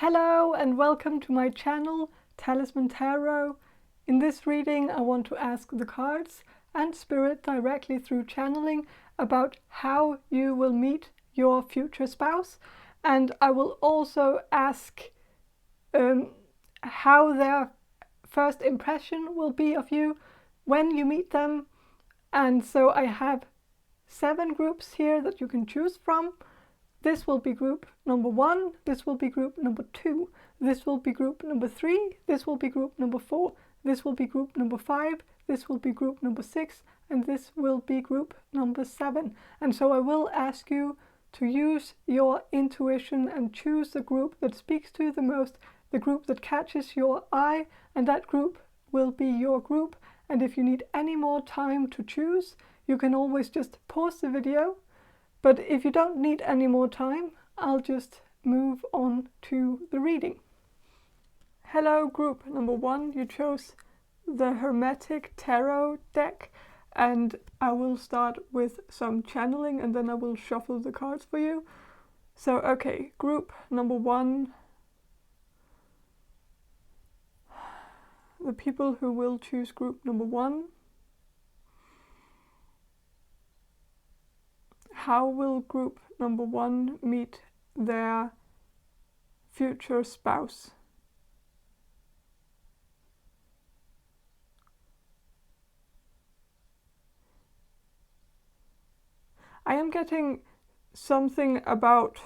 Hello and welcome to my channel, Talisman Tarot. In this reading I want to ask the cards and spirit directly through channeling about how you will meet your future spouse, and I will also ask how their first impression will be of you when you meet them. And so I have 7 groups here that you can choose from. This will be group number 1, this will be group number 2, this will be group number 3, this will be group number 4, this will be group number 5, this will be group number 6, and this will be group number 7. And so I will ask you to use your intuition and choose the group that speaks to you the most, the group that catches your eye, and that group will be your group. And if you need any more time to choose, you can always just pause the video. But if you don't need any more time, I'll just move on to the reading. Hello, group number 1. You chose the Hermetic Tarot deck, and I will start with some channeling and then I will shuffle the cards for you. So, okay, group number 1. The people who will choose group number 1. How will group number 1 meet their future spouse? I am getting something about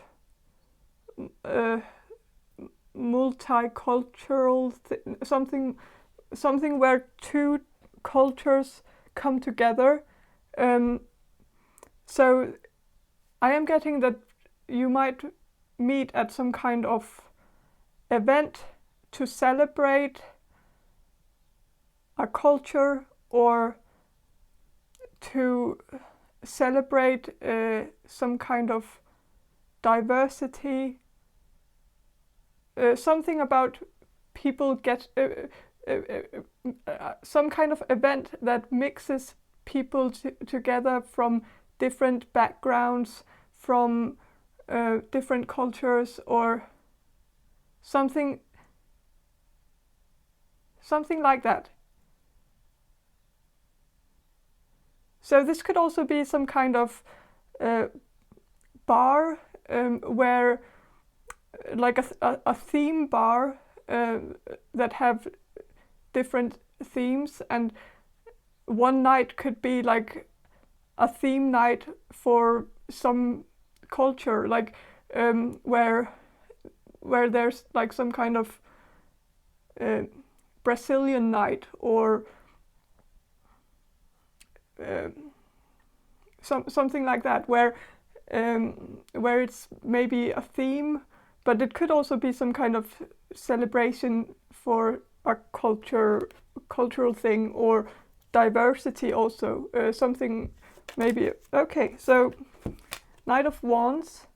multicultural, something where 2 cultures come together. So I am getting that you might meet at some kind of event to celebrate a culture or to celebrate some kind of diversity. Something about people get some kind of event that mixes people together from different backgrounds, from different cultures, or something like that. So this could also be some kind of bar where, like a theme bar that have different themes, and one night could be like a theme night for some culture, like where there's like some kind of Brazilian night, or something like that, where it's maybe a theme, but it could also be some kind of celebration for a cultural thing, or diversity also, something maybe. Okay, so Knight of Wands.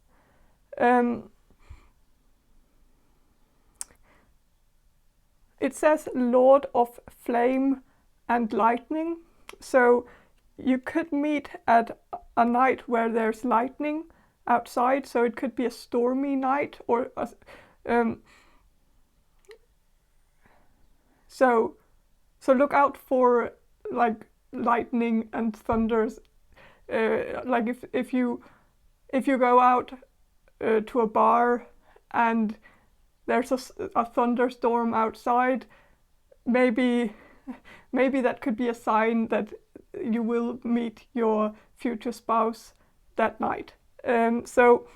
It says Lord of Flame and Lightning. So you could meet at a night where there's lightning outside. So it could be a stormy night, or so look out for like lightning and thunders. Like if you go out to a bar and there's a thunderstorm outside, maybe that could be a sign that you will meet your future spouse that night. So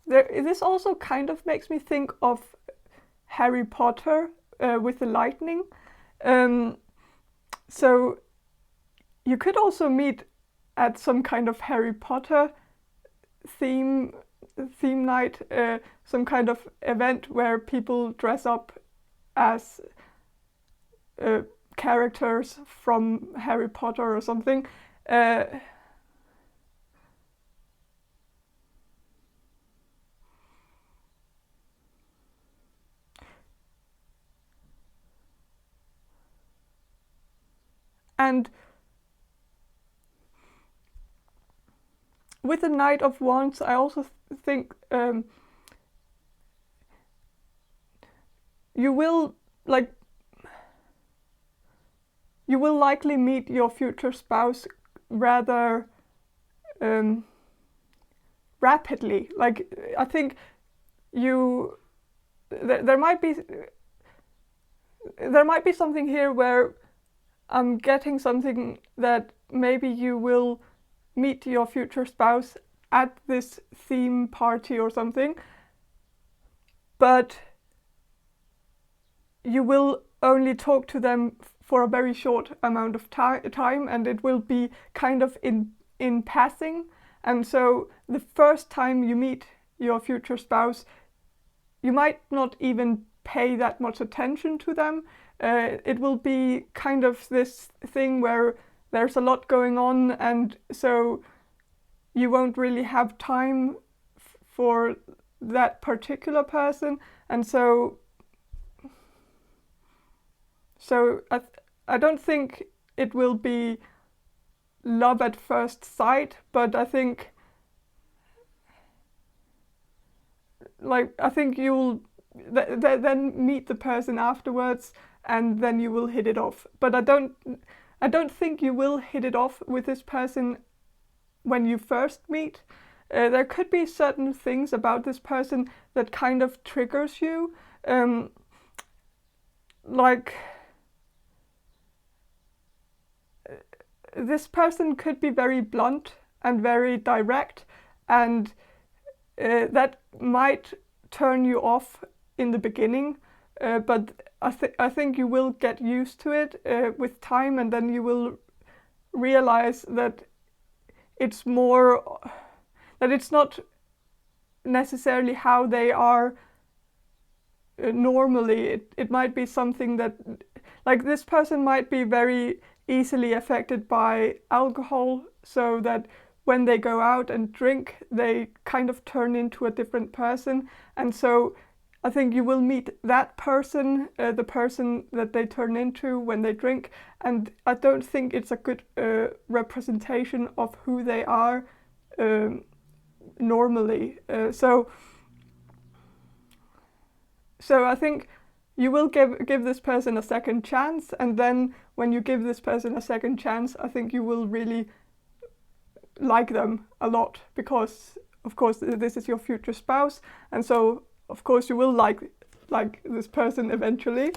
this also kind of makes me think of Harry Potter with the lightning. So you could also meet at some kind of Harry Potter theme night, some kind of event where people dress up as characters from Harry Potter or something. And with the Knight of Wands, I also think you will likely meet your future spouse rather rapidly. Like, I think there might be something here where I'm getting something that maybe you will meet your future spouse at this theme party or something, but you will only talk to them for a very short amount of time, and it will be kind of in passing. And so the first time you meet your future spouse, you might not even pay that much attention to them. It will be kind of this thing where there's a lot going on, and so you won't really have time for that particular person. And so I don't think it will be love at first sight, but I think you'll then meet the person afterwards, and then you will hit it off. But I don't think you will hit it off with this person when you first meet. There could be certain things about this person that kind of triggers you, like this person could be very blunt and very direct, and that might turn you off in the beginning, but I think you will get used to it with time, and then you will realize that it's not necessarily how they are normally. It might be something that, like, this person might be very easily affected by alcohol, so that when they go out and drink, they kind of turn into a different person. And so I think you will meet that person, the person that they turn into when they drink, and I don't think it's a good representation of who they are normally. So I think you will give this person a second chance, and then when you give this person a second chance, I think you will really like them a lot, because of course this is your future spouse, and so of course you will like this person eventually.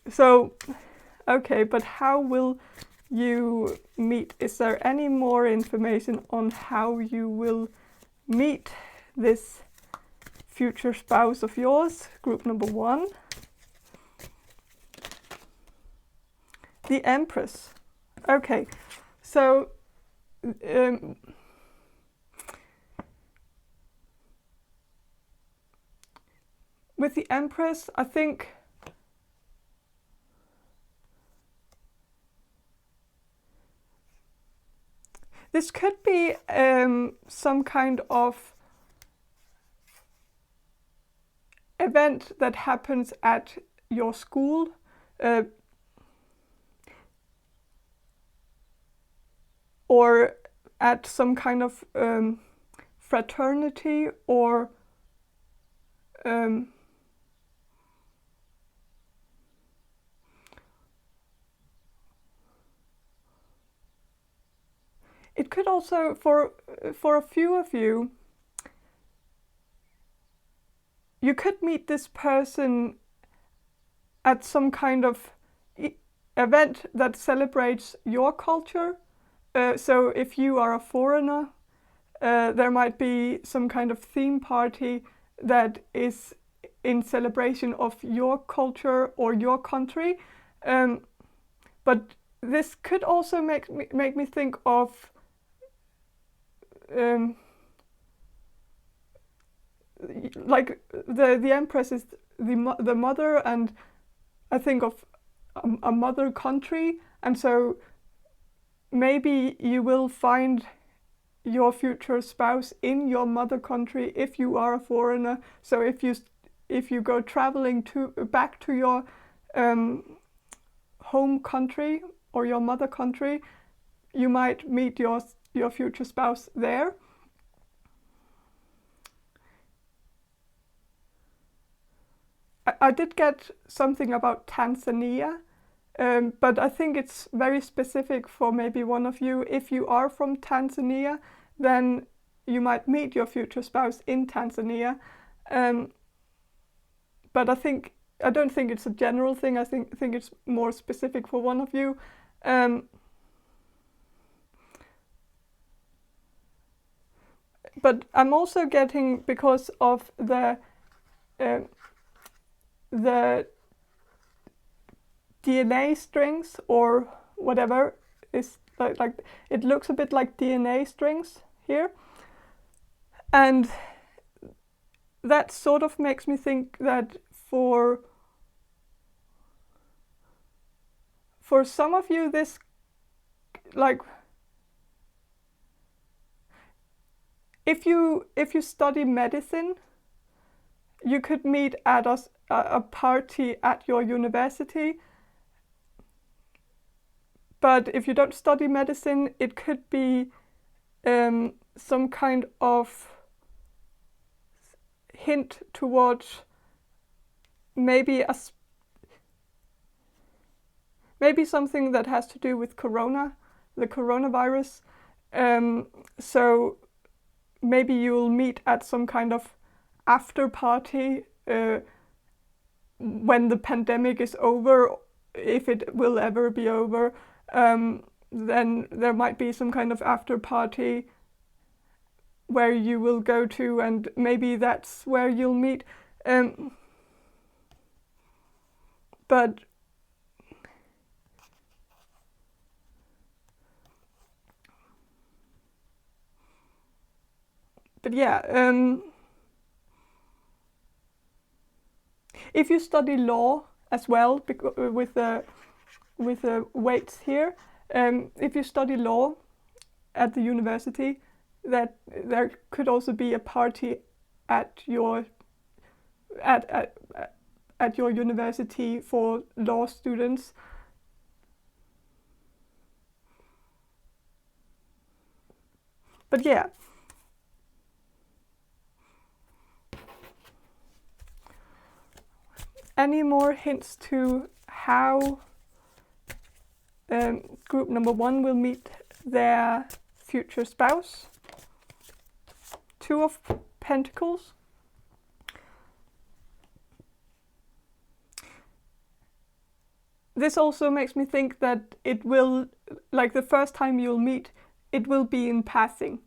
So okay, but how will you meet? Is there any more information on how you will meet this future spouse of yours? Group number 1. The Empress. Okay, so with the Empress, I think this could be some kind of event that happens at your school, or at some kind of fraternity, or it could also, for a few of you, you could meet this person at some kind of event that celebrates your culture. So if you are a foreigner, there might be some kind of theme party that is in celebration of your culture or your country. But this could also make me think of like the Empress is the mother, and I think of a mother country, and so maybe you will find your future spouse in your mother country if you are a foreigner. So if you go traveling back to your home country or your mother country, you might meet your future spouse there. I did get something about Tanzania, but I think it's very specific for maybe one of you. If you are from Tanzania, then you might meet your future spouse in Tanzania. But I don't think it's a general thing. I think it's more specific for one of you. But I'm also getting, because of the DNA strings or whatever is like it looks a bit like DNA strings here, and that sort of makes me think that for some of you, this, like, if you study medicine, you could meet at a party at your university. But if you don't study medicine, it could be some kind of hint towards maybe something that has to do with the coronavirus. So maybe you'll meet at some kind of after party when the pandemic is over, if it will ever be over. Then there might be some kind of after party where you will go to, and maybe that's where you'll meet. But yeah, if you study law as well, with the weights here, if you study law at the university, that there could also be a party at your university for law students. But yeah. Any more hints to how group number 1 will meet their future spouse? 2 of Pentacles. This also makes me think that it will, like the first time you'll meet, it will be in passing.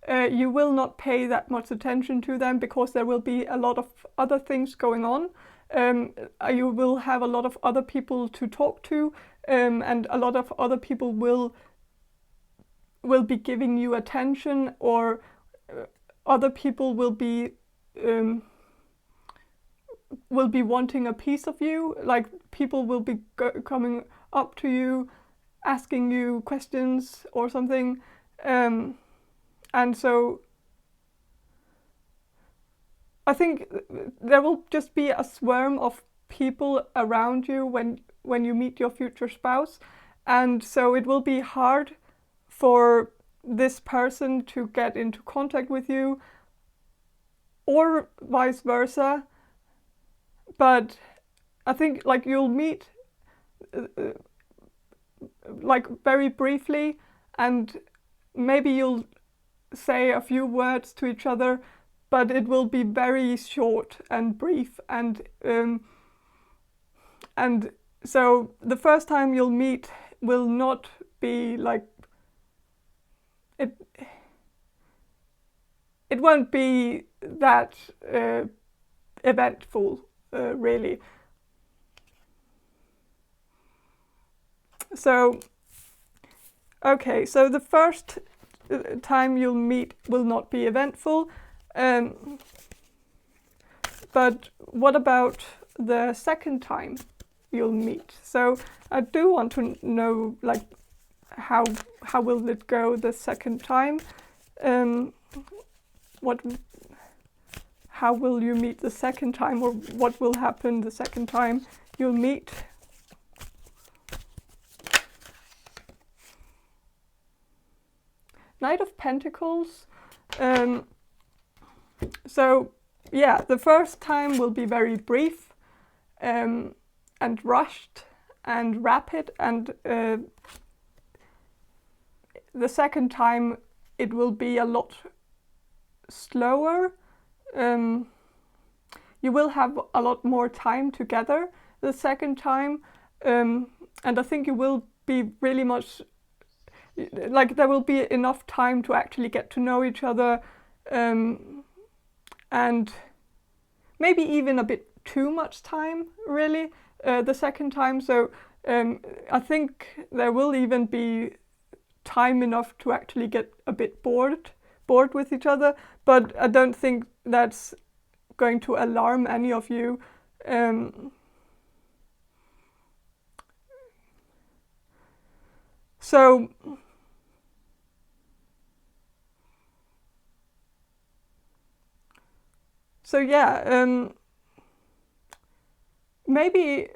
You will not pay that much attention to them because there will be a lot of other things going on. You will have a lot of other people to talk to, and a lot of other people will be giving you attention, or other people will be wanting a piece of you. Like people will be coming up to you, asking you questions or something, and so I think there will just be a swarm of people around you when you meet your future spouse, and so it will be hard for this person to get into contact with you, or vice versa. But I think like you'll meet like very briefly, and maybe you'll say a few words to each other, but it will be very short and brief, and so the first time you'll meet will not be like it won't be that eventful, really. So okay, so the first time you'll meet will not be eventful. But what about the second time you'll meet? So I do want to know, like, how will it go the second time? How will you meet the second time, or what will happen the second time you'll meet? Knight of Pentacles. So yeah, the first time will be very brief and rushed and rapid, and the second time it will be a lot slower. You will have a lot more time together the second time, and I think you will be really much, like there will be enough time to actually get to know each other, and maybe even a bit too much time really the second time. So I think there will even be time enough to actually get a bit bored with each other, but I don't think that's going to alarm any of you. So yeah, maybe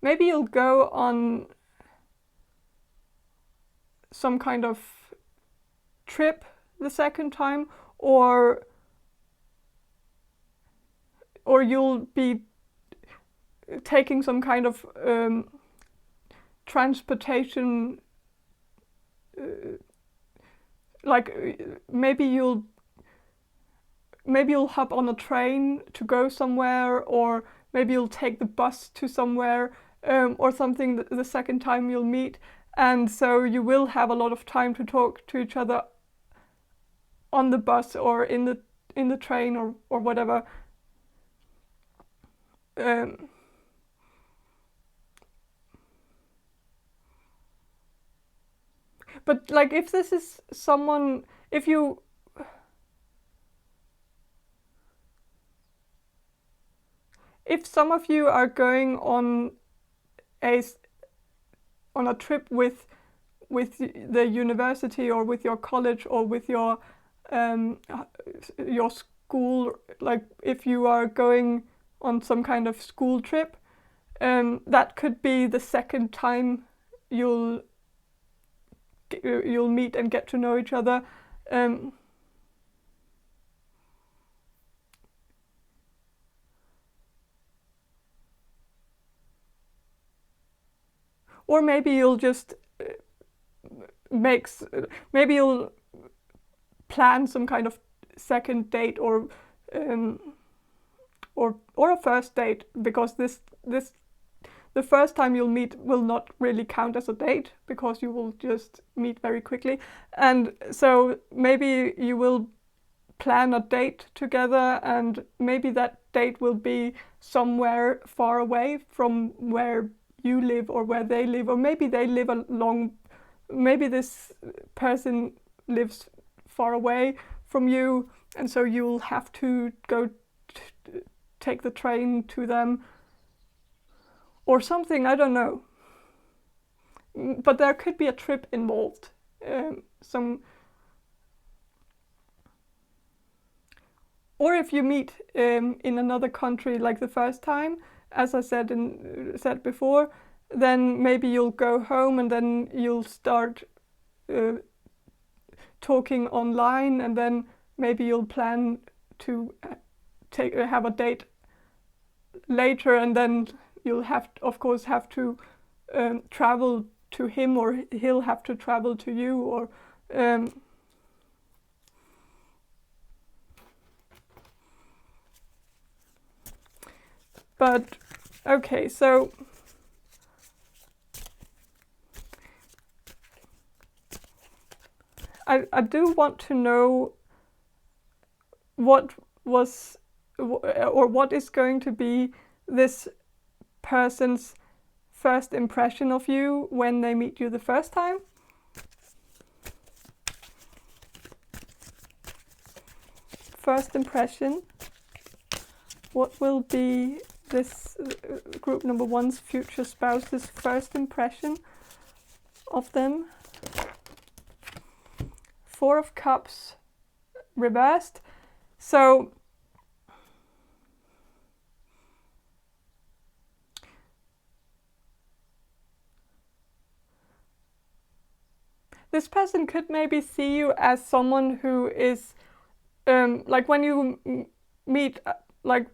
you'll go on some kind of trip the second time, or you'll be taking some kind of transportation, like maybe you'll hop on a train to go somewhere, or maybe you'll take the bus to somewhere, or something the second time you'll meet. And so you will have a lot of time to talk to each other on the bus or in the train or whatever. But like if this is someone, if some of you are going on a trip with the university or with your college or with your school, like if you are going on some kind of school trip, that could be the second time you'll meet and get to know each other. Or maybe you'll just maybe you'll plan some kind of second date or a first date, because the first time you'll meet will not really count as a date, because you will just meet very quickly. And so maybe you will plan a date together, and maybe that date will be somewhere far away from where you live or where they live, or maybe they live maybe this person lives far away from you, and so you'll have to go take the train to them or something, I don't know. But there could be a trip involved. Or if you meet in another country like the first time, as I said before, then maybe you'll go home and then you'll start talking online, and then maybe you'll plan to have a date later, and then you'll of course have to travel to him, or he'll have to travel to you, or but okay, so I do want to know what is going to be this person's first impression of you when they meet you the first time. First impression. What will be this group number one's future spouse's first impression of them? Four of Cups reversed. So this person could maybe see you as someone who is like when you meet, like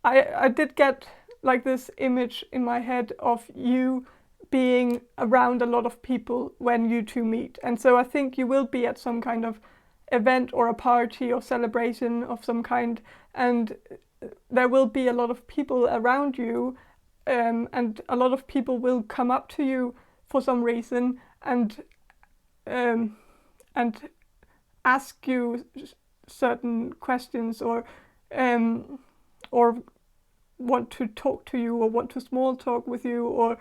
I did get like this image in my head of you being around a lot of people when you two meet. And so I think you will be at some kind of event or a party or celebration of some kind, and there will be a lot of people around you, and a lot of people will come up to you for some reason and ask you certain questions, or want to talk to you, or want to small talk with you, or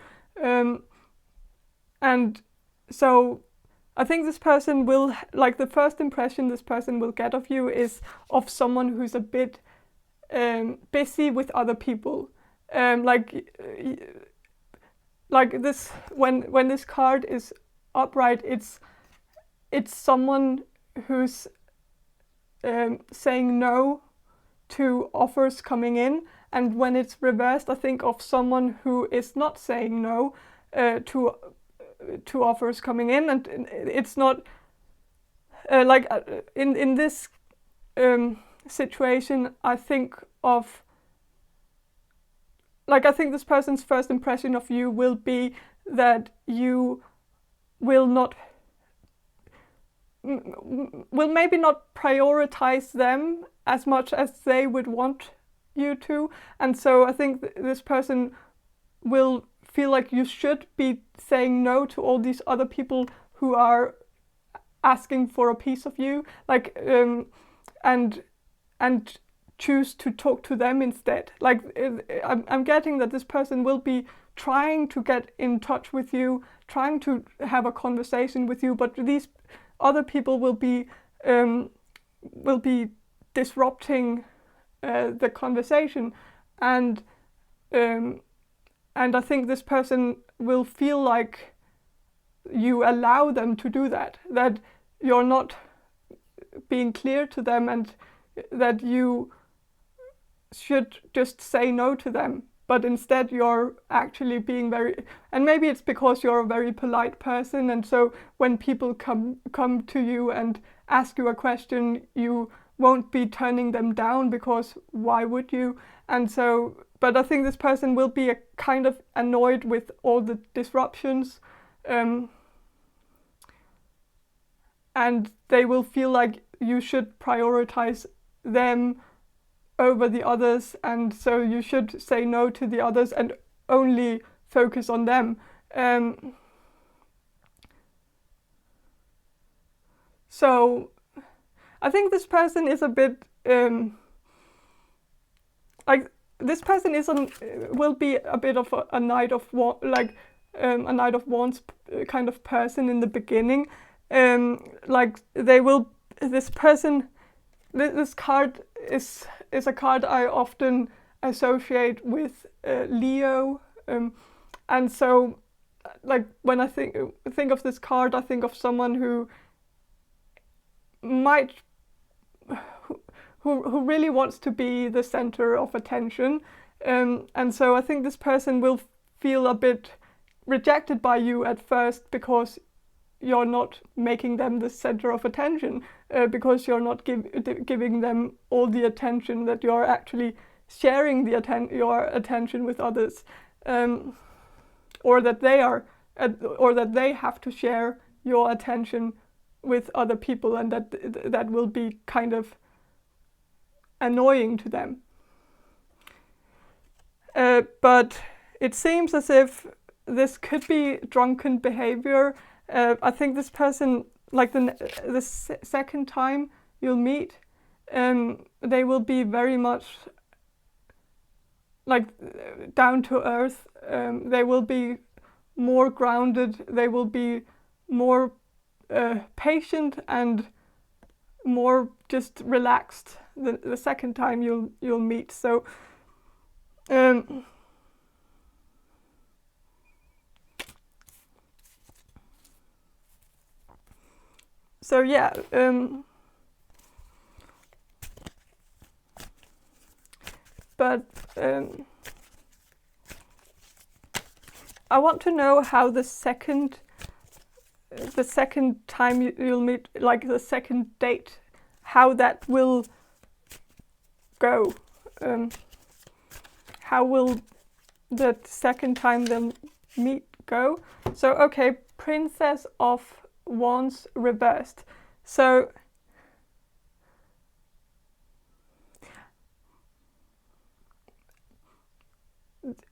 and so I think this person will, like, the first impression this person will get of you is of someone who's a bit busy with other people. Like this, when this card is upright, it's someone who's saying no to offers coming in, and when it's reversed, I think of someone who is not saying no to offers coming in, and it's not in this situation. I think this person's first impression of you will be that you will maybe not prioritize them as much as they would want you to, and so I think this person will feel like you should be saying no to all these other people who are asking for a piece of you, like and choose to talk to them instead. Like I'm getting that this person will be trying to get in touch with you, trying to have a conversation with you, but these other people will be disrupting the conversation, and I think this person will feel like you allow them to do that, that you're not being clear to them, and that you should just say no to them, but instead you're actually being very, and maybe it's because you're a very polite person, and so when people come to you and ask you a question, you won't be turning them down, because why would you? And so, but I think this person will be a kind of annoyed with all the disruptions, and they will feel like you should prioritize them over the others, and so you should say no to the others and only focus on them. So I think this person is a bit like, this person will be a bit of a Knight of Wands, a Knight of Wands kind of person in the beginning. Like they will, this person, this card is a card I often associate with Leo, and so like when I think of this card, I think of someone who really wants to be the center of attention, and so I think this person will feel a bit rejected by you at first, because you're not making them the center of attention, because you're not giving them all the attention, that you're actually sharing your attention with others, or that they have to share your attention with other people, and that will be kind of annoying to them. But it seems as if this could be drunken behavior. I think this person, like the second time you'll meet, they will be very much like down to earth. They will be more grounded. They will be more patient and more just relaxed the second time you'll meet. So so yeah, but I want to know how the second the second time you'll meet, like the second date, how that will go. How will the second time they'll meet go? So, okay, Princess of Wands reversed. So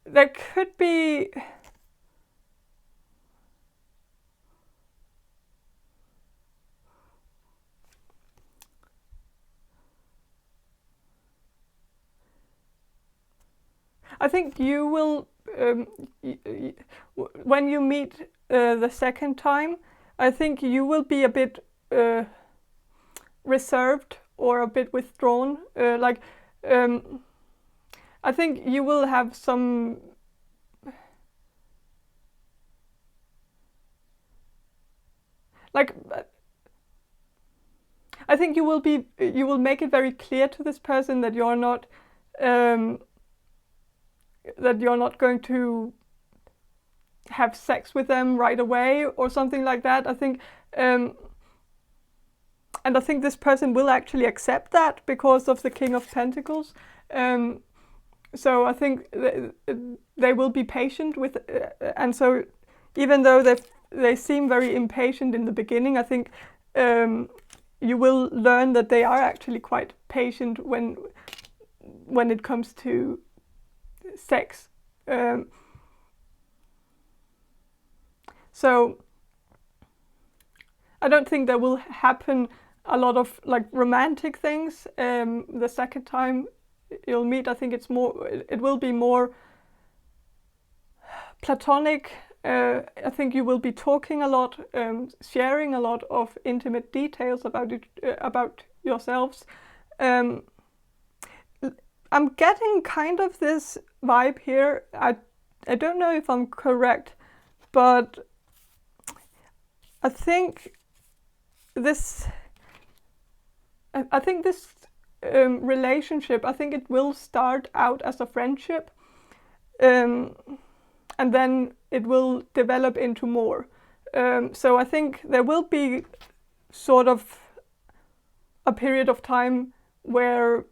there could be I think you will, when you meet the second time, I think you will be a bit reserved or a bit withdrawn. I think you will have some I think you will make it very clear to this person that you're not going to have sex with them right away or something like that. I think and I think this person will actually accept that because of the King of Pentacles. So I think they will be patient with, and so even though they seem very impatient in the beginning, I think you will learn that they are actually quite patient when it comes to sex. So I don't think there will happen a lot of like romantic things the second time you'll meet. I think it will be more platonic. I think you will be talking a lot, sharing a lot of intimate details about yourselves. I'm getting kind of this vibe here. I don't know if I'm correct, but I think this relationship, I think it will start out as a friendship, and then it will develop into more. So I think there will be sort of a period of time where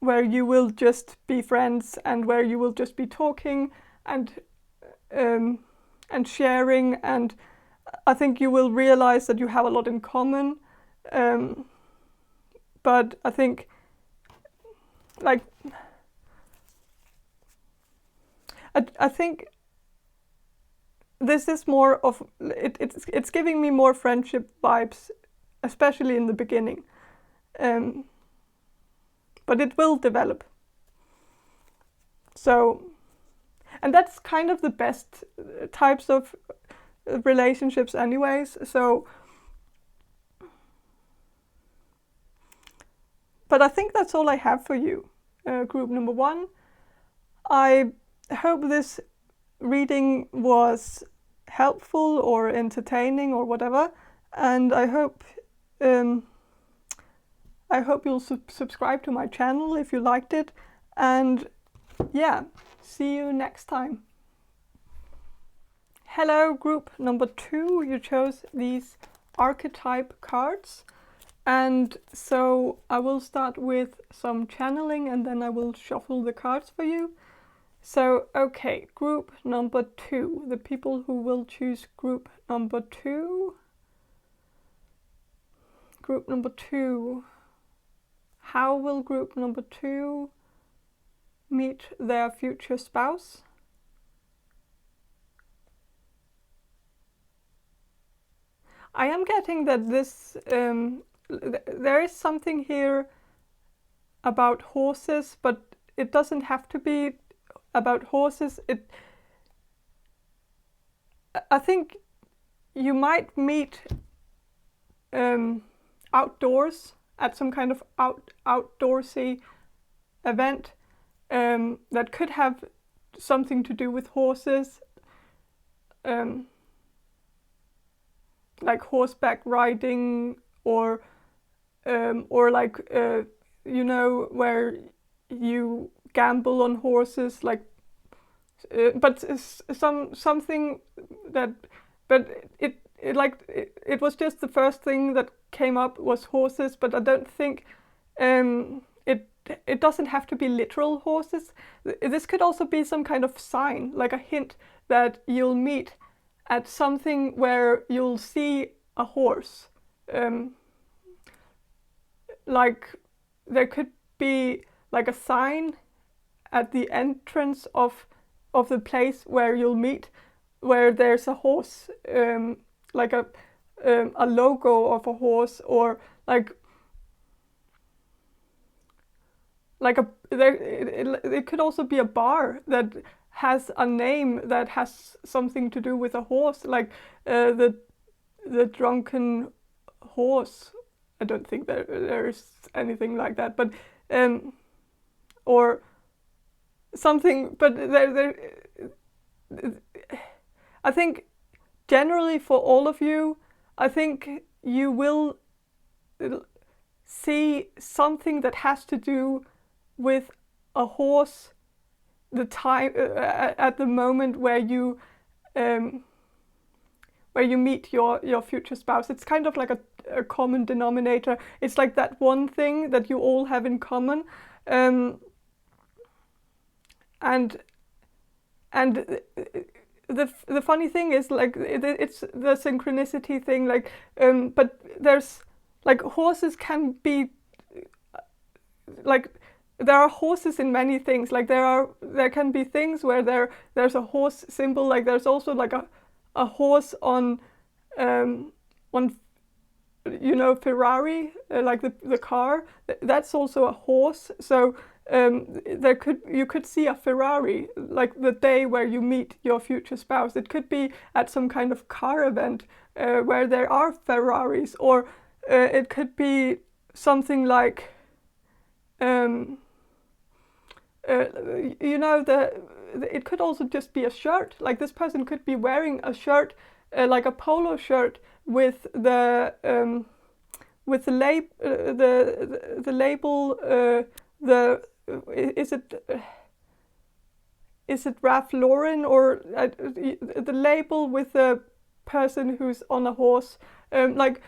you will just be friends and where you will just be talking and sharing, and I think you will realize that you have a lot in common. But I think like I think this is more of it's giving me more friendship vibes, especially in the beginning. But it will develop. So, and that's kind of the best types of relationships anyways. So, but I think that's all I have for you, group number 1. I hope this reading was helpful or entertaining or whatever, and I hope you'll subscribe to my channel if you liked it, and yeah, see you next time. Hello, group number 2. You chose these archetype cards, and so I will start with some channeling and then I will shuffle the cards for you. So, okay, group number 2, the people who will choose group number 2. Group number 2. How will group number 2 meet their future spouse? I am getting that this, there is something here about horses, but it doesn't have to be about horses. I think you might meet outdoors at some kind of outdoorsy event that could have something to do with horses, like horseback riding, or like you know, where you gamble on horses, like but something that, but it was just the first thing that came up was horses, but I don't think it doesn't have to be literal horses. This could also be some kind of sign, like a hint that you'll meet at something where you'll see a horse. Like there could be like a sign at the entrance of the place where you'll meet, where there's a horse, like a logo of a horse, or it could also be a bar that has a name that has something to do with a horse, like the drunken horse. I don't think there is anything like that, but or something. But I think generally for all of you, I think you will see something that has to do with a horse. The time at the moment where you meet your future spouse. It's kind of like a common denominator. It's like that one thing that you all have in common, and the funny thing is, like, it's the synchronicity thing, like, but there's like horses can be like, there are horses in many things. Like there can be things where there's a horse symbol. Like there's also like a horse on Ferrari, like the car. That's also a horse. So you could see a Ferrari like the day where you meet your future spouse. It could be at some kind of car event where there are Ferraris, or it could be something like it could also just be a shirt. Like this person could be wearing a shirt, like a polo shirt with the label. Is it Ralph Lauren, or the label with the person who's on a horse, like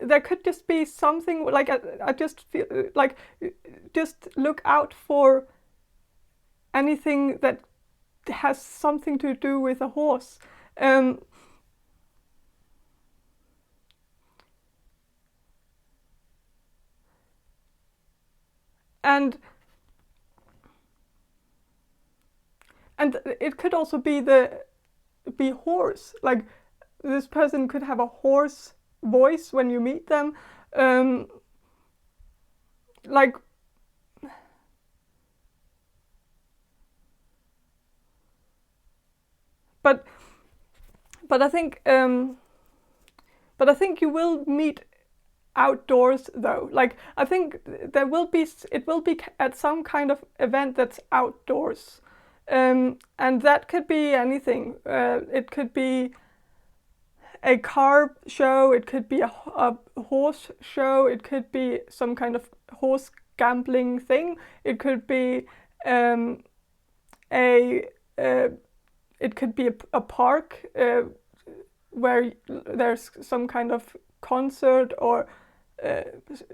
there could just be something like I just feel like just look out for anything that has something to do with a horse. And it could also be horse. Like this person could have a horse voice when you meet them, like but I think you will meet outdoors though. Like I think it will be at some kind of event that's outdoors, and that could be anything. It could be a car show, it could be a horse show, it could be some kind of horse gambling thing, it could be it could be a park where there's some kind of concert or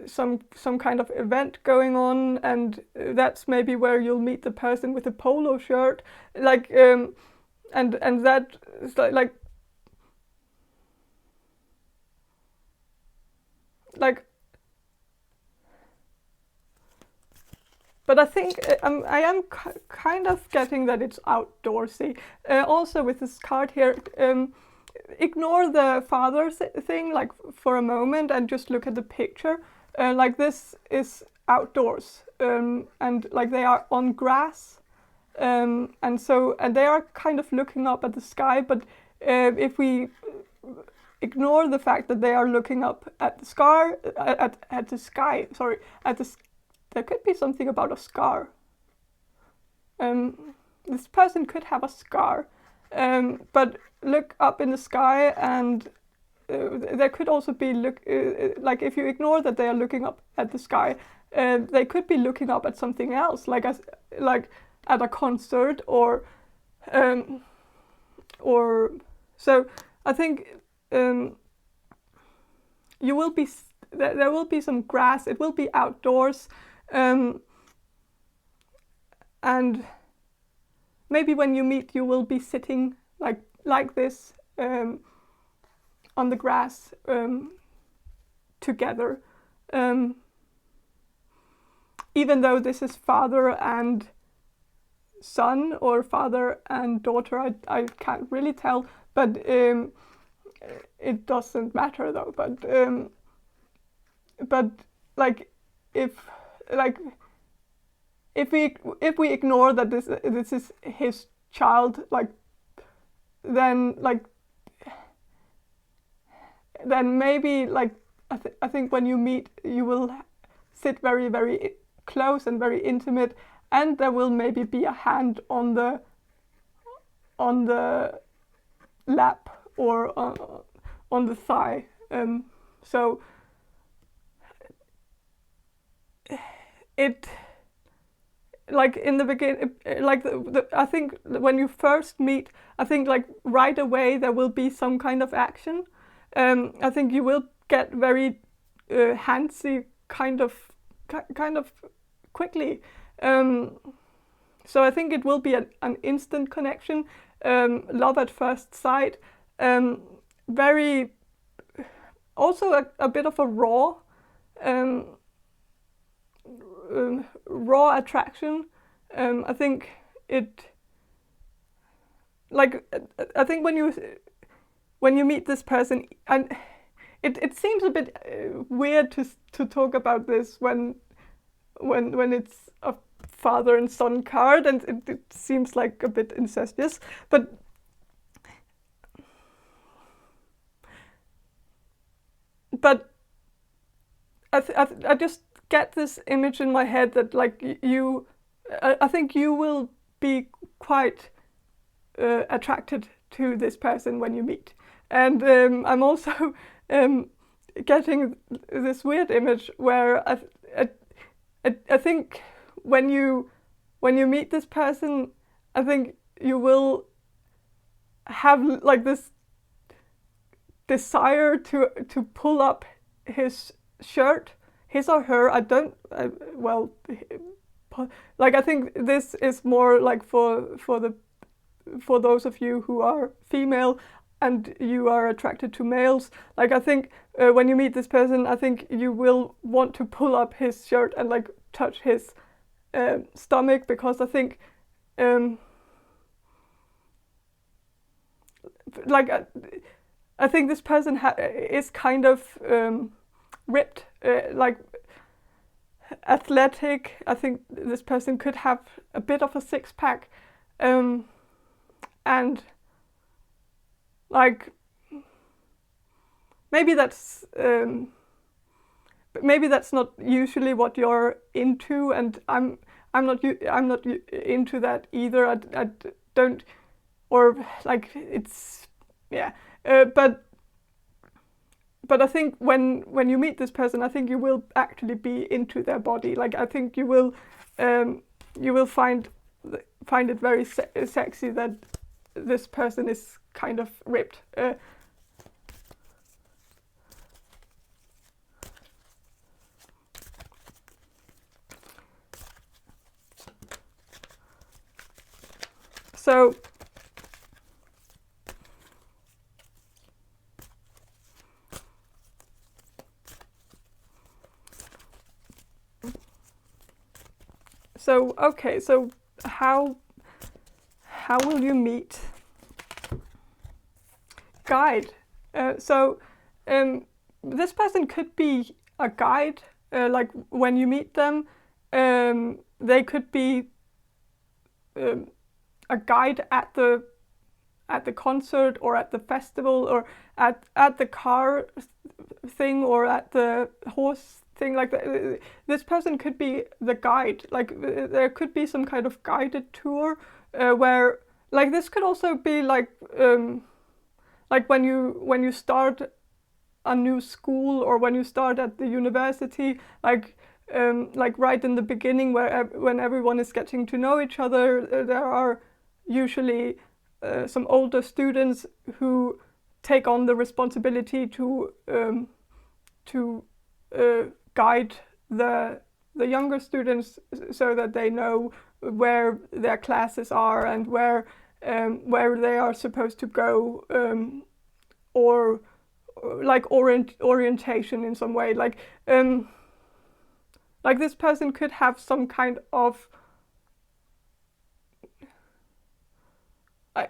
some kind of event going on, and that's maybe where you'll meet the person with a polo shirt, like and that is like but I think I am kind of getting that it's outdoorsy. Also with this card here, ignore the father thing like for a moment and just look at the picture. Like this is outdoors, and like they are on grass, and they are kind of looking up at the sky. But if we ignore the fact that they are looking up at the sky, there could be something about a scar. This person could have a scar, but look up in the sky, and there could also be like if you ignore that they are looking up at the sky, they could be looking up at something else, like at a concert, or or so I think you will be there will be some grass. It will be outdoors, and maybe when you meet, you will be sitting like this on the grass together. Even though this is father and son or father and daughter, I can't really tell, but it doesn't matter though. But like if we ignore that this is his child, then maybe I think when you meet, you will sit very, very close and very intimate, and there will maybe be a hand on the lap or on the thigh. So it, in the beginning, I think when you first meet, I think right away there will be some kind of action. I think you will get very handsy kind of quickly. So I think it will be an instant connection, love at first sight, very also a bit of a raw attraction. I think I think when you meet this person, and it seems a bit weird to talk about this when it's a father and son card, and it seems like a bit incestuous, but I just get this image in my head that I think you will be quite attracted to this person when you meet, and I'm also getting this weird image where I think when you meet this person, I think you will have this desire to pull up his shirt, his or her. I think this is more for those of you who are female and you are attracted to males. I think when you meet this person, I think you will want to pull up his shirt and touch his stomach, because I think I think this person is kind of ripped, athletic. I think this person could have a bit of a six-pack, and maybe that's not usually what you're into, and I'm not into that either. I don't, or it's, yeah. But I think when you meet this person, I think you will actually be into their body. I think you will find it very sexy that this person is kind of ripped. So okay, so how will you meet? Guide. This person could be a guide. When you meet them, they could be a guide at the concert or at the festival or at the car thing or at the horse thing. This person could be the guide. There could be some kind of guided tour where this could also be when you start a new school, or when you start at the university, right in the beginning, when everyone is getting to know each other, there are usually some older students who take on the responsibility to guide the younger students so that they know where their classes are and where they are supposed to go, or like orientation in some way. Like this person could have some kind of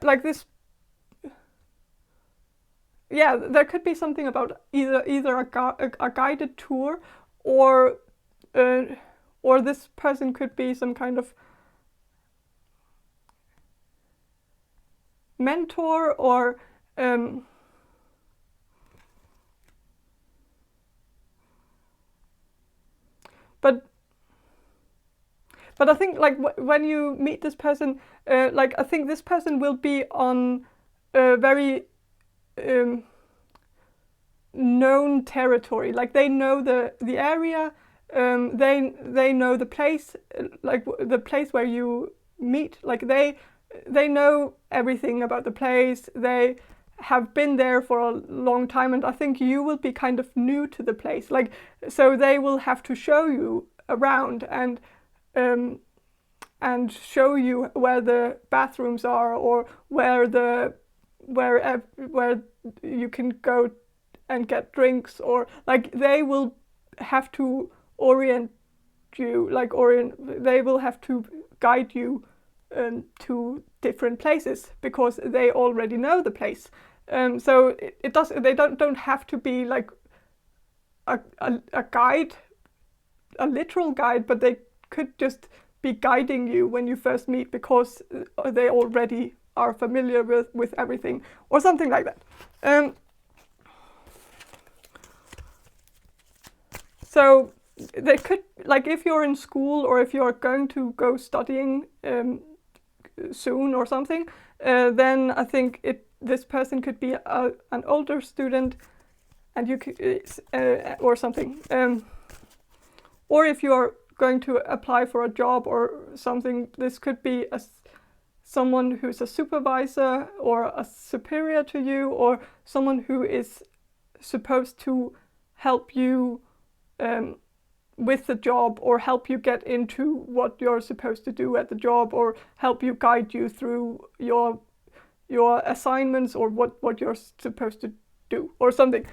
like this. Yeah, there could be something about either a guided tour, or this person could be some kind of mentor, or but I think like when you meet this person, like I think this person will be on a very known territory. Like they know the area, they know the place, like the place where you meet. Like they know everything about the place. They have been there for a long time, and I think you will be kind of new to the place. Like, so they will have to show you around and show you where the bathrooms are, or where you can go and get drinks, or like they will have to orient you, they will have to guide you to different places because they already know the place. So they don't have to be like a guide, a literal guide, but they could just be guiding you when you first meet because they already are familiar with everything, or something like that. So they could, like if you're in school or if you're going to go studying soon or something, then I think this person could be an older student, and you could or something. Or if you're going to apply for a job or something, this could be someone who's a supervisor or a superior to you, or someone who is supposed to help you with the job, or help you get into what you're supposed to do at the job, or help you guide you through your assignments, or what you're supposed to do, or something.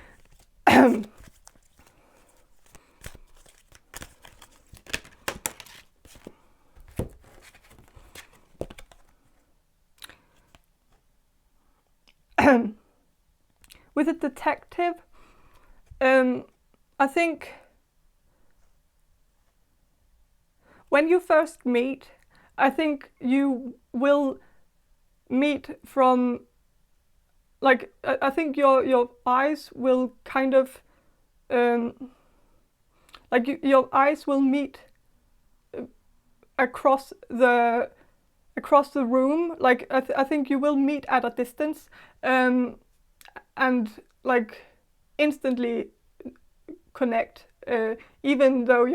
With a detective, I think when you first meet, I think you will meet from, like, I think your eyes will kind of, like your eyes will meet across the room. Like I think you will meet at a distance, and like instantly connect, even though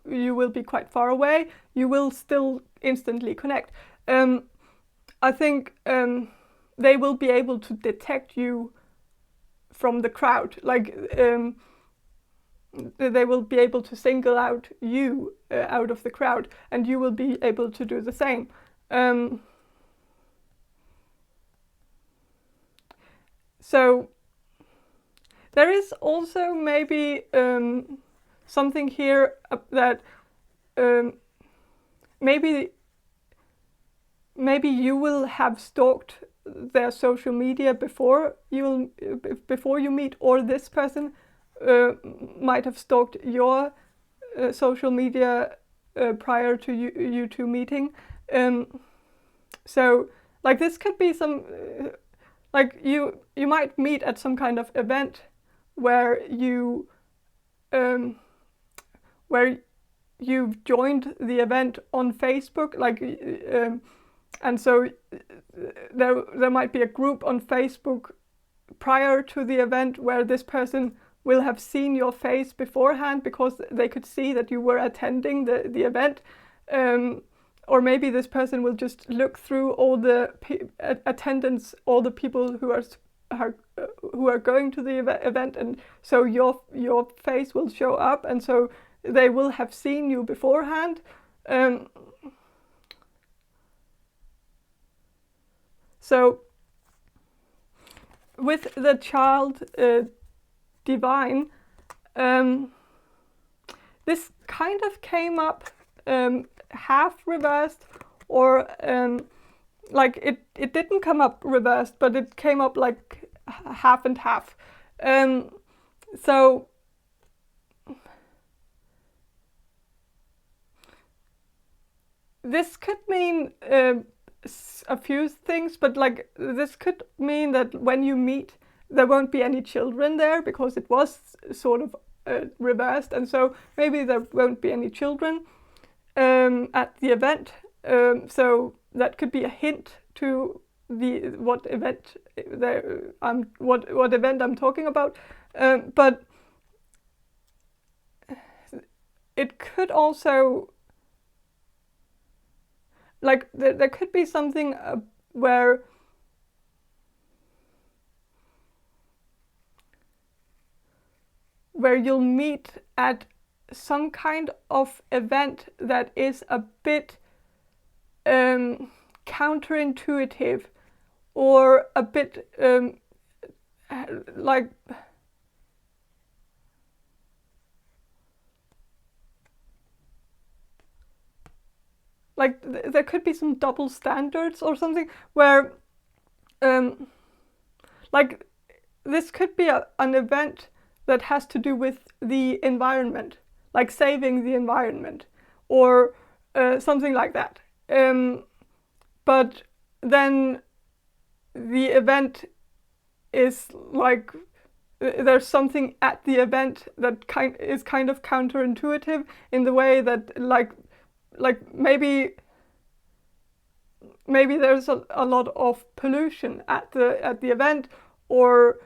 you will be quite far away, you will still instantly connect. I think they will be able to detect you from the crowd. Like they will be able to single out you out of the crowd, and you will be able to do the same. So there is also maybe something here that maybe you will have stalked their social media before you meet, or this person might have stalked your social media prior to you two meeting. So like this could be some like you might meet at some kind of event where you've joined the event on Facebook, like and so there might be a group on Facebook prior to the event where this person will have seen your face beforehand because they could see that you were attending the event. or maybe this person will just look through all the attendance, all the people who are going to the event, and so your face will show up, and so they will have seen you beforehand. So with the child divine, this kind of came up half reversed, or like it didn't come up reversed, but it came up like half and half. So this could mean a few things, but like this could mean that when you meet, there won't be any children there, because it was sort of reversed, and so maybe there won't be any children at the event. So that could be a hint to what event I'm talking about. But it could also, like, there could be something where you'll meet at some kind of event that is a bit counterintuitive, or a bit like there could be some double standards or something, where like this could be an event that has to do with the environment, like saving the environment, or something like that. But then the event is like, there's something at the event that is kind of counterintuitive, in the way that like maybe there's a lot of pollution at the event, or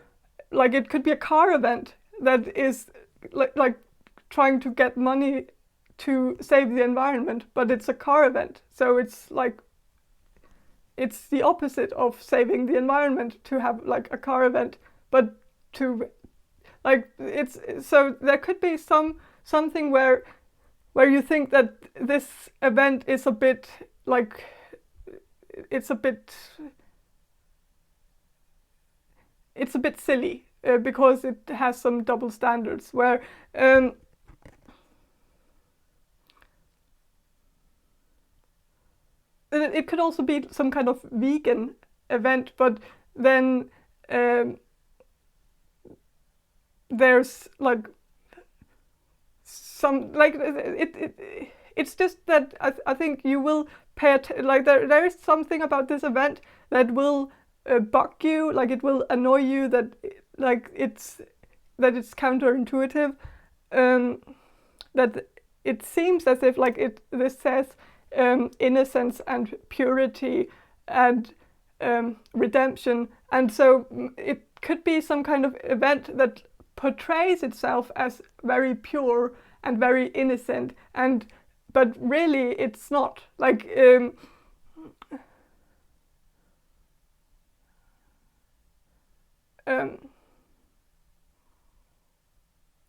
like it could be a car event that is like trying to get money to save the environment, but it's a car event, so it's like it's the opposite of saving the environment to have like a car event, but to like it's, so there could be something where you think that this event is a bit like, it's a bit silly, because it has some double standards, where it could also be some kind of vegan event, but then there's like some, like it's just that I think you will pay like there is something about this event that will bug you, like it will annoy you, that like it's counterintuitive, that it seems as if like this says innocence and purity and redemption, and so it could be some kind of event that portrays itself as very pure and very innocent, but really it's not, like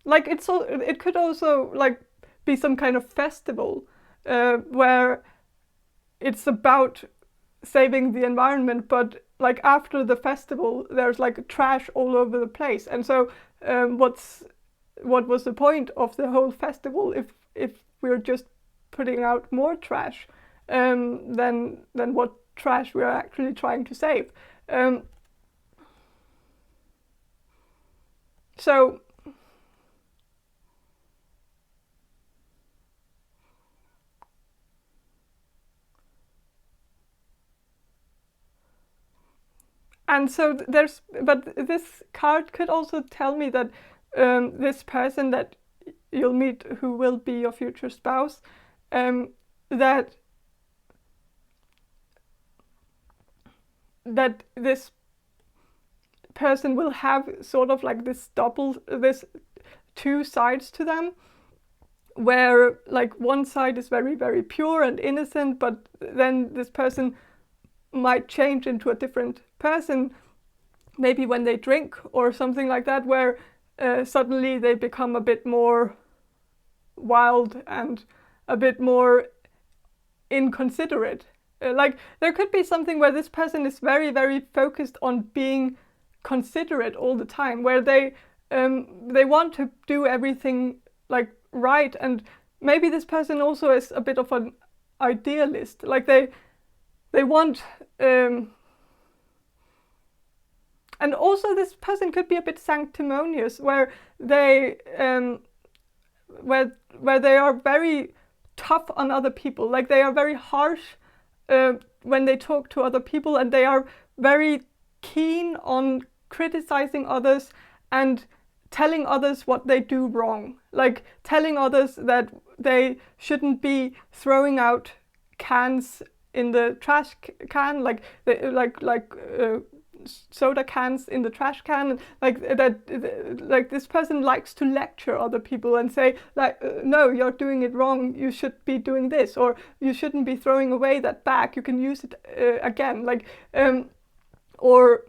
like it could also like be some kind of festival where it's about saving the environment, but like after the festival there's like trash all over the place, and so what was the point of the whole festival if we're just putting out more trash than what trash we are actually trying to save. So and so but this card could also tell me that this person that you'll meet, who will be your future spouse, that this person will have sort of like this two sides to them, where like one side is very, very pure and innocent, but then this person might change into a different person, maybe when they drink or something like that, where suddenly they become a bit more wild and a bit more inconsiderate. Like there could be something where this person is very, very focused on being considerate all the time, where they want to do everything like right, and maybe this person also is a bit of an idealist. Like they want, and also this person could be a bit sanctimonious, where they where they are very tough on other people. Like they are very harsh when they talk to other people, and they are very keen on criticizing others and telling others what they do wrong, like telling others that they shouldn't be throwing out cans in the trash can, like soda cans in the trash can, like that. Like this person likes to lecture other people and say like, no, you're doing it wrong, you should be doing this, or you shouldn't be throwing away that bag, you can use it again, like or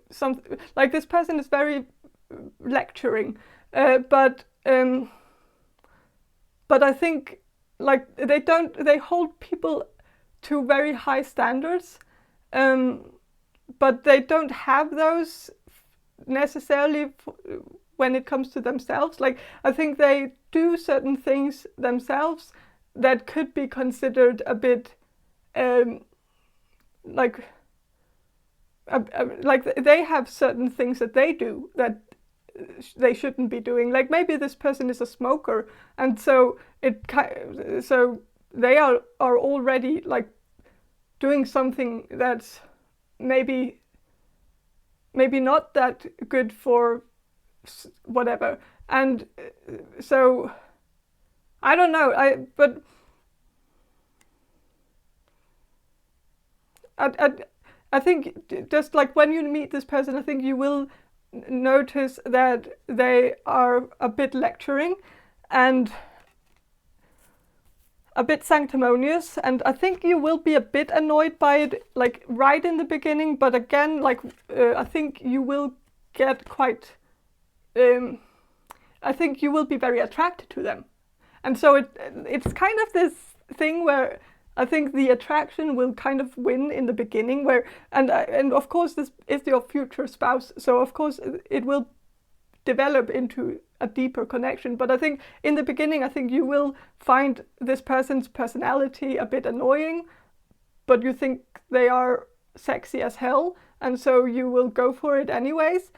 some, like this person is very lecturing, but I think like they hold people to very high standards, but they don't have those necessarily when it comes to themselves. Like I think they do certain things themselves that could be considered a bit like they have certain things that they do that they shouldn't be doing. Like maybe this person is a smoker, and so they are already like doing something that's maybe not that good for whatever. And so I don't know. But I think just like when you meet this person, I think you will notice that they are a bit lecturing and a bit sanctimonious, and I think you will be a bit annoyed by it like right in the beginning, but again, like I think you will get quite I think you will be very attracted to them. And so it's kind of this thing where I think the attraction will kind of win in the beginning, where and of course this is your future spouse, so of course it will develop into a deeper connection. But I think in the beginning, I think you will find this person's personality a bit annoying, but you think they are sexy as hell, and so you will go for it anyways.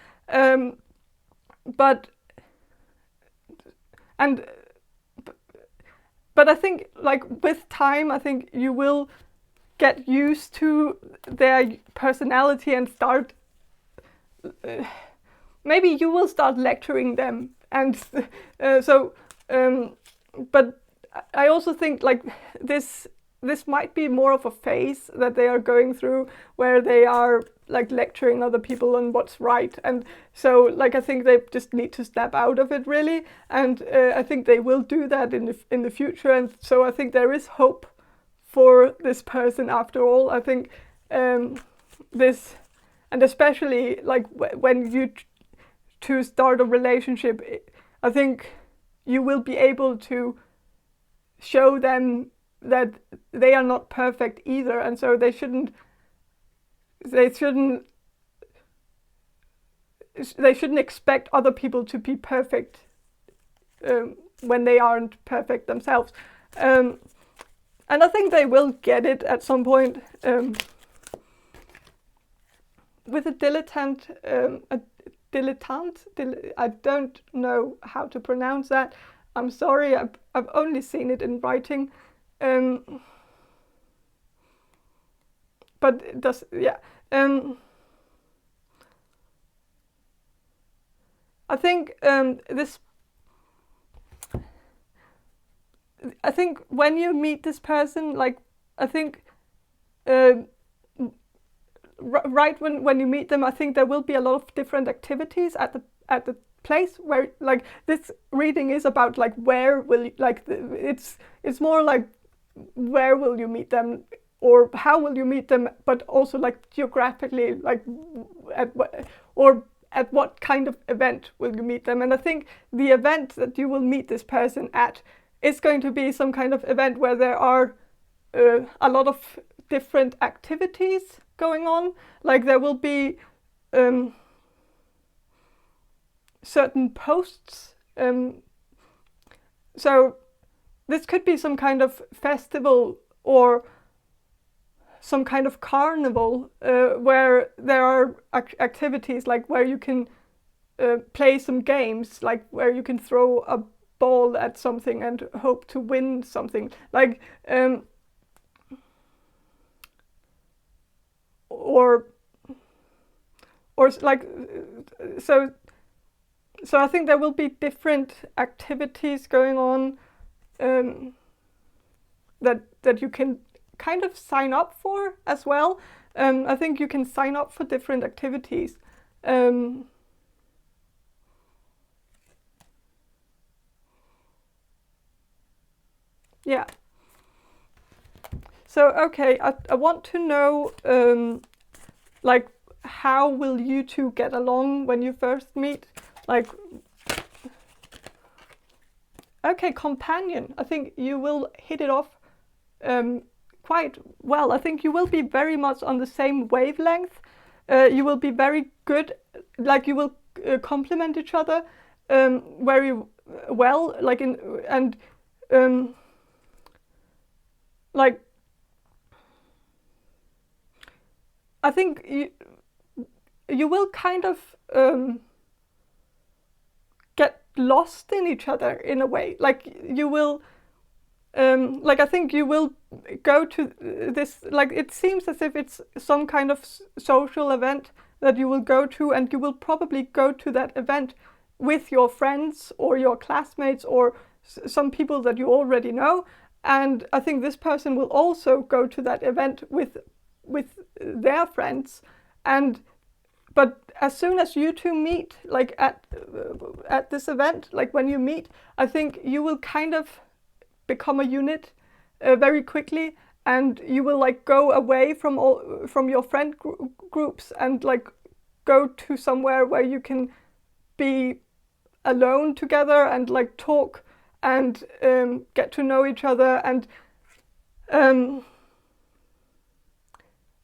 But I think like with time, I think you will get used to their personality and start maybe you will start lecturing them, and but I also think like this might be more of a phase that they are going through, where they are like lecturing other people on what's right, and so like I think they just need to step out of it really, and I think they will do that in the future, and so I think there is hope for this person after all. I think this, and especially like when you to start a relationship, I think you will be able to show them that they are not perfect either, and so they shouldn't expect other people to be perfect when they aren't perfect themselves. And I think they will get it at some point. With a dilettante, I don't know how to pronounce that. I'm sorry, I've only seen it in writing. But it does, yeah. I think I think when you meet this person, like I think right when you meet them, I think there will be a lot of different activities at the place where, like, this reading is about, like, where will you, like, it's more like where will you meet them or how will you meet them, but also like geographically, like at what kind of event will you meet them. And I think the event that you will meet this person at is going to be some kind of event where there are a lot of different activities going on. Like there will be certain posts. So this could be some kind of festival or some kind of carnival where there are activities, like where you can play some games, like where you can throw a ball at something and hope to win something, like or like so I think there will be different activities going on that you can kind of sign up for as well. I think you can sign up for different activities. Yeah. So, okay, I want to know, like, how will you two get along when you first meet? Like, okay, companion. I think you will hit it off quite well. I think you will be very much on the same wavelength. You will be very good, like you will complement each other very well, like like I think you will kind of get lost in each other in a way. Like you will like I think you will go to this, like it seems as if it's some kind of social event that you will go to, and you will probably go to that event with your friends or your classmates or some people that you already know. And I think this person will also go to that event with their friends. But as soon as you two meet, like at this event, like when you meet, I think you will kind of become a unit very quickly, and you will like go away from your friend groups and like go to somewhere where you can be alone together and like talk and get to know each other, and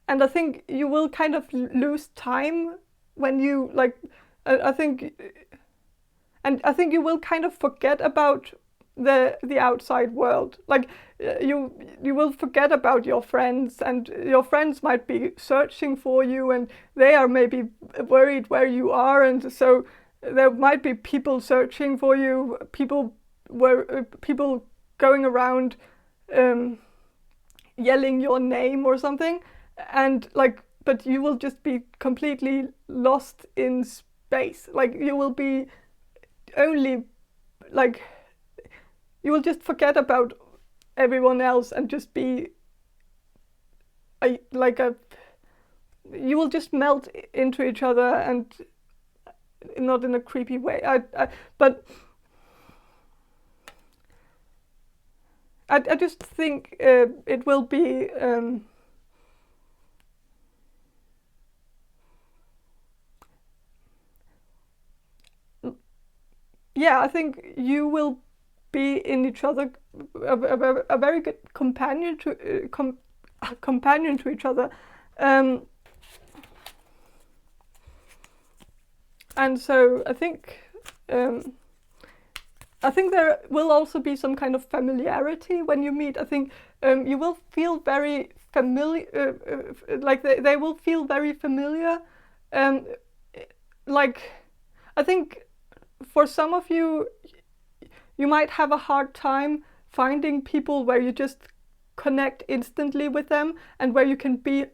I think you will kind of lose time when you like I think you will kind of forget about the outside world. Like you will forget about your friends, and your friends might be searching for you, and they are maybe worried where you are, and so there might be people searching for you, people going around yelling your name or something, and like, but you will just be completely lost in space. Like you will be only like, you will just forget about everyone else and just be you will just melt into each other, and not in a creepy way. But I just think it will be yeah, I think you will be in each other a very good companion to companion to each other, and so I think there will also be some kind of familiarity when you meet. I think you will feel very familiar, like they will feel very familiar. Like I think for some of you, you might have a hard time finding people where you just connect instantly with them and where you can be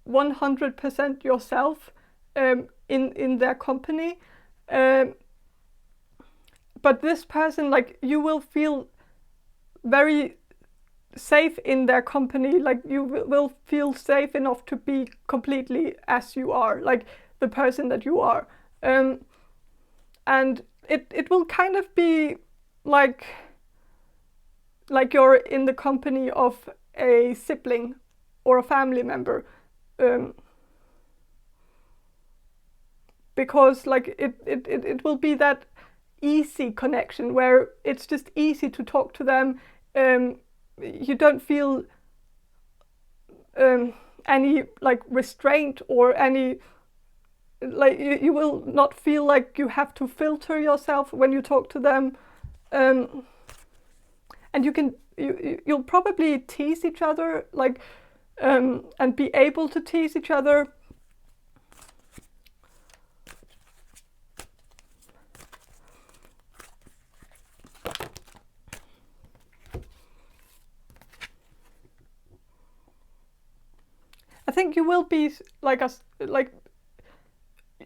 100% yourself in their company. But this person, like, you will feel very safe in their company. Like you will feel safe enough to be completely as you are, like the person that you are. And it will kind of be like you're in the company of a sibling or a family member. Because like it will be that easy connection where it's just easy to talk to them. You don't feel any like restraint or any like you will not feel like you have to filter yourself when you talk to them. And you'll probably tease each other, like and be able to tease each other. I think you will be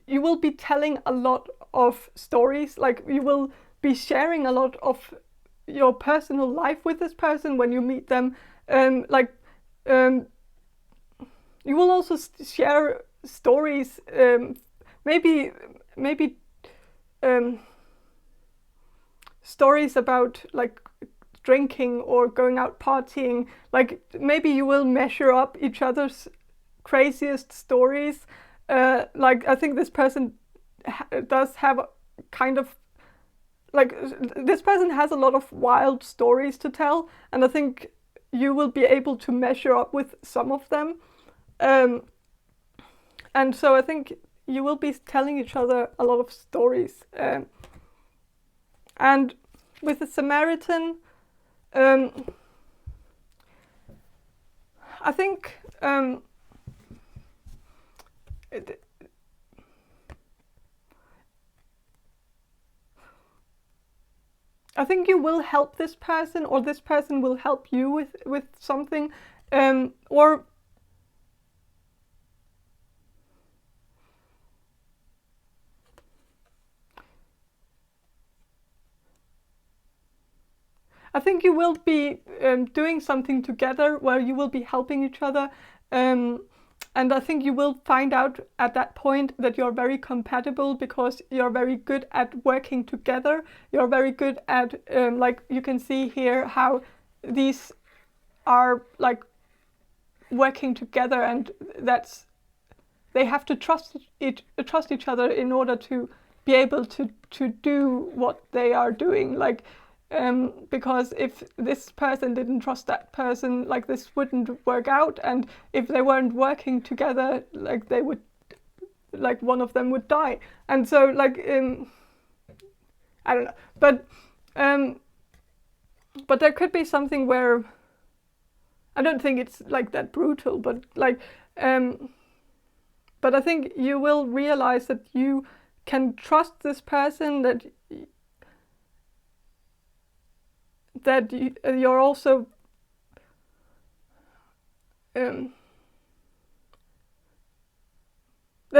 you will be telling a lot of stories. Like you will be sharing a lot of your personal life with this person when you meet them. You will also share stories. Maybe stories about like drinking or going out partying. Like maybe you will measure up each other's craziest stories. Like I think this person does have kind of like this person has a lot of wild stories to tell, and I think you will be able to measure up with some of them. And so I think you will be telling each other a lot of stories. And with the Samaritan, I think I think you will help this person, or this person will help you with something, or I think you will be doing something together where you will be helping each other. And I think you will find out at that point that you're very compatible because you're very good at working together. You're very good at, like you can see here, how these are like working together, and they have to trust each other in order to be able to do what they are doing. Like, because if this person didn't trust that person, like this wouldn't work out, and if they weren't working together, like they would, like one of them would die. And so like I don't know, but there could be something where I don't think it's like that brutal, but like but I think you will realize that you can trust this person, that you're also that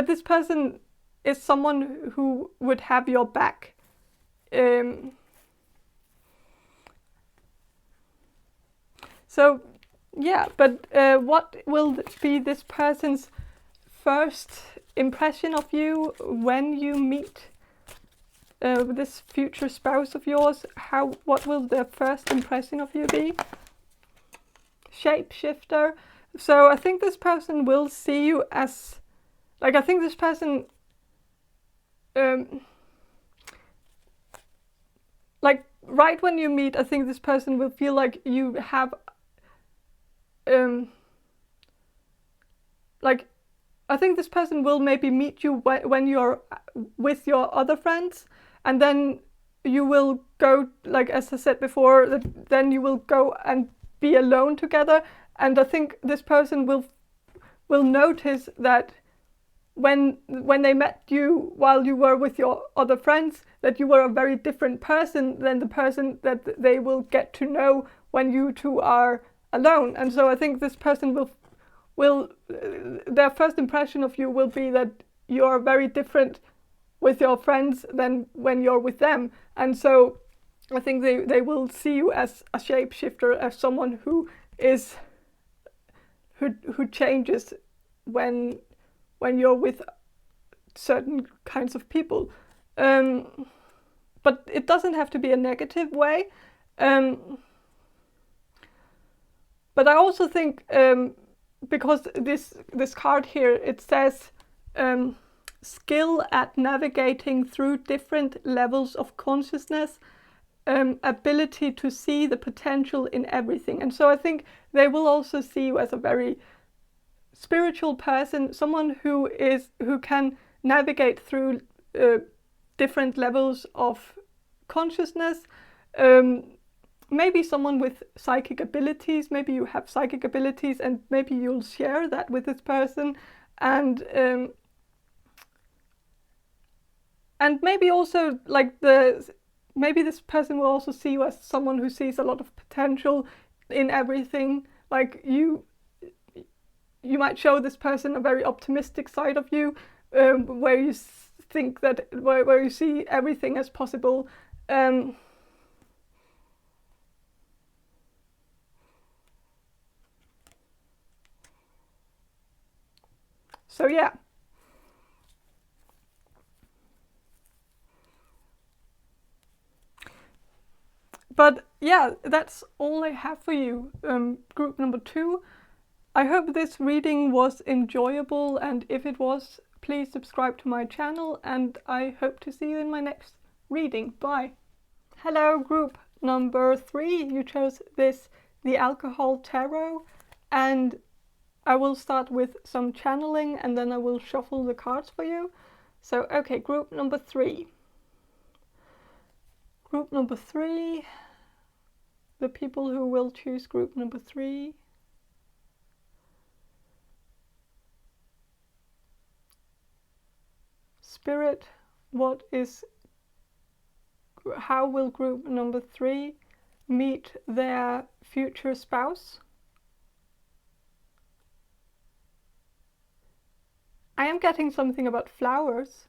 this person is someone who would have your back. So yeah, but what will be this person's first impression of you when you meet this future spouse of yours? What will their first impression of you be? Shapeshifter. So I think this person will see you as, like, I think this person like right when you meet, I think this person will feel like you have like I think this person will maybe meet you when you're with your other friends, and then you will go, like as I said before, then you will go and be alone together. And I think this person will notice that when they met you while you were with your other friends, that you were a very different person than the person that they will get to know when you two are alone. And so I think this person will their first impression of you will be that you're very different with your friends than when you're with them. And so I think they will see you as a shapeshifter, as someone who changes when you're with certain kinds of people. But it doesn't have to be a negative way. But I also think, because this card here, it says skill at navigating through different levels of consciousness, ability to see the potential in everything. And so I think they will also see you as a very spiritual person, someone who can navigate through different levels of consciousness. Maybe someone with psychic abilities, maybe you have psychic abilities and maybe you'll share that with this person. And maybe also maybe this person will also see you as someone who sees a lot of potential in everything. Like you might show this person a very optimistic side of you, where you think that where you see everything as possible. So yeah. But yeah, that's all I have for you, group number 2. I hope this reading was enjoyable, and if it was, please subscribe to my channel, and I hope to see you in my next reading. Bye! Hello, group number 3. You chose the Alcohol Tarot, and I will start with some channeling and then I will shuffle the cards for you. So, okay, group number 3. Group number 3, the people who will choose group number 3. Spirit, how will group number 3 meet their future spouse? I am getting something about flowers.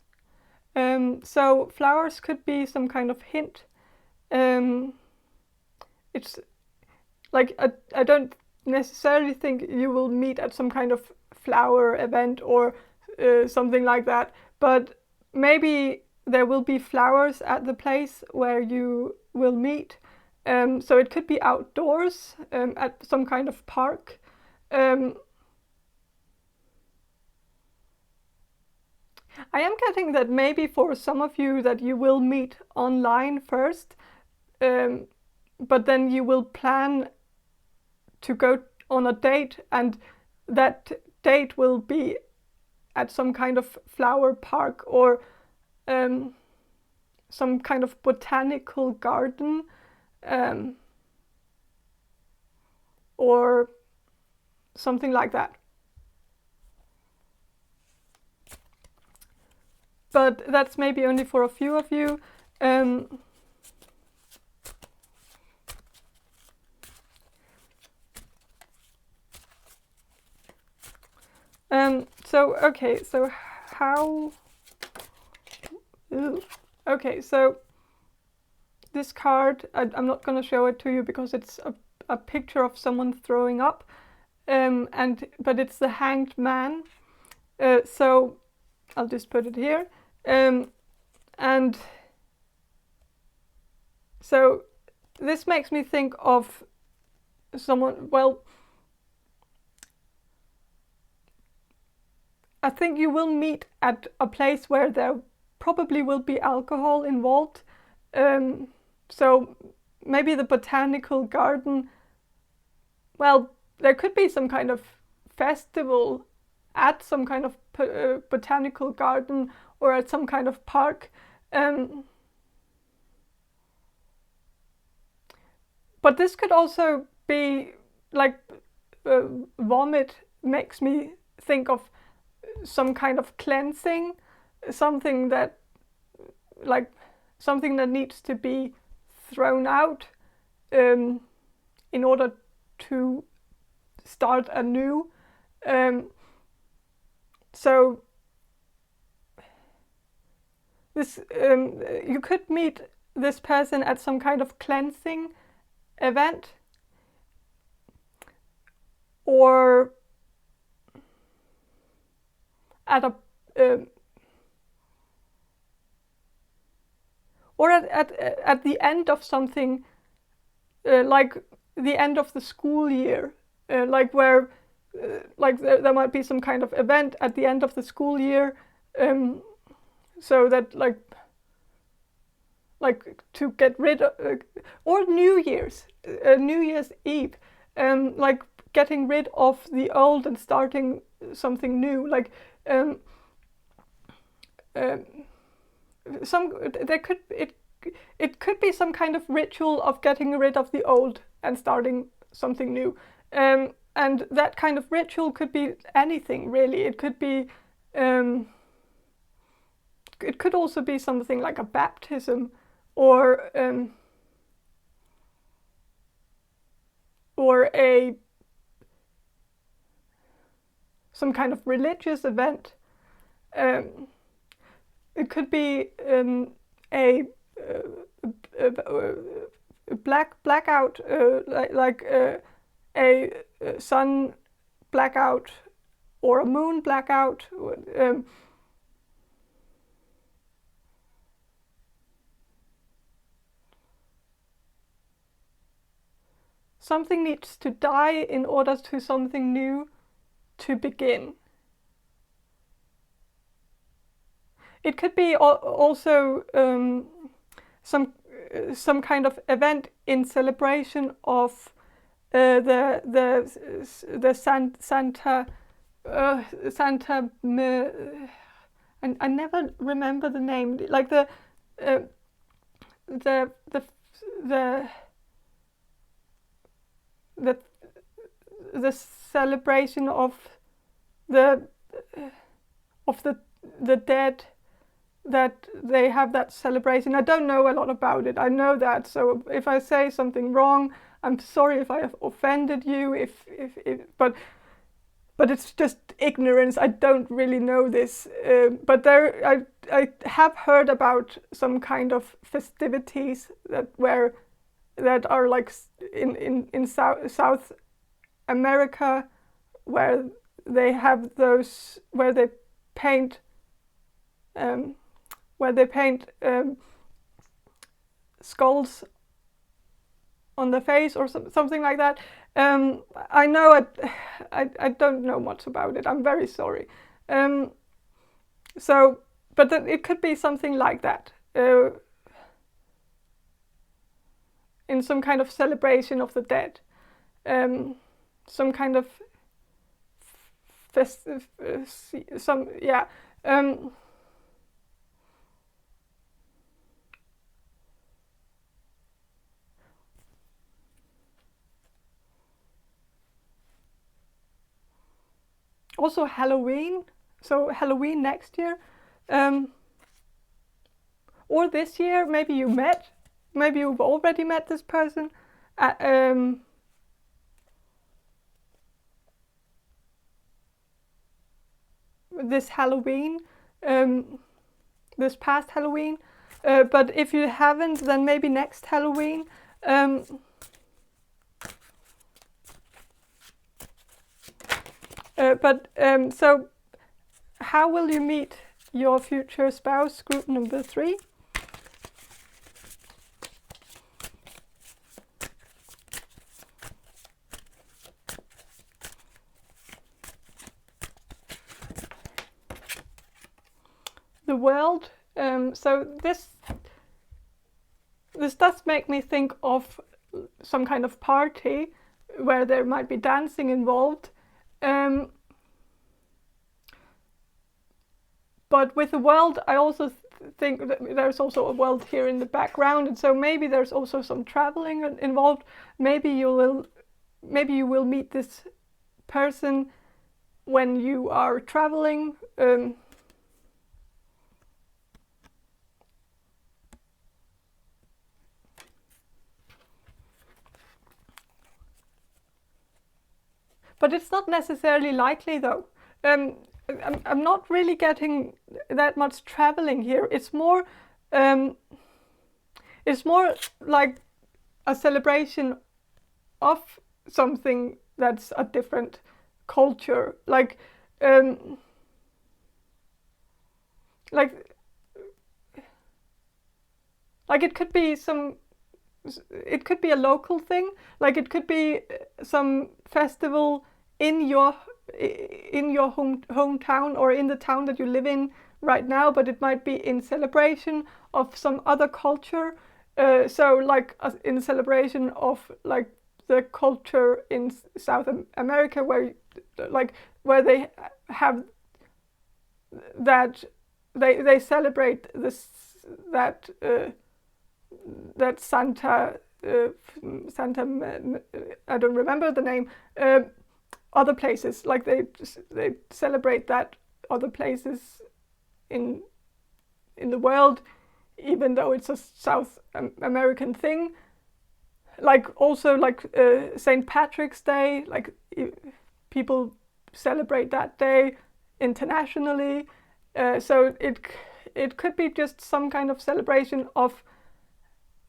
So flowers could be some kind of hint. It's like, I don't necessarily think you will meet at some kind of flower event or something like that, but maybe there will be flowers at the place where you will meet. So it could be outdoors, at some kind of park. I am getting that maybe for some of you that you will meet online first, but then you will plan to go on a date, and that date will be at some kind of flower park or some kind of botanical garden, or something like that. But that's maybe only for a few of you. So okay, so how? Ooh. Okay, so this card, I'm not going to show it to you because it's a picture of someone throwing up, but it's the Hanged Man. So I'll just put it here. And so this makes me think of someone, well, I think you will meet at a place where there probably will be alcohol involved. So maybe the botanical garden, well, there could be some kind of festival at some kind of botanical garden or at some kind of park. But this could also be like vomit makes me think of some kind of cleansing, something that needs to be thrown out in order to start anew. So this you could meet this person at some kind of cleansing event, or at a or at the end of something, like the end of the school year, like where like there might be some kind of event at the end of the school year, so that like to get rid of, or New Year's Eve, like getting rid of the old and starting something new, like it could be some kind of ritual of getting rid of the old and starting something new, and that kind of ritual could be anything really. It could be it could also be something like a baptism, or some kind of religious event. It could be a blackout, like a sun blackout or a moon blackout. Something needs to die in order to something new to begin. It could be also some kind of event in celebration of the Santa. And I never remember the name. Like the celebration of the dead, that they have that celebration. I don't know a lot about it. I know that, so if I say something wrong, I'm sorry if I have offended you. But it's just ignorance. I don't really know this. But I have heard about some kind of festivities that are like in South America, where they have those, where they paint skulls on the face or something like that. I know I don't know much about it. I'm very sorry. So, but it could be something like that, in some kind of celebration of the dead, some kind of festive, also Halloween. So Halloween next year, or this year. Maybe you've already met this person at, this Halloween, this past Halloween. But if you haven't, then maybe next Halloween. So how will you meet your future spouse? Group number 3. The world. So this does make me think of some kind of party where there might be dancing involved. But with the world, I also think that there's also a world here in the background, and so maybe there's also some traveling involved. Maybe you will meet this person when you are traveling. But it's not necessarily likely, though. I'm not really getting that much traveling here. It's more it's more like a celebration of something that's a different culture, like it could be it could be a local thing, like it could be some festival in your hometown or in the town that you live in right now, but it might be in celebration of some other culture. So like in celebration of like the culture in South America, where they have that they celebrate this that Santa I don't remember the name. Other places, like they celebrate that other places in the world, even though it's a South American thing. Like also like St. Patrick's Day, like people celebrate that day internationally. So it could be just some kind of celebration of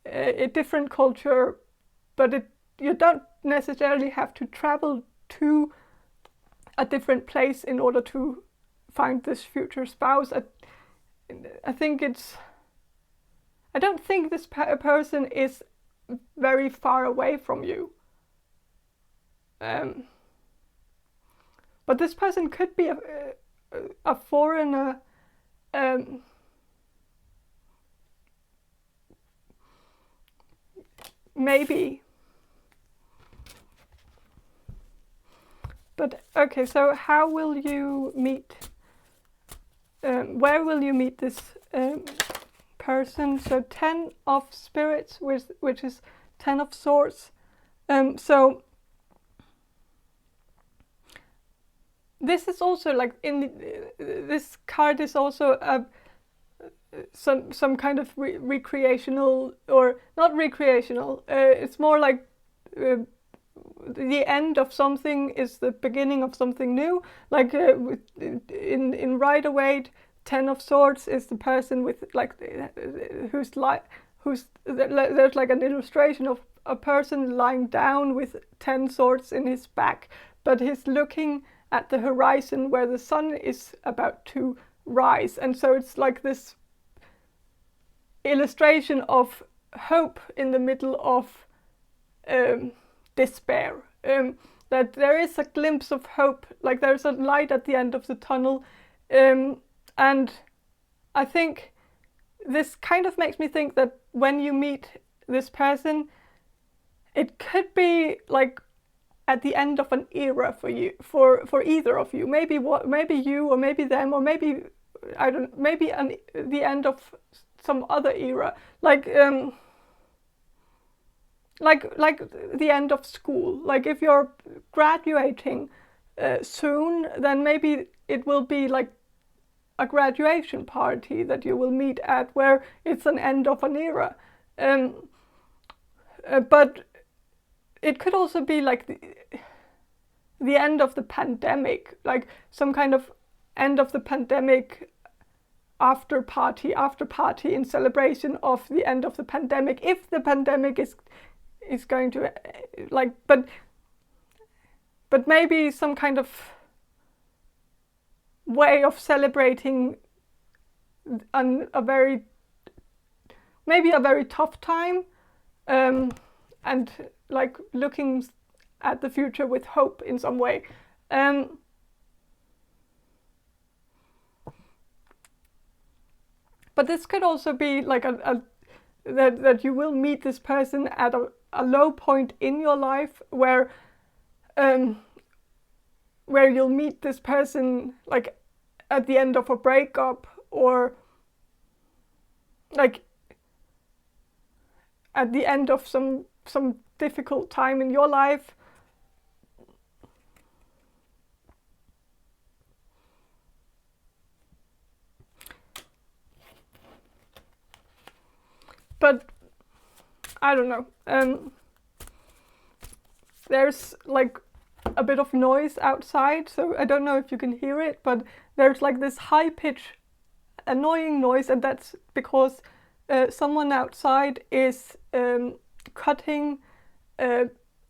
a different culture, but you don't necessarily have to travel to a different place in order to find this future spouse. I think I don't think this person is very far away from you. But this person could be a foreigner. Maybe. But okay, so how will you meet? Where will you meet this person? So 10 of spirits, which is 10 of swords. So this is also like this card is also some kind of recreational, or not recreational. It's more like the end of something is the beginning of something new. Like in Rider-Waite, 10 of Swords is the person with like who's there's like an illustration of a person lying down with 10 swords in his back, but he's looking at the horizon where the sun is about to rise, and so it's like this illustration of hope in the middle of despair. That there is a glimpse of hope, like there's a light at the end of the tunnel, and I think this kind of makes me think that when you meet this person, it could be like at the end of an era for you, for either of you. Maybe you, or maybe them, or maybe the end of some other era, like the end of school. Like if you're graduating soon, then maybe it will be like a graduation party that you will meet at, where it's an end of an era. But it could also be like the end of the pandemic, like some kind of end of the pandemic after party in celebration of the end of the pandemic, if the pandemic is going to like, but maybe some kind of way of celebrating a very tough time, and like looking at the future with hope in some way. But this could also be like that you will meet this person at a low point in your life, where you'll meet this person like at the end of a breakup, or like at the end of some difficult time in your life. But I don't know. There's like a bit of noise outside, so I don't know if you can hear it, but there's like this high pitch annoying noise, and that's because someone outside is cutting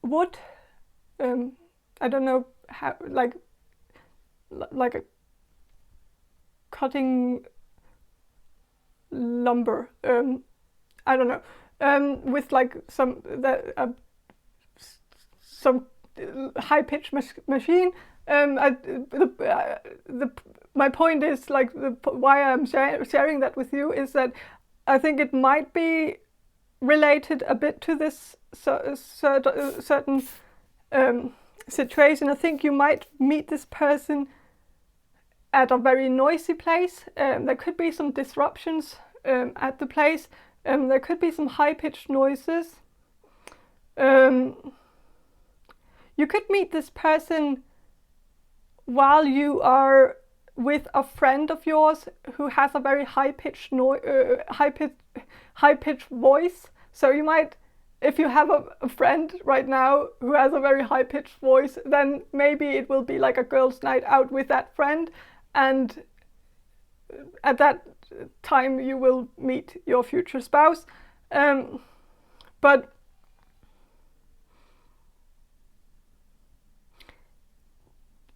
wood. I don't know how, like a cutting lumber. I don't know. With like some high-pitched machine. My point is, like, why I'm sharing that with you is that I think it might be related a bit to this certain situation. I think you might meet this person at a very noisy place. There could be some disruptions at the place. There could be some high-pitched noises. You could meet this person while you are with a friend of yours who has a very high-pitched high-pitched voice. So you might, if you have a friend right now who has a very high-pitched voice, then maybe it will be like a girls' night out with that friend, and at that time you will meet your future spouse. But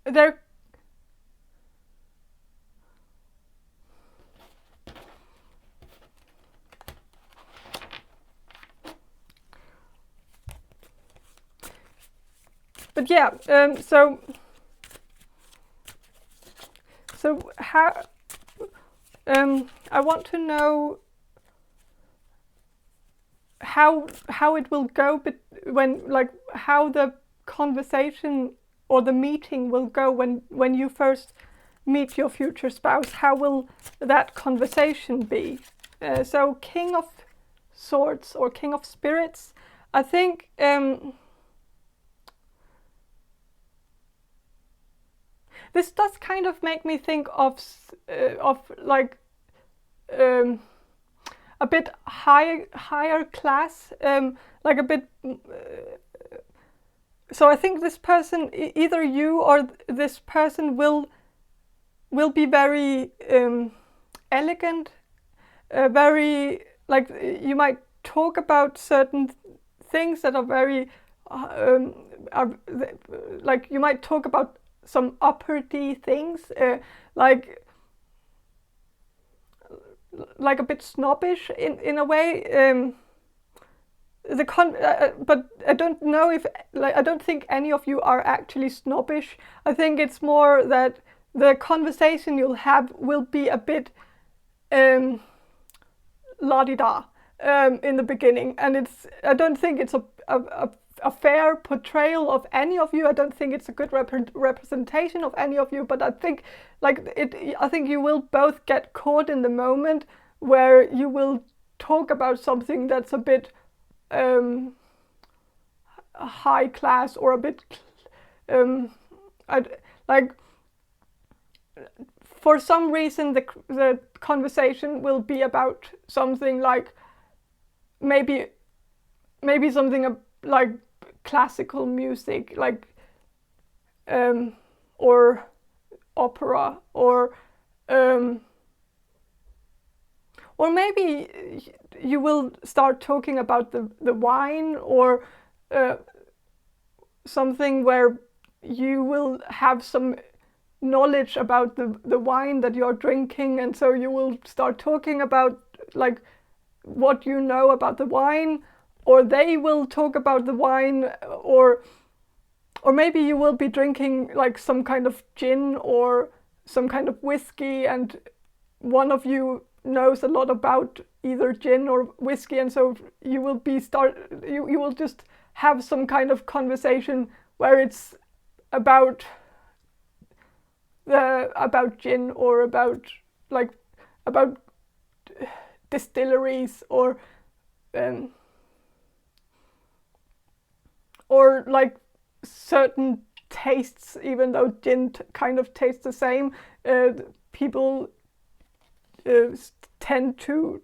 there but yeah, so how I want to know how it will go, but when, like, how the conversation or the meeting will go when you first meet your future spouse. How will that conversation be? So King of Swords or King of Spirits, I think this does kind of make me think of like a bit higher class, like a bit. So I think this person, either you or this person, will be very elegant, very, like, you might talk about certain things that are very, like, you might talk about some uppity things, like a bit snobbish in a way. But I don't know if, like, I don't think any of you are actually snobbish. I think it's more that the conversation you'll have will be a bit la-di-da in the beginning, and I don't think it's a fair portrayal of any of you. I don't think it's a good representation of any of you, but I think, like, I think you will both get caught in the moment where you will talk about something that's a bit high class, or a bit like, for some reason the conversation will be about something like maybe something like classical music, like or opera, or maybe you will start talking about the wine, or something where you will have some knowledge about the wine that you're drinking, and so you will start talking about, like, what you know about the wine, or they will talk about the wine, or maybe you will be drinking, like, some kind of gin or some kind of whiskey, and one of you knows a lot about either gin or whiskey, and so you will you will just have some kind of conversation where it's about gin, or about distilleries, or like certain tastes, even though gin kind of tastes the same. People tend to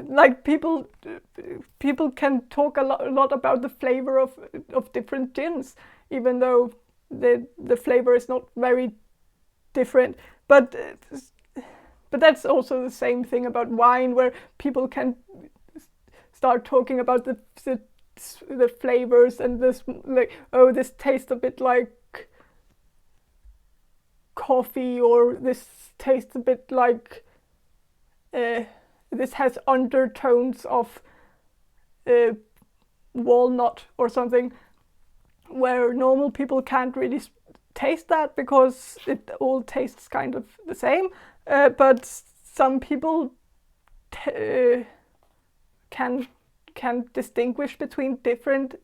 like, people can talk a lot about the flavor of different gins, even though the flavor is not very different. But but that's also the same thing about wine, where people can start talking about the flavors and this, like, oh, this tastes a bit like coffee, or this tastes a bit like this has undertones of walnut or something, where normal people can't really taste that because it all tastes kind of the same, but some people can distinguish between different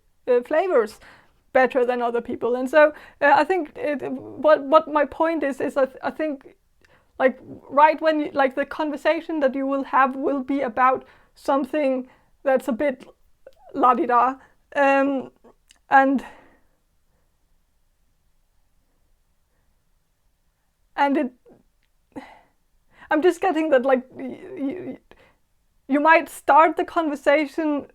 flavors better than other people. And so I think what my point is I think, like, right when you, like, the conversation that you will have will be about something that's a bit la-di-da, and it, I'm just getting that, like, you might start the conversation,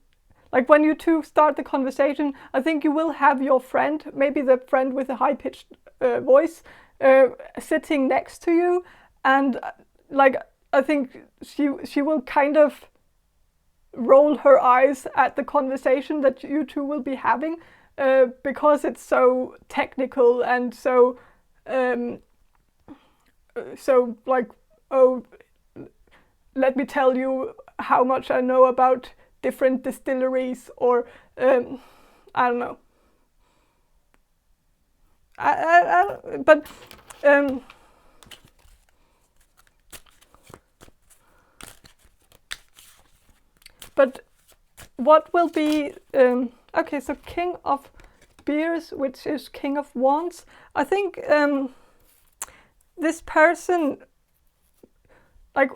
like, when you two start the conversation, I think you will have your friend, maybe the friend with a high-pitched voice, sitting next to you, and like, I think she will kind of roll her eyes at the conversation that you two will be having, because it's so technical and so like, oh, let me tell you how much I know about different distilleries, or I don't know. But what will be okay? So King of Beers, which is King of Wands. I think this person, like,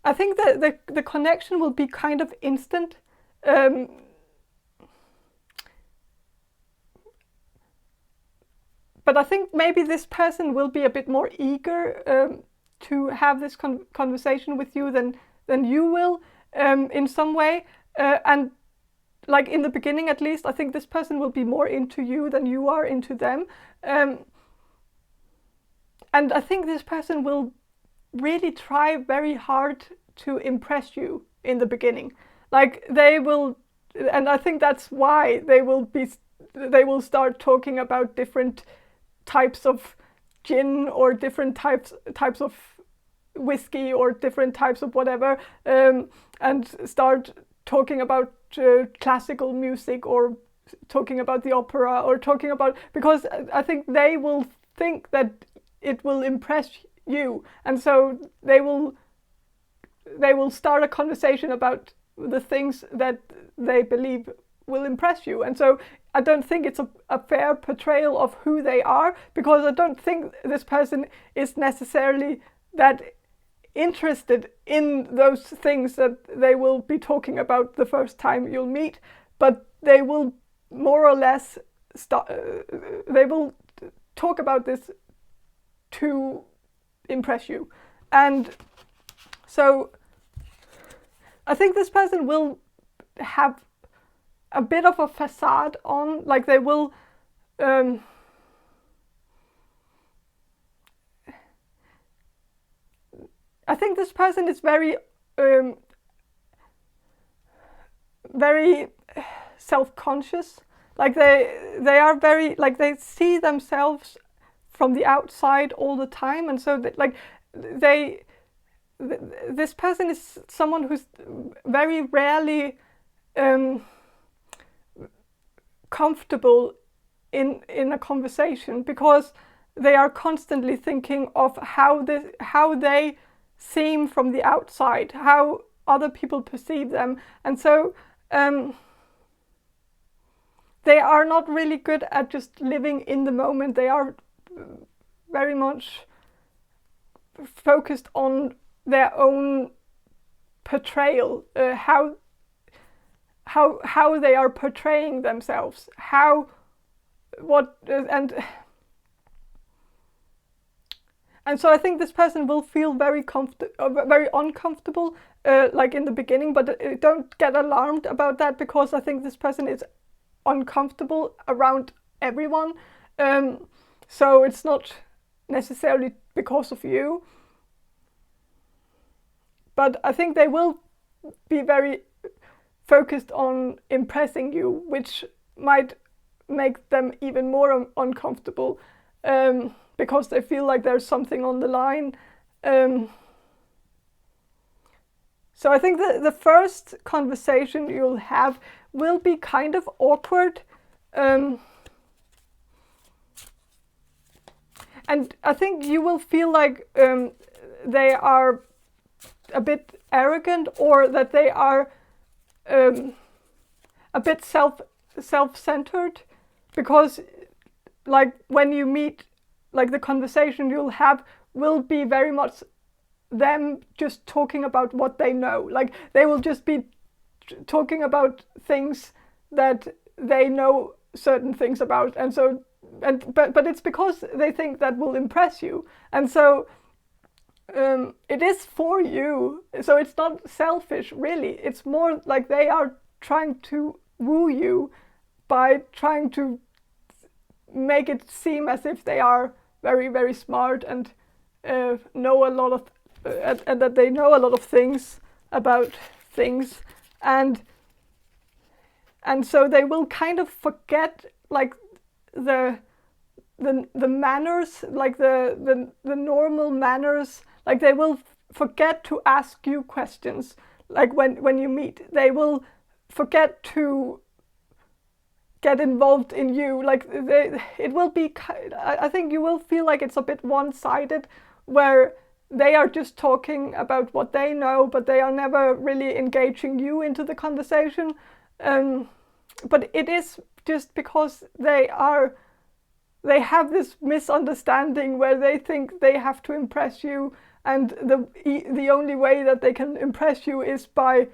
I think that the connection will be kind of instant. But I think maybe this person will be a bit more eager to have this conversation with you than you will, in some way. And like, in the beginning at least, I think this person will be more into you than you are into them. And I think this person will really try very hard to impress you in the beginning. Like, they will, and I think that's why they will start talking about different types of gin, or different types of whiskey, or different types of whatever, and start talking about classical music, or talking about the opera, or talking about, because I think they will think that it will impress you, and so they will start a conversation about the things that they believe will impress you. And so I don't think it's a fair portrayal of who they are, because I don't think this person is necessarily that interested in those things that they will be talking about the first time you'll meet, but they will more or less they will talk about this to impress you. And so I think this person will have a bit of a facade on, like, they will I think this person is very very self-conscious. Like, they are very, like, they see themselves from the outside all the time, and so this person is someone who's very rarely comfortable in a conversation, because they are constantly thinking of how they seem from the outside, how other people perceive them, and so they are not really good at just living in the moment. They are very much focused on their own portrayal, how they are portraying themselves, and so I think this person will feel very uncomfortable, like, in the beginning, but don't get alarmed about that, because I think this person is uncomfortable around everyone, so it's not necessarily because of you. but I think they will be very focused on impressing you, which might make them even more uncomfortable, because they feel like there's something on the line. So I think the first conversation you'll have will be kind of awkward. And I think you will feel like they are a bit arrogant, or that they are a bit self-centered, because like when you meet, like the conversation you'll have will be very much them just talking about what they know. Like they will just be talking about things that they know certain things about, and so but it's because they think that will impress you, and so it is for you. So it's not selfish, really. It's more like they are trying to woo you by trying to make it seem as if they are very, very smart and know a lot of and that they know a lot of things about things, and so they will kind of forget like the manners, like the normal manners. Like they will forget to ask you questions. Like when you meet, they will forget to get involved in you. Like it will be, I think you will feel like it's a bit one-sided, where they are just talking about what they know, but they are never really engaging you into the conversation. But it is just because they have this misunderstanding where they think they have to impress you, and the only way that they can impress you is by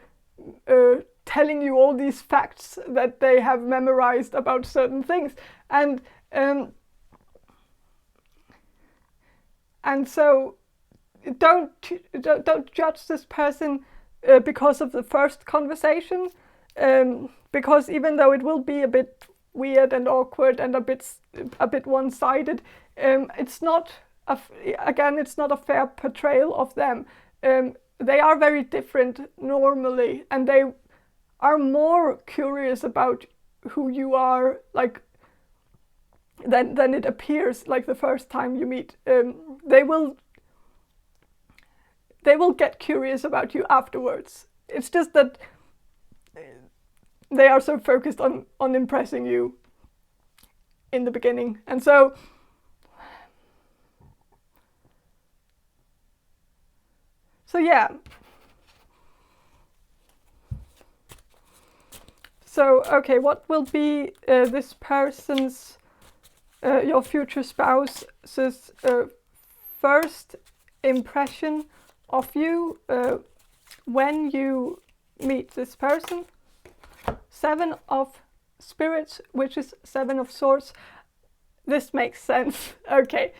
telling you all these facts that they have memorized about certain things, and so don't judge this person because of the first conversation, because even though it will be a bit weird and awkward and a bit one-sided, it's not it's not a fair portrayal of them. They are very different normally, and they are more curious about who you are, like than it appears like the first time you meet. They will get curious about you afterwards. It's just that they are so focused on impressing you in the beginning. And so yeah. So okay, what will be this person's, your future spouse's first impression of you when you meet this person? 7 of Spirits, which is 7 of Swords. This makes sense. Okay,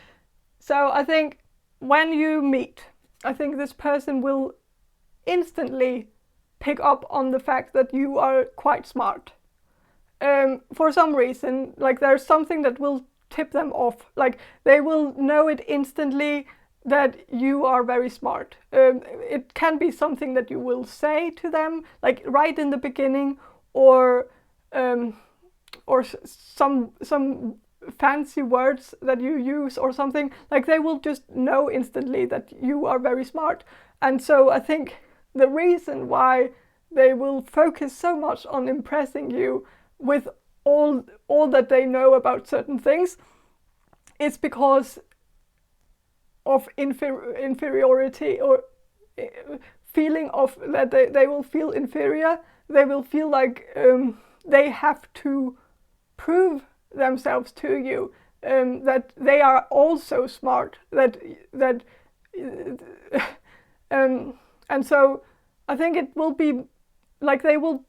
so I think when you meet, I think this person will instantly pick up on the fact that you are quite smart. For some reason, like there's something that will tip them off. Like they will know it instantly that you are very smart. It can be something that you will say to them, like right in the beginning, or some fancy words that you use or something. Like they will just know instantly that you are very smart. And so I think the reason why they will focus so much on impressing you with all that they know about certain things is because of inferiority, or feeling of that they will feel inferior. They will feel like they have to prove themselves to you, that they are also smart, and so I think it will be like they will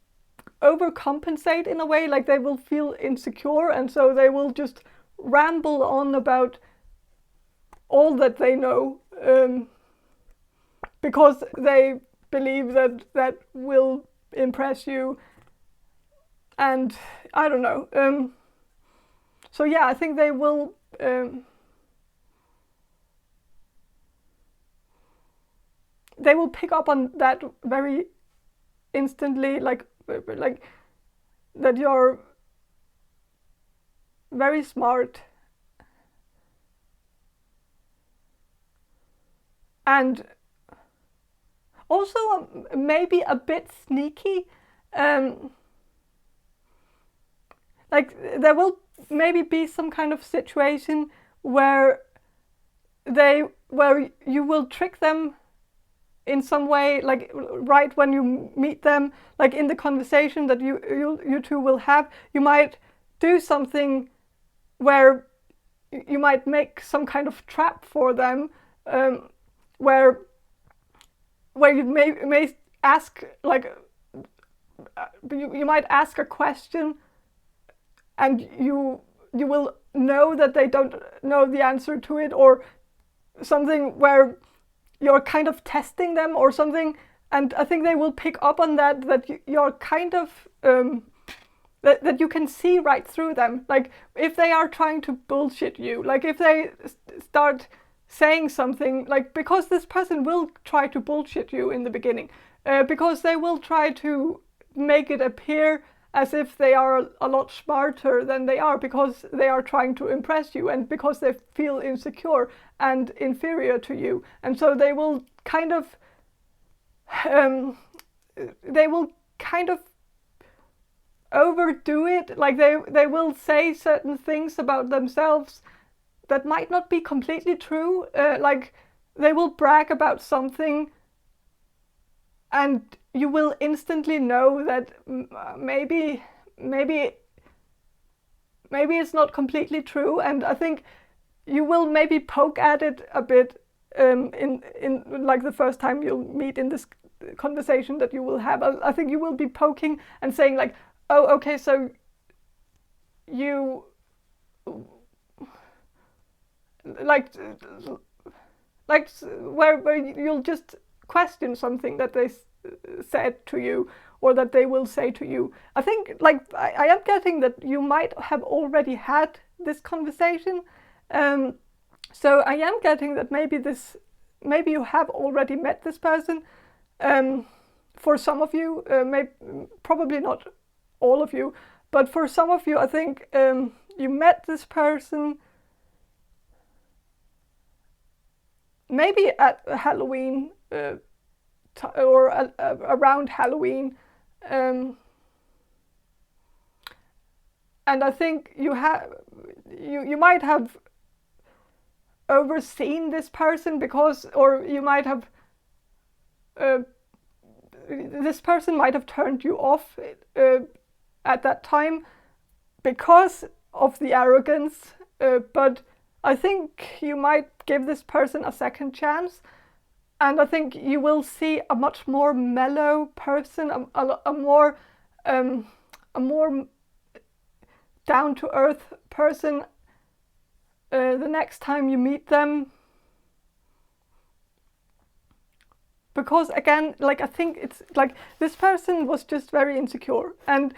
overcompensate in a way. Like they will feel insecure, and so they will just ramble on about all that they know, because they believe that will impress you. And I don't know. So yeah, I think they will they will pick up on that very instantly, like that you're very smart and also maybe a bit sneaky. Like there will maybe be some kind of situation where you will trick them in some way, like right when you meet them, like in the conversation that you two will have, you might do something where you might make some kind of trap for them, where you may ask, like you might ask a question and you will know that they don't know the answer to it, or something where you're kind of testing them or something, and I think they will pick up on that you're kind of that you can see right through them. Like if they are trying to bullshit you, like if they start saying something, like because this person will try to bullshit you in the beginning, because they will try to make it appear as if they are a lot smarter than they are, because they are trying to impress you and because they feel insecure and inferior to you. And so they will kind of overdo it. Like they will say certain things about themselves that might not be completely true. Like they will brag about something and you will instantly know that maybe it's not completely true. And I think you will maybe poke at it a bit in like the first time you'll meet in this conversation that you will have. I think you will be poking and saying like, oh, okay, so you like where you'll just question something that they said to you or that they will say to you. I think like I am getting that you might have already had this conversation. So I am getting that maybe you have already met this person. For some of you, probably not all of you, but for some of you, I think you met this person maybe at Halloween or around Halloween, and I think you might have overseen this person or you might have this person might have turned you off at that time because of the arrogance, but I think you might give this person a second chance, and I think you will see a much more mellow person, a more down-to-earth person the next time you meet them. Because again, like I think it's like this person was just very insecure, and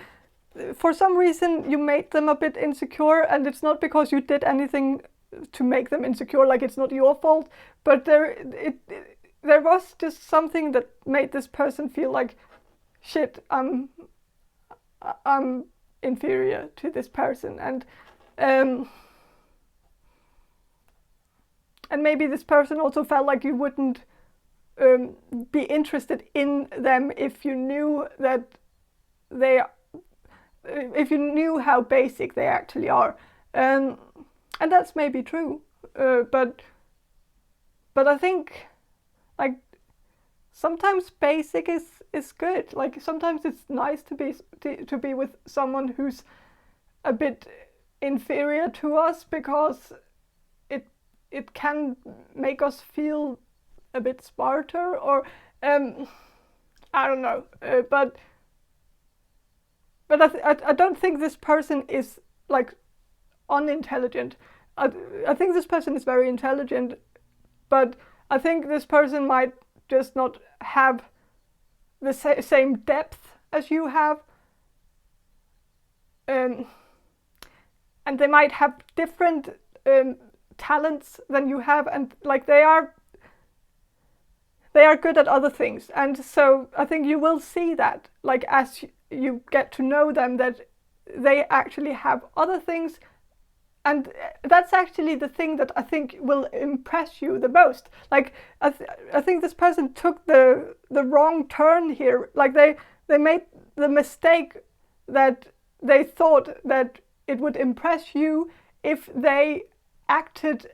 for some reason you made them a bit insecure, and it's not because you did anything to make them insecure, like it's not your fault, but there was just something that made this person feel like, shit, I'm inferior to this person, and maybe this person also felt like you wouldn't be interested in them if you knew that if you knew how basic they actually are, and that's maybe true, but I think like sometimes basic is good. Like sometimes it's nice to be with someone who's a bit inferior to us, because it can make us feel a bit smarter, or I don't know, but I don't think this person is like unintelligent. I think this person is very intelligent, but I think this person might just not have the same depth as you have, and they might have different talents than you have, and like they are they are good at other things. And so I think you will see that, like, as you get to know them, that they actually have other things. And that's actually the thing that I think will impress you the most. Like, I think this person took the wrong turn here. Like, they made the mistake that they thought that it would impress you if they acted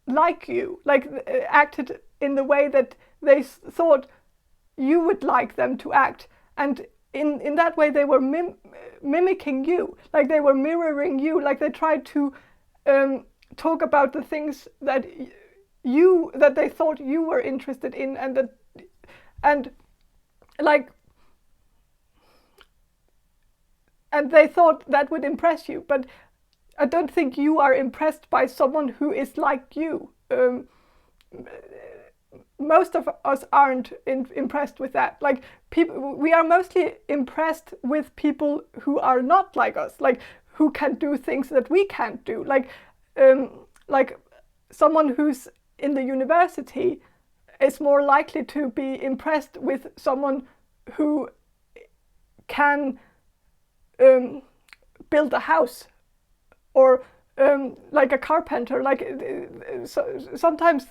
like you, like acted in the way that they thought you would like them to act. And in that way they were mimicking you, like they were mirroring you, like they tried to talk about the things that they thought you were interested in, and they thought that would impress you. But I don't think you are impressed by someone who is like you. Most of us aren't impressed with that. Like, we are mostly impressed with people who are not like us, like who can do things that we can't do. Like someone who's in the university is more likely to be impressed with someone who can build a house, or like a carpenter. Like, sometimes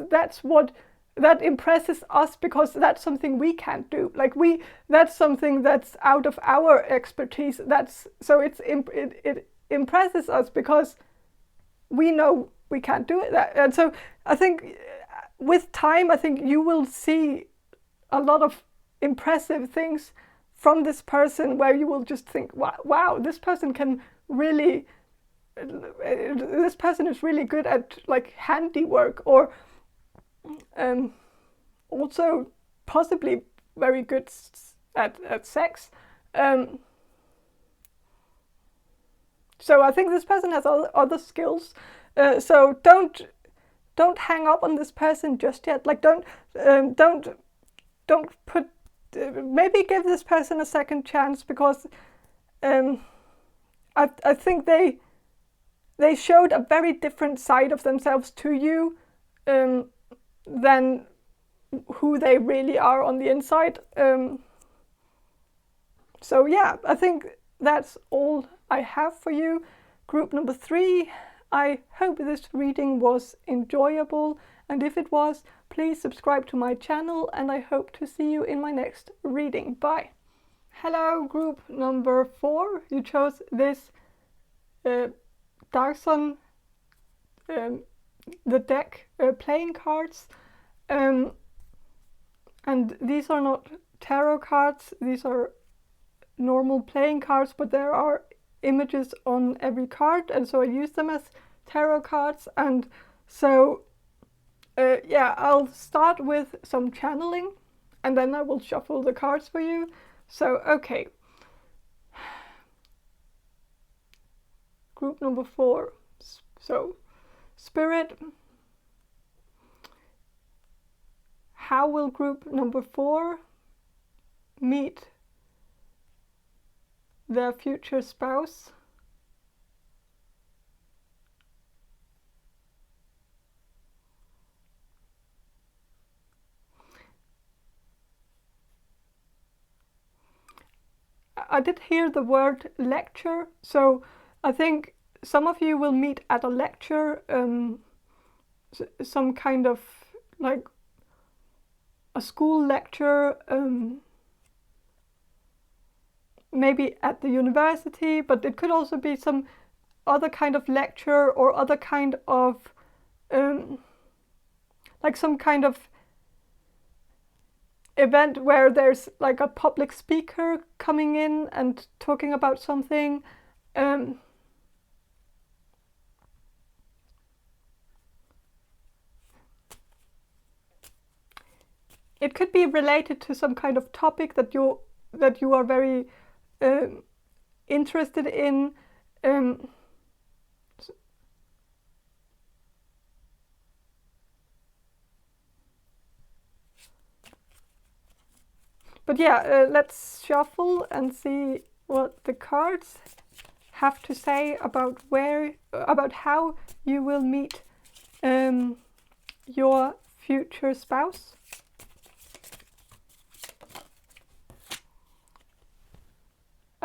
that impresses us because that's something we can't do. Like, that's something that's out of our expertise. It impresses us because we know we can't do it. And so I think with time, I think you will see a lot of impressive things from this person, where you will just think, wow, this person is really good at, like, handiwork, or also possibly very good at sex. So I think this person has other skills. So don't hang up on this person just yet. Like, don't put. Maybe give this person a second chance, because I think they showed a very different side of themselves to you than who they really are on the inside. So yeah, I think that's all I have for you. Group number 3. I hope this reading was enjoyable, and if it was, please subscribe to my channel, and I hope to see you in my next reading. Bye. Hello, group number 4. You chose this Darson, the deck playing cards, and these are not tarot cards. These are normal playing cards, but there are images on every card, and so I use them as tarot cards. And so yeah, I'll start with some channeling, and then I will shuffle the cards for you. So okay, group number 4. So, Spirit, how will group number 4 meet their future spouse? I did hear the word lecture, so I think some of you will meet at a lecture, some kind of, like, a school lecture, maybe at the university, but it could also be some other kind of lecture, or other kind of like some kind of event where there's like a public speaker coming in and talking about something. It could be related to some kind of topic that you are very interested in. But yeah, let's shuffle and see what the cards have to say about how you will meet your future spouse.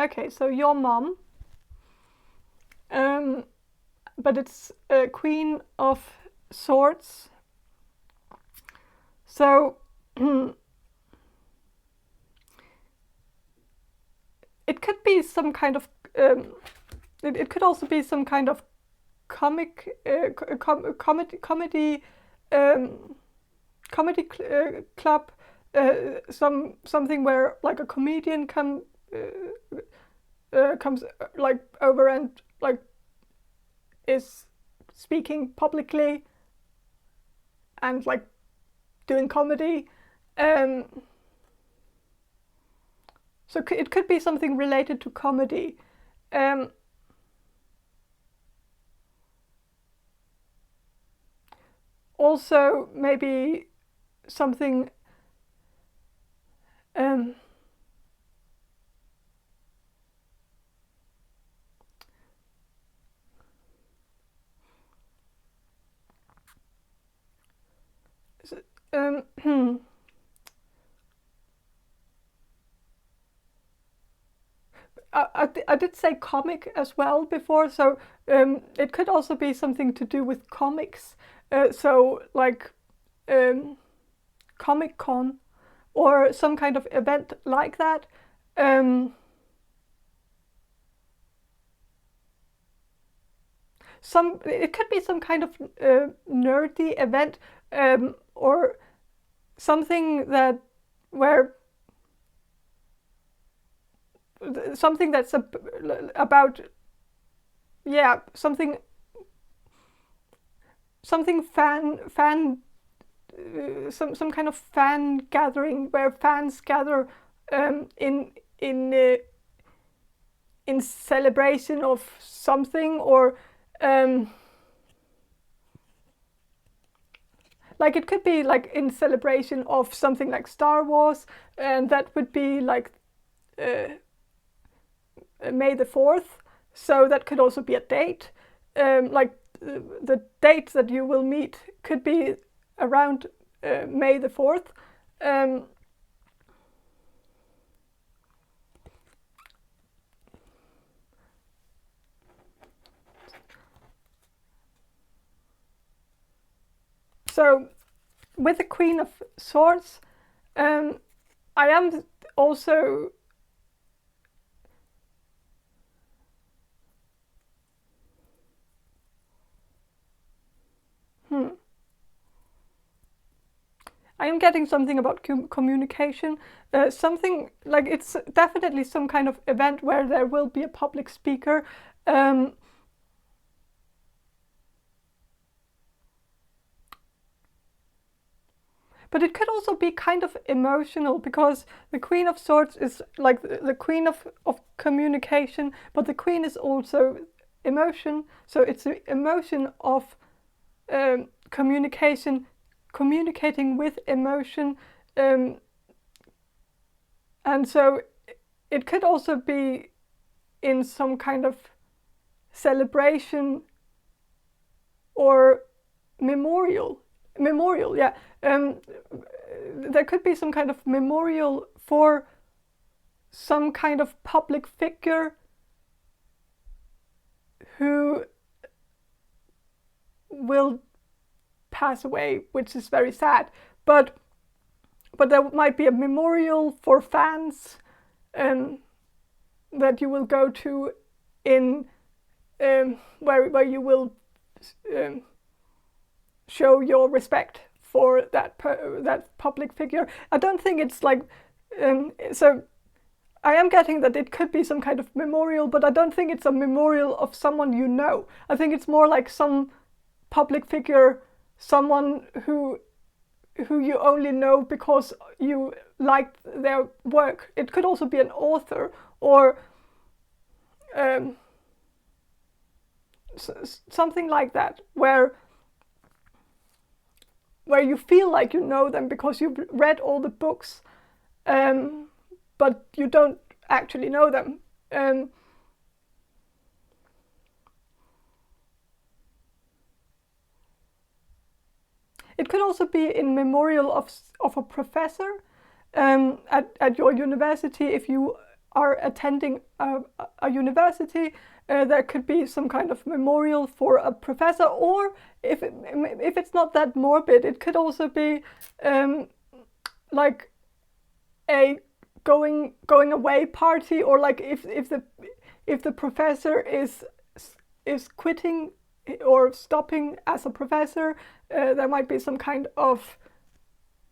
Okay, so your mom. But it's a Queen of Swords. So it could be some kind of. It could also be some kind of comedy club. Something where like a comedian comes like over and like is speaking publicly and like doing comedy. So it could be something related to comedy. Also maybe something I did say comic as well before, so it could also be something to do with comics. So like Comic Con or some kind of event like that. It could be some kind of nerdy event or something something that's about something fan some kind of fan gathering where fans gather in celebration of something, or like it could be like in celebration of something like Star Wars, and that would be like May the 4th. So that could also be a date. Like the date that you will meet could be around May the 4th. So with the Queen of Swords, I am also I am getting something about communication, something like it's definitely some kind of event where there will be a public speaker. But it could also be kind of emotional, because the Queen of Swords is like the queen of communication, but the queen is also emotion. So it's the emotion of communication, communicating with emotion. And so it could also be in some kind of celebration or memorial, yeah. There could be some kind of memorial for some kind of public figure who will pass away, which is very sad. But there might be a memorial for fans that you will go to in where you will show your respect for that public figure. I don't think it's like so I am getting that it could be some kind of memorial, but I don't think it's a memorial of someone you know. I think it's more like some public figure, someone who you only know because you liked their work. It could also be an author or something like that, where you feel like you know them because you've read all the books, but you don't actually know them. It could also be in memorial of a professor at your university, if you are attending a university, there could be some kind of memorial for a professor, or if it's not that morbid, it could also be like a going away party, or like if the professor is quitting or stopping as a professor, there might be some kind of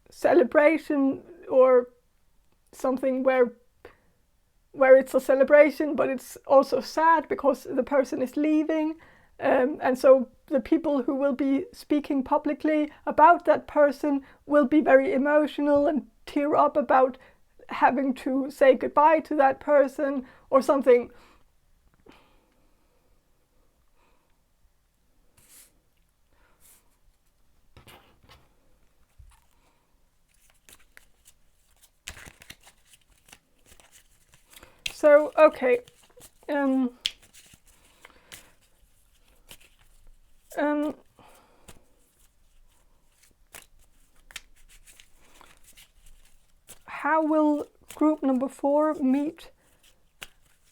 celebration or something where it's a celebration, but it's also sad because the person is leaving, and so the people who will be speaking publicly about that person will be very emotional and tear up about having to say goodbye to that person or something. So, okay. How will group number 4 meet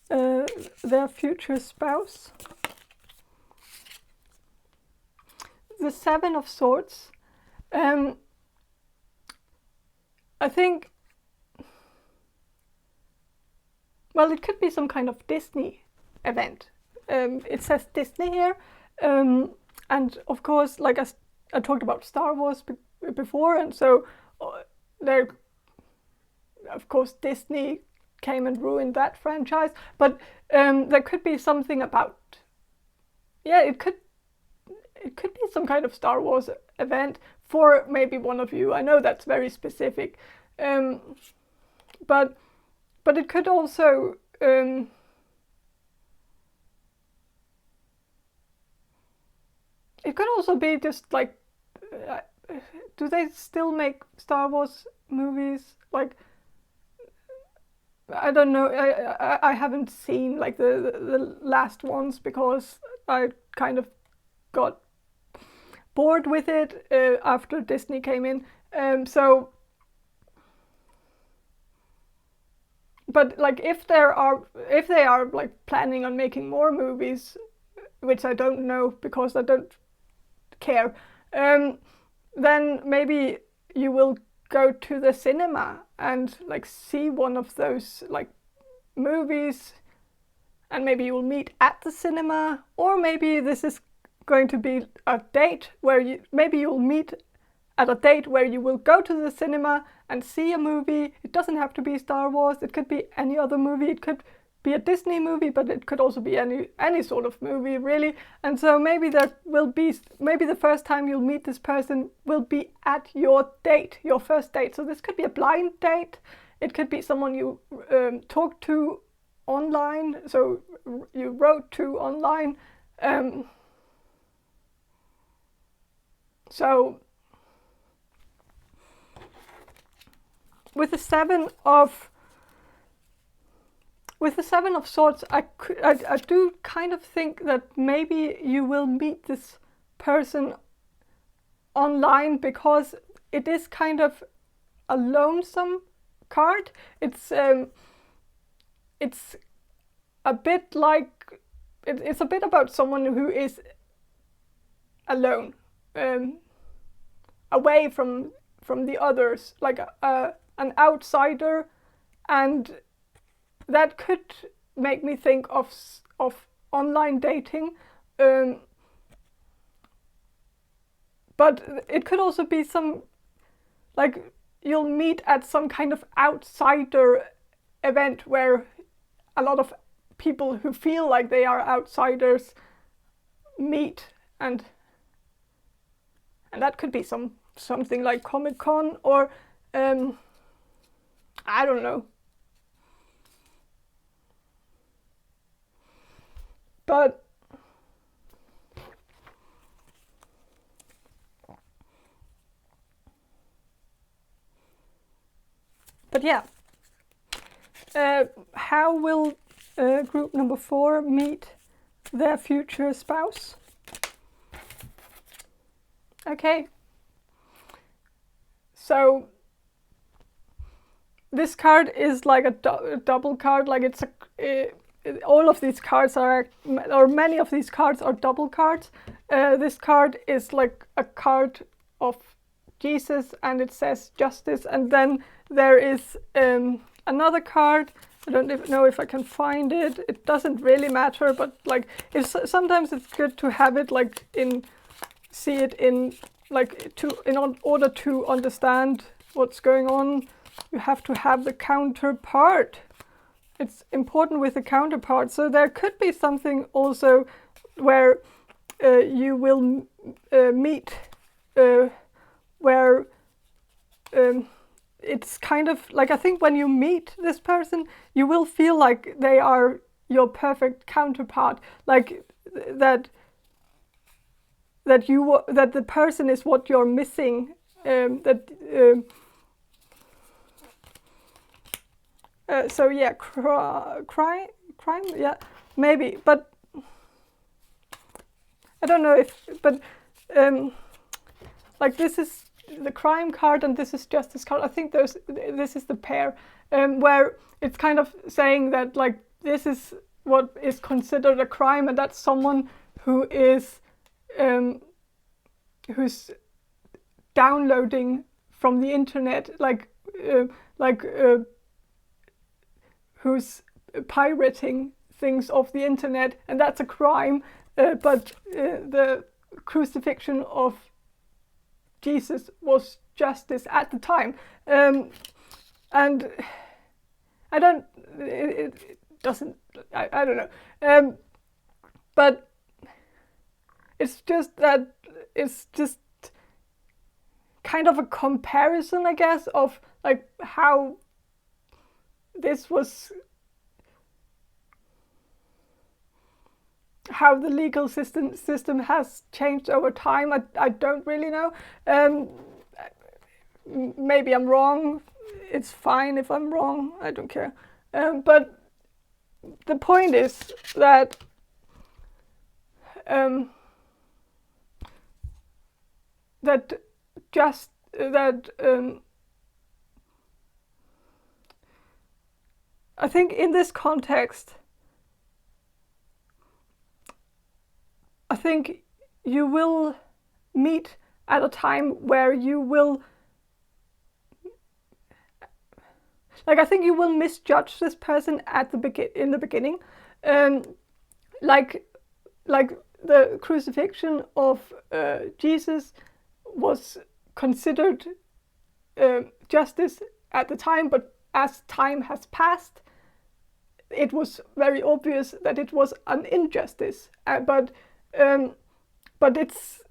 their future spouse? The 7 of Swords. I think, well, it could be some kind of Disney event. It says Disney here, and of course, like I talked about Star Wars before, and so there, of course, Disney came and ruined that franchise. But there could be something about, yeah, it could be some kind of Star Wars event for maybe one of you. I know that's very specific, but it could also be just like, do they still make Star Wars movies? Like, I don't know. I haven't seen like the last ones because I kind of got bored with it after Disney came in. So, but like if they are like planning on making more movies, which I don't know because I don't care, then maybe you will go to the cinema and like see one of those like movies, and maybe you will meet at the cinema, or maybe this is going to be a date where you'll meet at a date where you will go to the cinema and see a movie. It doesn't have to be Star Wars, it could be any other movie, it could be a Disney movie, but it could also be any sort of movie, really. And so maybe the first time you'll meet this person will be at your first date. So this could be a blind date, it could be someone you talked to online, so you wrote to online. So with the Seven of Swords, I do kind of think that maybe you will meet this person online, because it is kind of a lonesome card. It's a bit like it's a bit about someone who is alone, away from the others, like an outsider, and that could make me think of online dating, but it could also be some, like, you'll meet at some kind of outsider event where a lot of people who feel like they are outsiders meet, and that could be something like Comic-Con, or I don't know. But yeah, how will group number 4 meet their future spouse? Okay, so this card is like a double card, like it's all of these cards are, or many of these cards are double cards. This card is like a card of Jesus and it says justice, and then there is another card. I don't know if I can find it. It doesn't really matter, but like sometimes it's good to have it like see it in like in order to understand what's going on. You have to have the counterpart. It's important with the counterpart. So there could be something also where you will meet where it's kind of like, I think when you meet this person, you will feel like they are your perfect counterpart, like that the person is what you're missing. So yeah, crime, yeah, maybe, but I don't know if, but like this is the crime card and this is justice card. I think this is the pair, where it's kind of saying that like this is what is considered a crime, and that's someone who is who's downloading from the internet, who's pirating things off the internet, and that's a crime. But the crucifixion of Jesus was justice at the time, and I don't. It doesn't. I don't know. But it's just that it's just kind of a comparison, I guess, of like how this was, how the legal system has changed over time. I don't really know. Maybe I'm wrong. It's fine if I'm wrong. I don't care. But the point is that I think in this context, I think you will meet at a time where you will, like, I think you will misjudge this person at in the beginning, like the crucifixion of Jesus was considered justice at the time, but as time has passed, it was very obvious that it was an injustice. But it's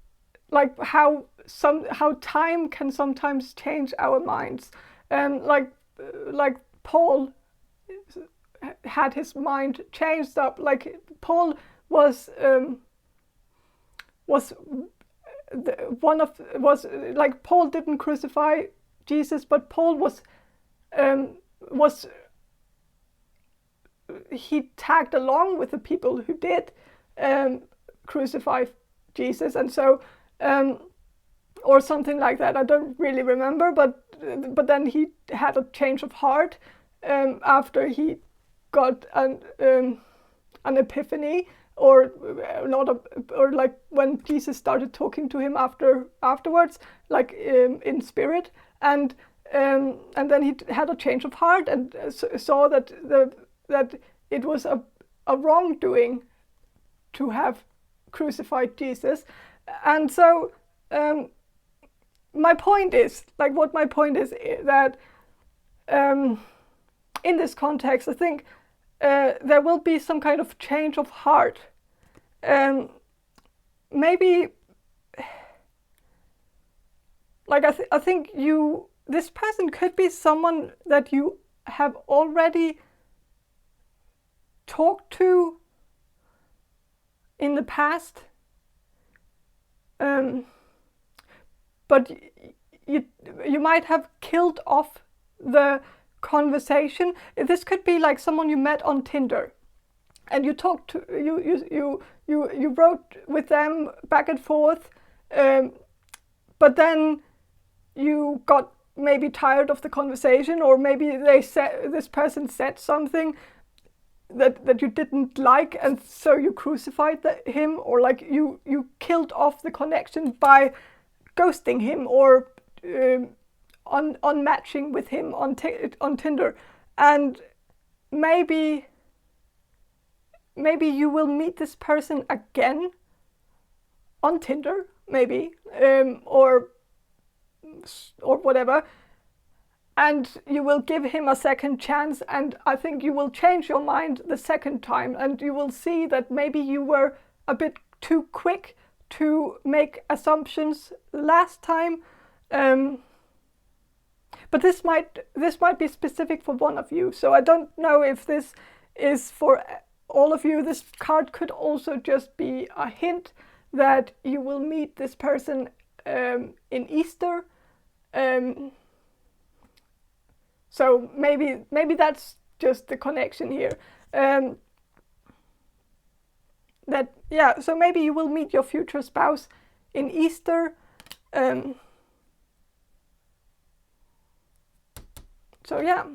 like how time can sometimes change our minds. Like Paul had his mind changed up. Like Paul was like, Paul didn't crucify Jesus, but Paul was he tagged along with the people who did crucify Jesus, and so or something like that. I don't really remember, but then he had a change of heart after he got an epiphany, or or like when Jesus started talking to him afterwards, like in spirit, and then he had a change of heart and saw that it was a wrongdoing to have crucified Jesus. And so my point is that in this context, I think there will be some kind of change of heart. Maybe, like, I think this person could be someone that you have already talked to in the past, but you might have killed off the conversation. This could be like someone you met on Tinder, and you talked to you wrote with them back and forth, but then you got maybe tired of the conversation, or maybe this person said something that you didn't like, and so you crucified him, or like you killed off the connection by ghosting him, or unmatching with him on Tinder. And maybe you will meet this person again on Tinder, maybe, or whatever, and you will give him a second chance, and I think you will change your mind the second time, and you will see that maybe you were a bit too quick to make assumptions last time. But this might be specific for one of you, so I don't know if this is for all of you. This card could also just be a hint that you will meet this person in Easter. So maybe that's just the connection here. So maybe you will meet your future spouse in Easter. So yeah.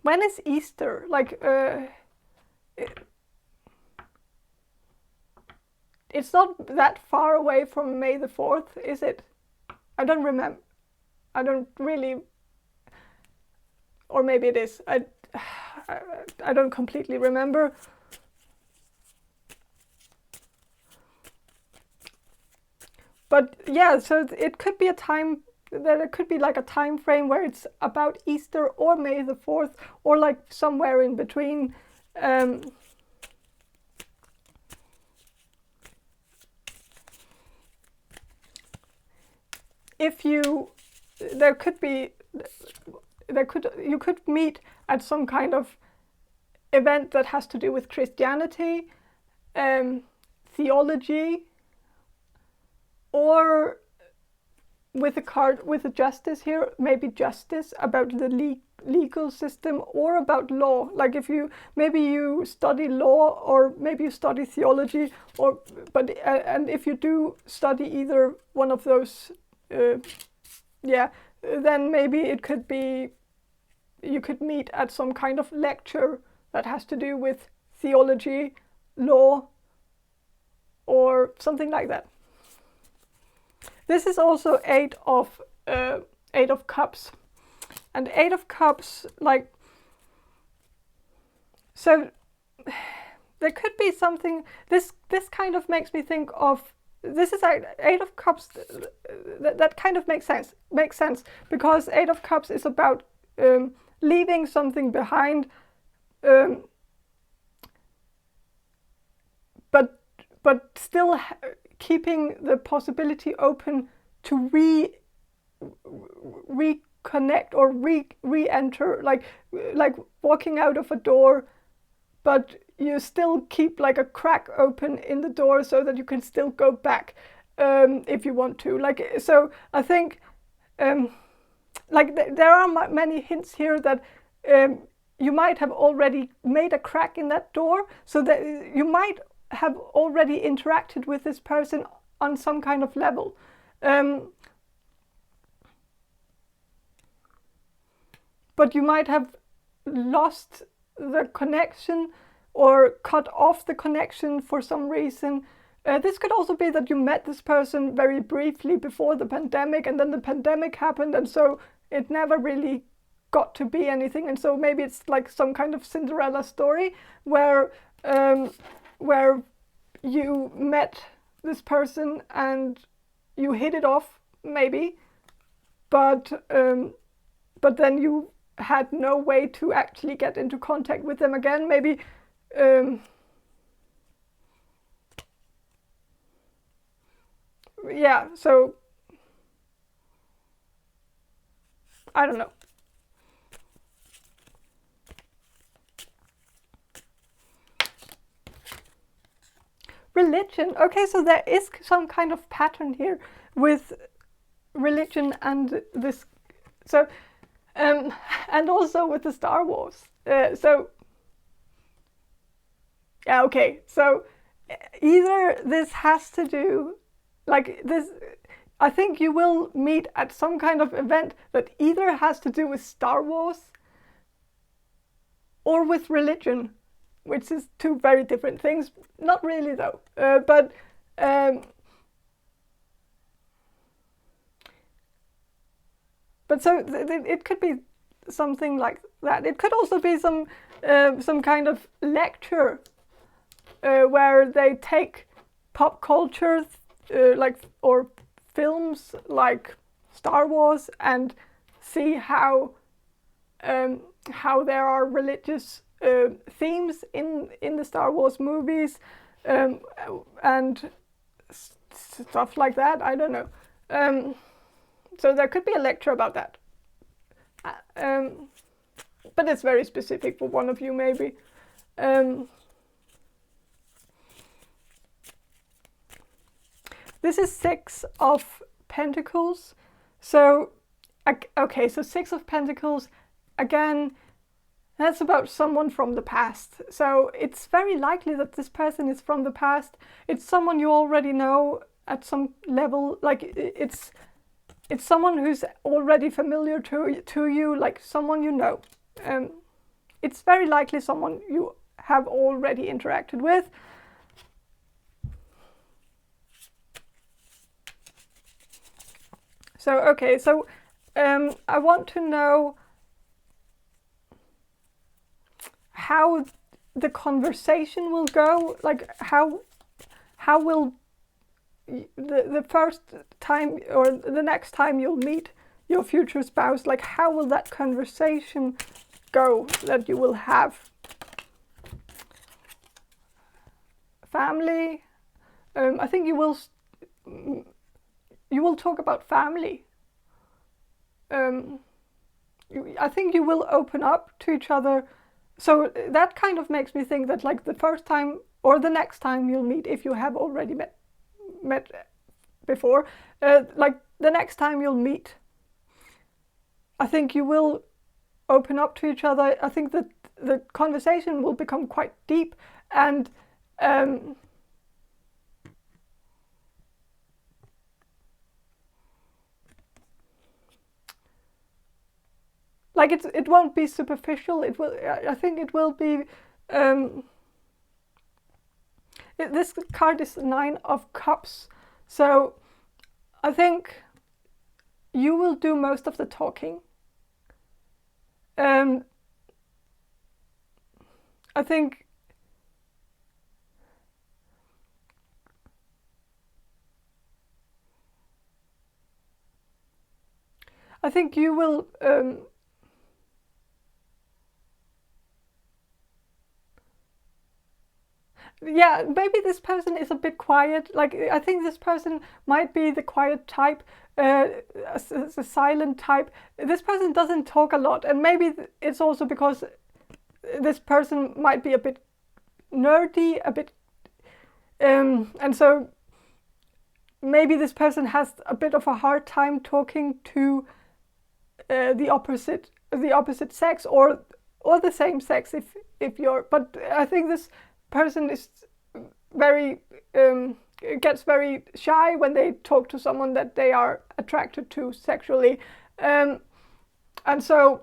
When is Easter? Like, it's not that far away from May the 4th, is it? I don't remember. I don't really, or maybe it is. I don't completely remember. But yeah, so it could be a time, that it could be like a time frame where it's about Easter or May the 4th, or like somewhere in between. You could meet at some kind of event that has to do with Christianity, theology, or with a card with a justice here, maybe justice about the legal system, or about law. Like if maybe you study law, or maybe you study theology, and if you do study either one of those, then maybe it could be you could meet at some kind of lecture that has to do with theology, law, or something like that. This is also Eight of Cups, and Eight of Cups, like, so there could be something. This kind of makes me think of. This is Eight of Cups. That kind of makes sense. Because Eight of Cups is about leaving something behind, but still keeping the possibility open to reconnect or re-enter, like walking out of a door, but you still keep like a crack open in the door so that you can still go back if you want to. Like, so I think there are many hints here that you might have already made a crack in that door, so that you might have already interacted with this person on some kind of level. But you might have lost the connection or cut off the connection for some reason. This could also be that you met this person very briefly before the pandemic, and then the pandemic happened, and so it never really got to be anything. And so maybe it's like some kind of Cinderella story where you met this person and you hit it off, maybe, but then you had no way to actually get into contact with them again. Maybe so I don't know. Religion. Okay, so there is some kind of pattern here with religion and this. So, and also with the Star Wars. Okay. So either this has to do, like this, I think you will meet at some kind of event that either has to do with Star Wars or with religion, which is two very different things. Not really though, but so it could be something like that. It could also be some kind of lecture where they take pop culture or films like Star Wars and see how there are religious themes in the Star Wars movies and stuff like that. I don't know. So there could be a lecture about that. But it's very specific for one of you, maybe. This is 6 of Pentacles. So, okay, so 6 of Pentacles, again, that's about someone from the past. So it's very likely that this person is from the past. It's someone you already know at some level. Like, it's someone who's already familiar to you, like someone you know. It's very likely someone you have already interacted with. So, okay, so I want to know how the conversation will go, like how will the first time or the next time you'll meet your future spouse, like how will that conversation go that you will have? Family, I think you will talk about family. I think you will open up to each other. So that kind of makes me think that like the first time or the next time you'll meet, if you have already met before, like the next time you'll meet, I think you will open up to each other. I think that the conversation will become quite deep and like it won't be superficial. It will. I think it will be. This card is 9 of Cups, so I think you will do most of the talking. I think you will. Yeah, maybe this person is a bit quiet. Like, I think this person might be the quiet type, the silent type. This person doesn't talk a lot, and maybe it's also because this person might be a bit nerdy, a bit, and so maybe this person has a bit of a hard time talking to the opposite sex or the same sex if you're. But I think this person is very gets very shy when they talk to someone that they are attracted to sexually, and so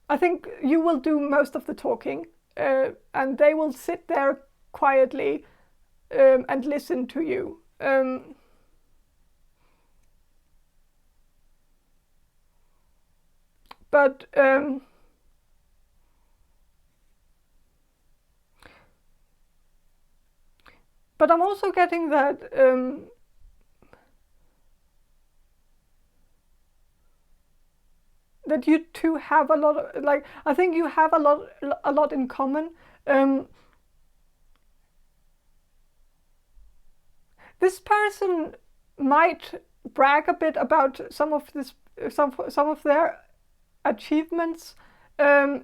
I think you will do most of the talking, and they will sit there quietly and listen to you. But I'm also getting that that you two have a lot of, like, I think you have a lot in common. This person might brag a bit about some of their achievements. I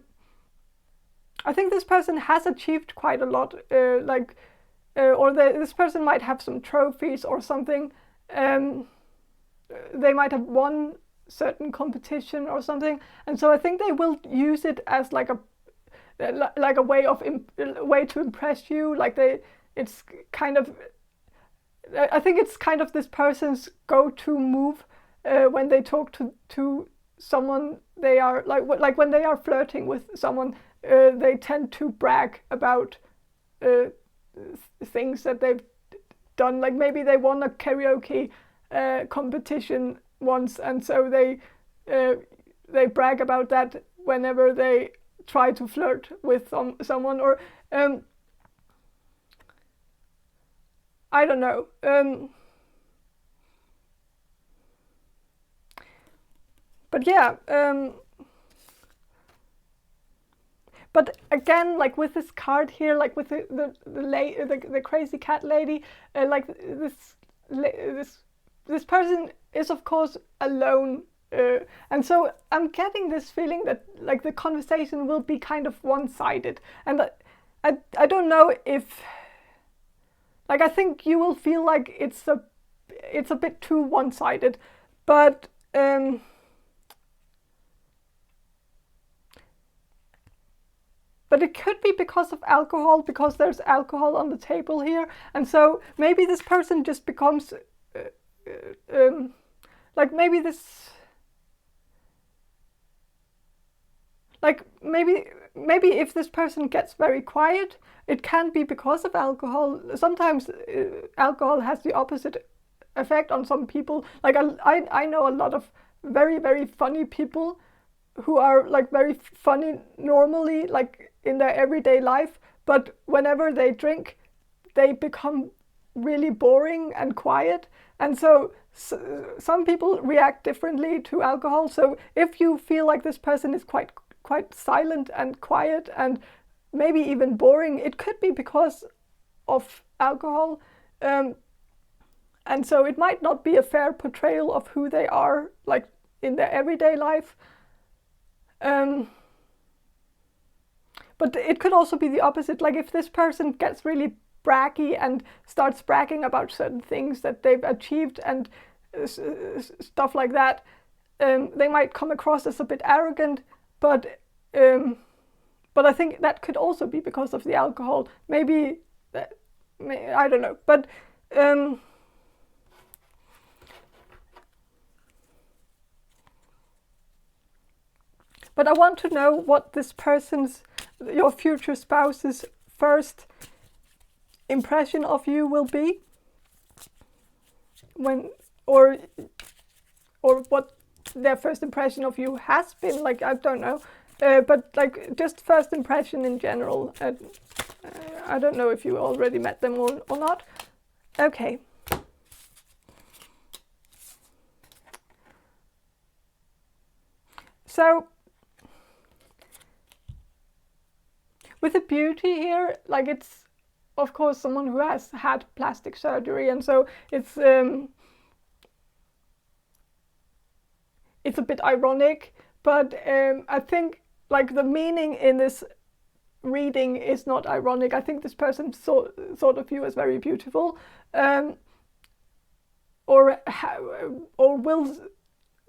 think this person has achieved quite a lot, this person might have some trophies or something. They might have won certain competition or something, and so I think they will use it as like a way to impress you. Like it's kind of I think it's kind of this person's go-to move when they talk to someone. They are like when they are flirting with someone, they tend to brag about things that they've done. Like maybe they won a karaoke competition once, and so they brag about that whenever they try to flirt with someone, or I don't know. But yeah. But again, like with this card here, like with the crazy cat lady, like this person is of course alone, and so I'm getting this feeling that like the conversation will be kind of one-sided, and I don't know if, like, I think you will feel like it's a bit too one-sided, but it could be because of alcohol, because there's alcohol on the table here, and so maybe this person just becomes like maybe this, like maybe if this person gets very quiet, it can be because of alcohol. Sometimes alcohol has the opposite effect on some people. Like I know a lot of very, very funny people who are like very funny normally, like in their everyday life, but whenever they drink, they become really boring and quiet. And so some people react differently to alcohol. So if you feel like this person is quite silent and quiet and maybe even boring, it could be because of alcohol. And so it might not be a fair portrayal of who they are, like in their everyday life. But it could also be the opposite. Like if this person gets really braggy and starts bragging about certain things that they've achieved and stuff like that, they might come across as a bit arrogant. But I think that could also be because of the alcohol. Maybe I don't know. But I want to know what this person's, your future spouse's, first impression of you will be, when, or what their first impression of you has been. Like, I don't know, but like just first impression in general. I don't know if you already met them or not. Okay. So with the beauty here, like it's of course someone who has had plastic surgery, and so it's a bit ironic, but I think like the meaning in this reading is not ironic. I think this person thought of you as very beautiful, or will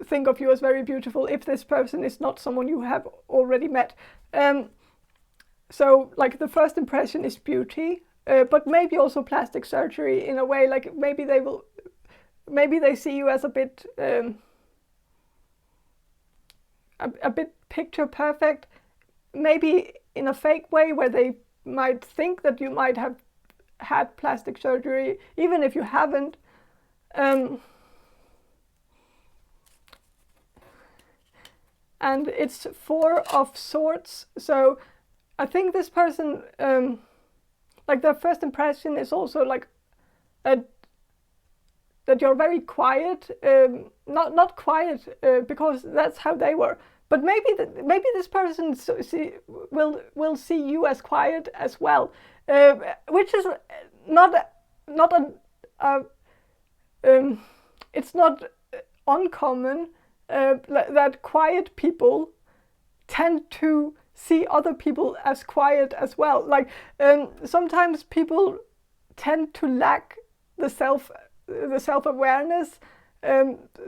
think of you as very beautiful if this person is not someone you have already met. So like the first impression is beauty, but maybe also plastic surgery in a way. Like maybe they see you as a bit picture perfect, maybe in a fake way where they might think that you might have had plastic surgery even if you haven't. And it's 4 of Swords, so I think this person, like their first impression is also like that you're very quiet, not quiet because that's how they were, but maybe this person will see you as quiet as well, which is it's not uncommon that quiet people tend to see other people as quiet as well. Like sometimes people tend to lack the self-awareness,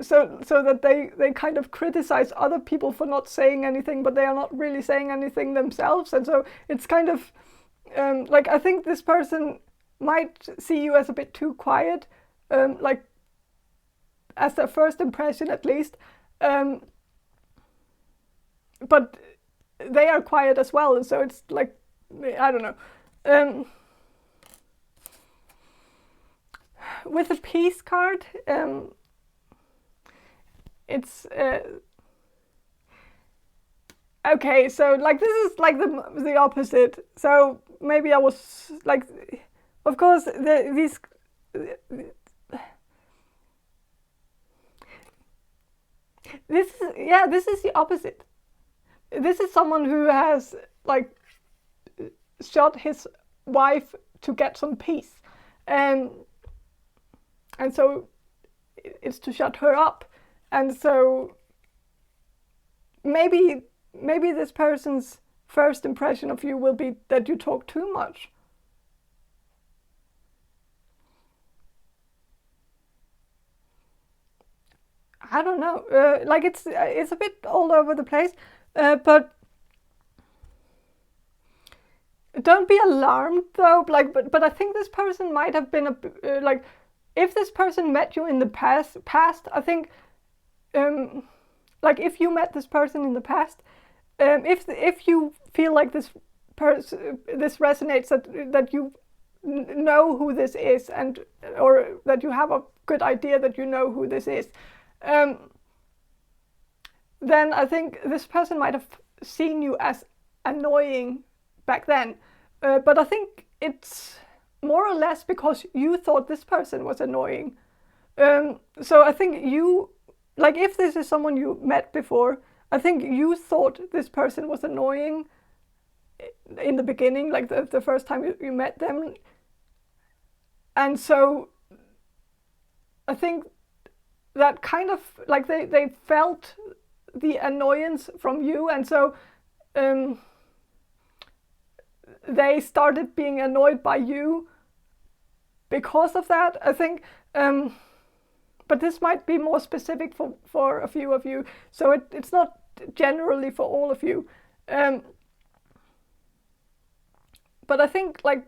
so that they kind of criticize other people for not saying anything, but they are not really saying anything themselves. And so it's kind of like I think this person might see you as a bit too quiet, like as their first impression at least. But they are quiet as well, and so it's like, I don't know. With a peace card, it's okay. So like this is like the opposite. So maybe I was like, of course, these. This is the opposite. This is someone who has like shot his wife to get some peace, and so it's to shut her up, and so maybe this person's first impression of you will be that you talk too much. I don't know. Like it's a bit all over the place, but don't be alarmed though. Like, but I think this person might have been like, if this person met you in the past, I think, like if you met this person in the past, if you feel like this resonates, that you know who this is, and or that you have a good idea that you know who this is, then I think this person might have seen you as annoying back then, but I think it's more or less because you thought this person was annoying. So I think you, like if this is someone you met before, I think you thought this person was annoying in the beginning, like the first time you met them. And so I think that kind of like they felt the annoyance from you, and so they started being annoyed by you because of that, I think. But this might be more specific for a few of you, so it's not generally for all of you. But I think like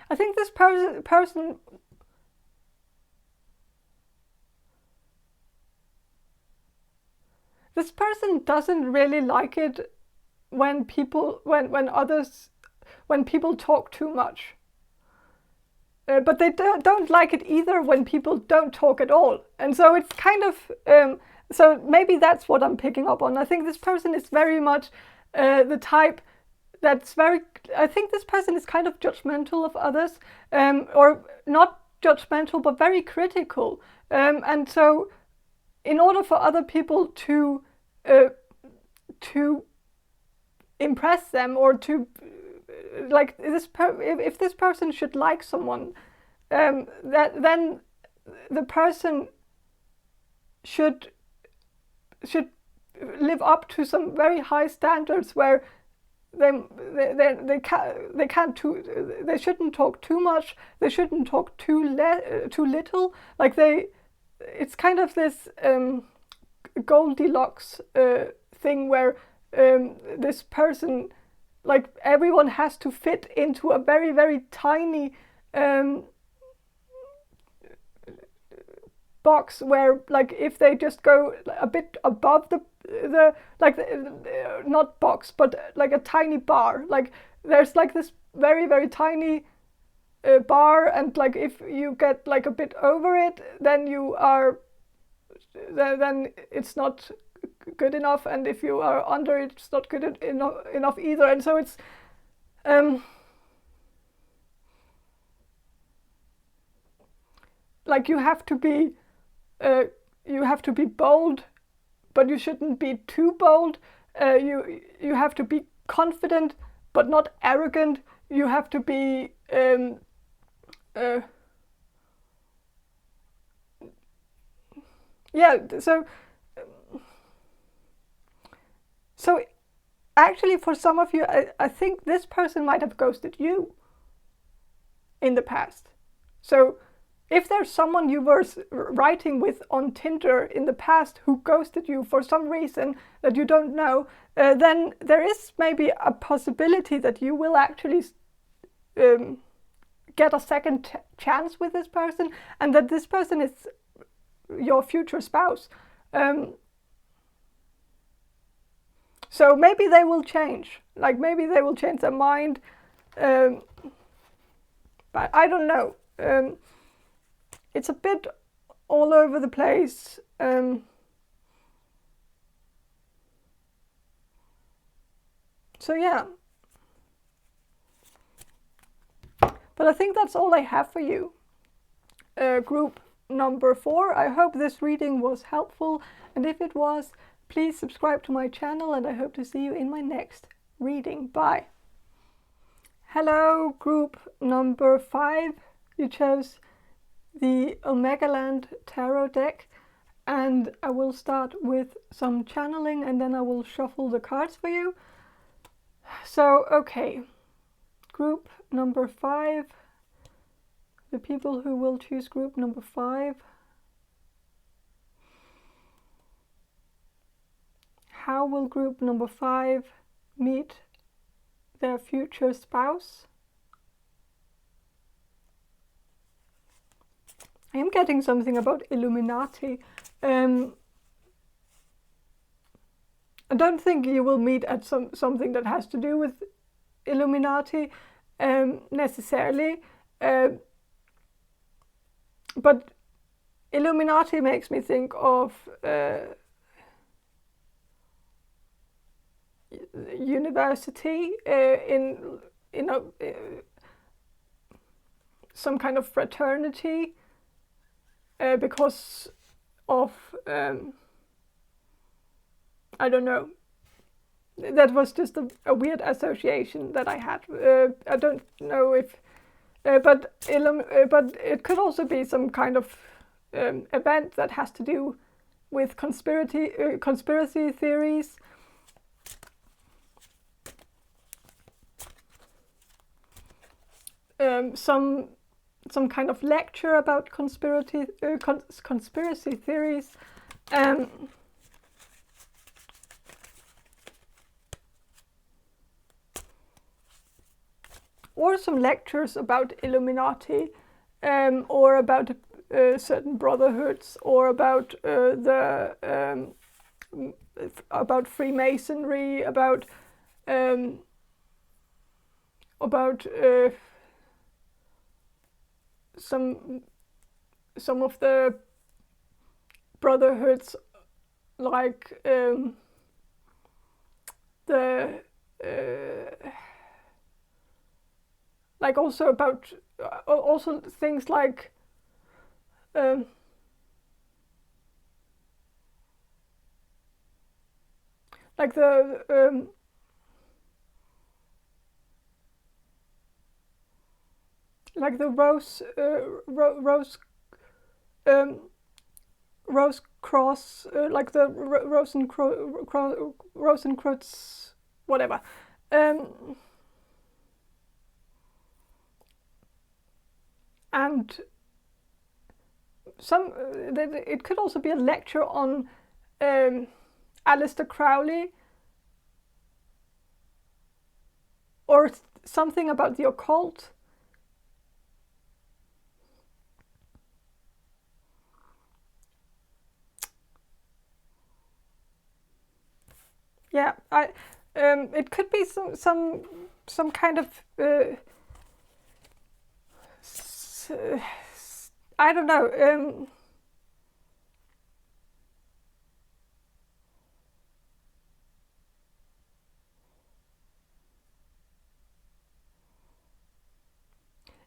I think this person doesn't really like it when people talk too much. But they don't like it either when people don't talk at all. And so it's kind of so maybe that's what I'm picking up on. I think this person is very much the type that's very, I think this person is kind of judgmental of others, or not judgmental, but very critical. And so in order for other people to impress them, or to like if this person should like someone, then the person should live up to some very high standards where they shouldn't talk too much, they shouldn't talk too little. Like it's kind of this Goldilocks thing where this person, like everyone has to fit into a very, very tiny box, where like if they just go a bit above the not box, but like a tiny bar, like there's like this very, very tiny bar, and like if you get like a bit over it, then it's not good enough, and if you are under it, it's not good enough either. And so it's like you have to be bold, but you shouldn't be too bold. You have to be confident, but not arrogant. You have to be yeah. So actually, for some of you, I think this person might have ghosted you in the past. So if there's someone you were writing with on Tinder in the past who ghosted you for some reason that you don't know, then there is maybe a possibility that you will actually get a second chance with this person, and that this person is your future spouse. So maybe they will change. Like maybe they will change their mind. But I don't know. It's a bit all over the place. So yeah. But I think that's all I have for you. Group number 4. I hope this reading was helpful, and if it was, please subscribe to my channel, and I hope to see you in my next reading. Bye. Hello, group number 5. You chose the Omega Land Tarot deck, and I will start with some channeling and then I will shuffle the cards for you. So, okay, group number 5, the people who will choose group number 5. How will group number 5 meet their future spouse? I am getting something about Illuminati. I don't think you will meet at something that has to do with Illuminati necessarily. But Illuminati makes me think of university in a some kind of fraternity because of I don't know. That was just a weird association that I had. I don't know if, but it could also be some kind of event that has to do with conspiracy theories. Some kind of lecture about conspiracy theories. Or some lectures about Illuminati, or about certain brotherhoods, or about about Freemasonry, about some of the brotherhoods, like like also about also things like the like the Rose Cross, like the Rosencrantz, whatever. And it could also be a lecture on Aleister Crowley, or something about the occult. Yeah, it could be some kind of I don't know.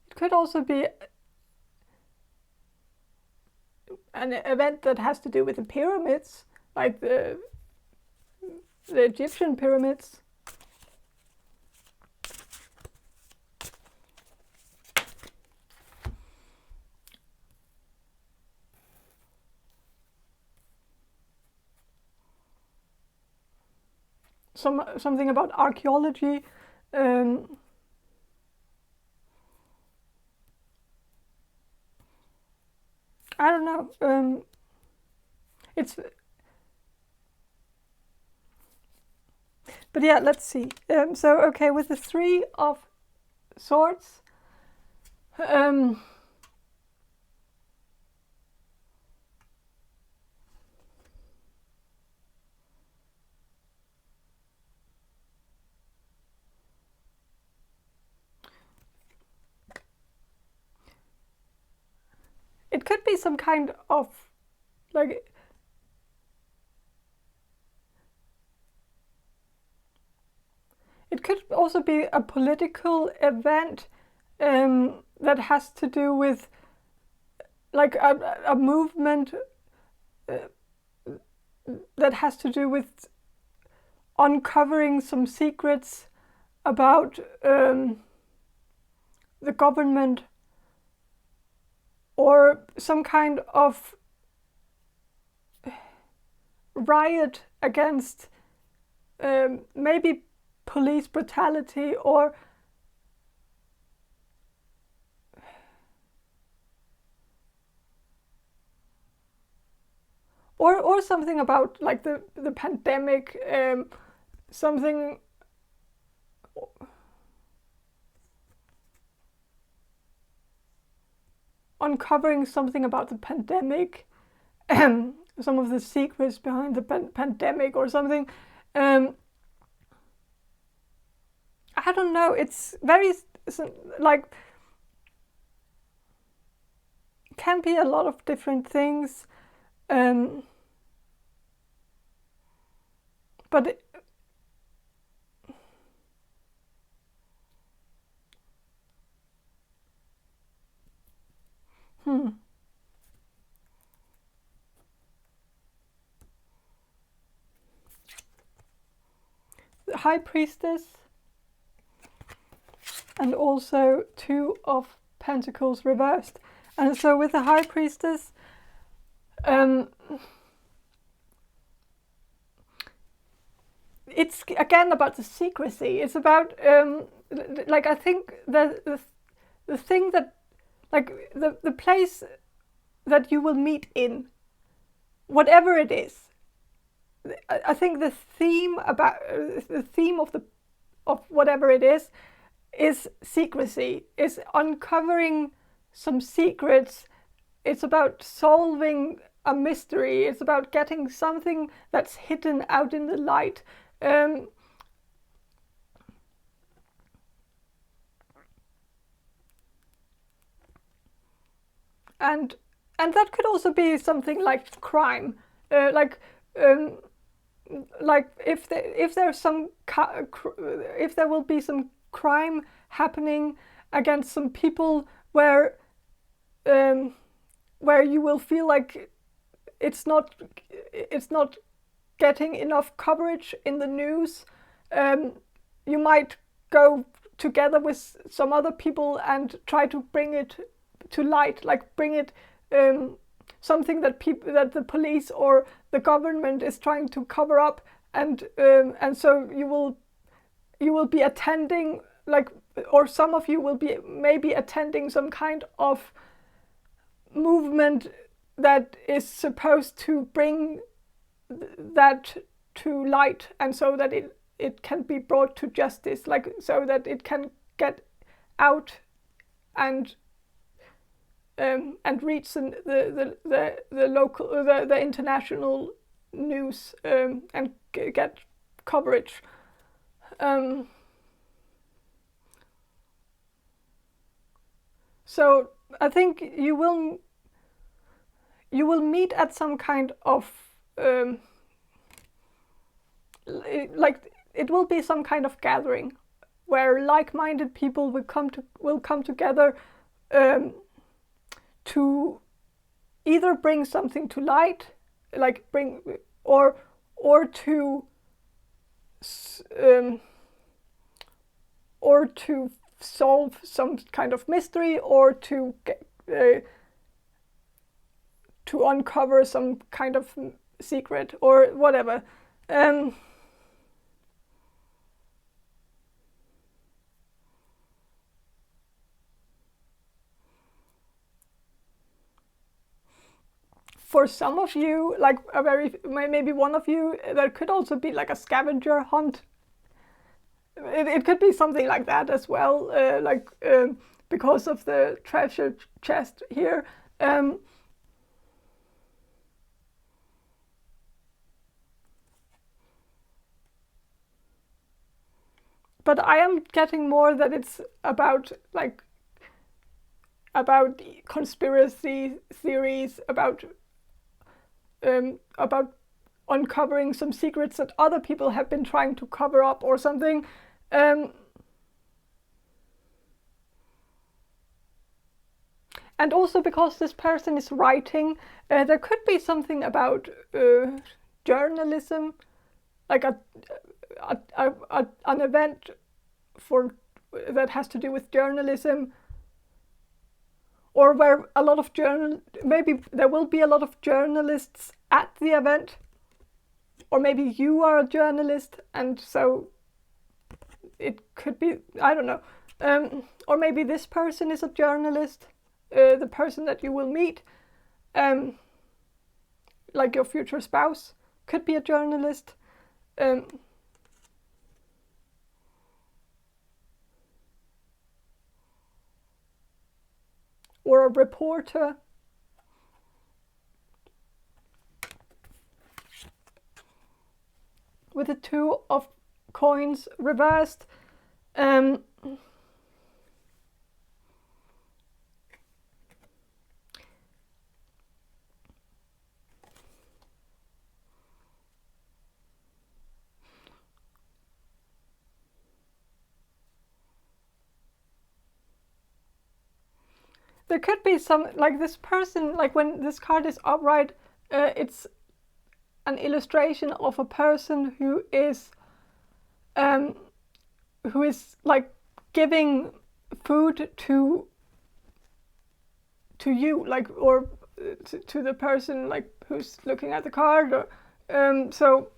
It could also be an event that has to do with the pyramids, like the Egyptian pyramids. Something about archaeology. I don't know. It's But yeah, let's see. So okay, with the 3 of Swords, it could be some kind of like it could also be a political event that has to do with like a movement that has to do with uncovering some secrets about the government, or some kind of riot against maybe police brutality, or something about like the pandemic, something uncovering something about the pandemic, some of the secrets behind the pandemic or something. I don't know. It's very like can be a lot of different things, but the High Priestess, and also 2 of Pentacles reversed. And so with the High Priestess, it's again about the secrecy. It's about like I think the thing that like the place that you will meet in, whatever it is. I think the theme of whatever it is secrecy. Is uncovering some secrets. It's about solving a mystery. It's about getting something that's hidden out in the light. And that could also be something like crime, like if there's some if there will be some crime happening against some people where you will feel like it's not getting enough coverage in the news, you might go together with some other people and try to bring it to light, like bring it something that the police or the government is trying to cover up, and so you will be attending, like, or some of you will be maybe attending some kind of movement that is supposed to bring that to light, and so that it can be brought to justice, like so that it can get out and reach the local, the international news, and get coverage. So I think you will meet at some kind of like it will be some kind of gathering where like-minded people will come together to either bring something to light, like bring or to solve some kind of mystery, or to uncover some kind of secret or whatever. for some of you, like maybe one of you, there could also be like a scavenger hunt. It could be something like that as well, because of the treasure chest here. But I am getting more that it's about conspiracy theories, about uncovering some secrets that other people have been trying to cover up or something. And also because this person is writing, there could be something about journalism, like an event that has to do with journalism, or where a lot of maybe there will be a lot of journalists at the event, or maybe you are a journalist, and so it could be, I don't know, or maybe this person is a journalist, the person that you will meet, like your future spouse could be a journalist. Or a reporter. With the 2 of coins reversed, there could be some, like this person, like when this card is upright, it's an illustration of a person who is like giving food to you, like, or to the person like who's looking at the card, or so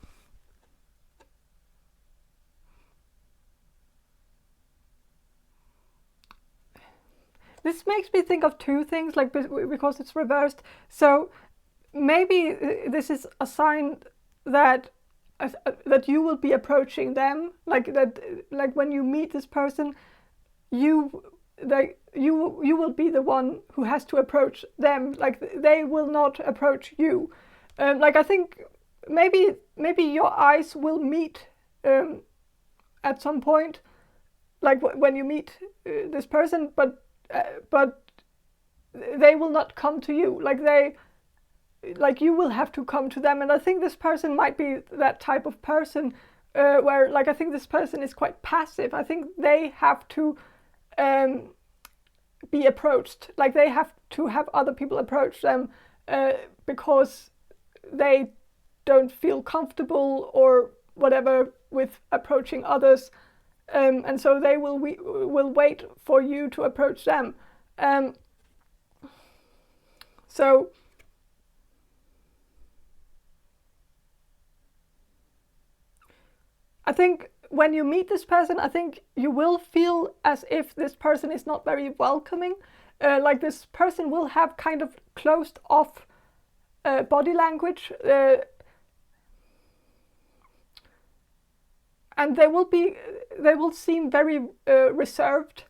this makes me think of 2 things, like, because it's reversed. So maybe this is a sign that you will be approaching them, like when you meet this person, you will be the one who has to approach them, like they will not approach you. Like I think maybe your eyes will meet at some point, like when you meet this person, but they will not come to you, like you will have to come to them. And I think this person might be that type of person where, like, I think this person is quite passive. I think they have to be approached, like they have to have other people approach them because they don't feel comfortable or whatever with approaching others. And so they will wait for you to approach them. So I think when you meet this person, I think you will feel as if this person is not very welcoming. Like this person will have kind of closed off body language. And they will seem very reserved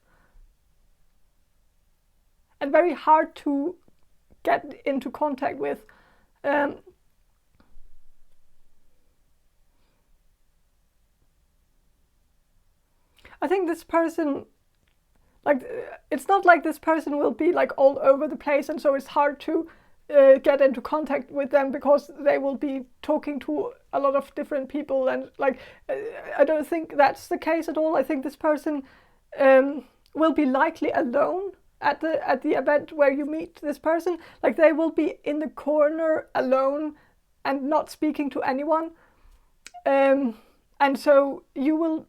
and very hard to get into contact with. I think this person, like, it's not like this person will be like all over the place, and so it's hard to get into contact with them because they will be talking to a lot of different people, and like I don't think that's the case at all. I think this person will be likely alone at the event where you meet this person. Like they will be in the corner alone and not speaking to anyone, and so you will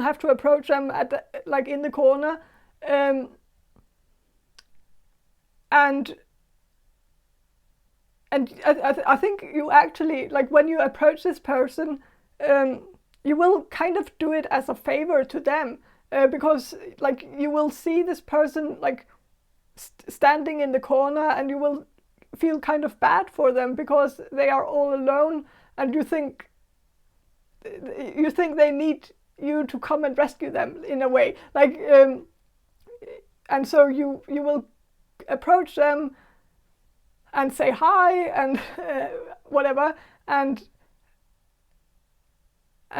have to approach them like in the corner, and I think you actually, like when you approach this person, you will kind of do it as a favor to them, because like you will see this person like standing in the corner, and you will feel kind of bad for them because they are all alone, and you think they need you to come and rescue them in a way, like, and so you will approach them and say hi and whatever, and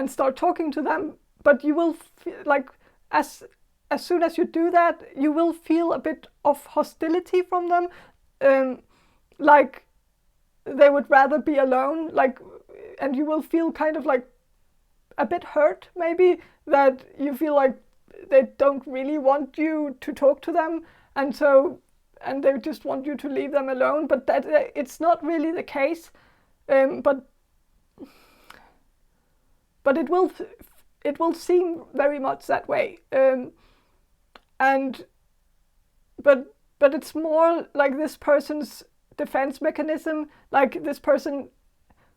start talking to them, but you will like, as soon as you do that, you will feel a bit of hostility from them, like they would rather be alone, like, and you will feel kind of like a bit hurt, maybe, that you feel like they don't really want you to talk to them, and they just want you to leave them alone, but that it's not really the case, but it will seem very much that way, but it's more like this person's defense mechanism, like this person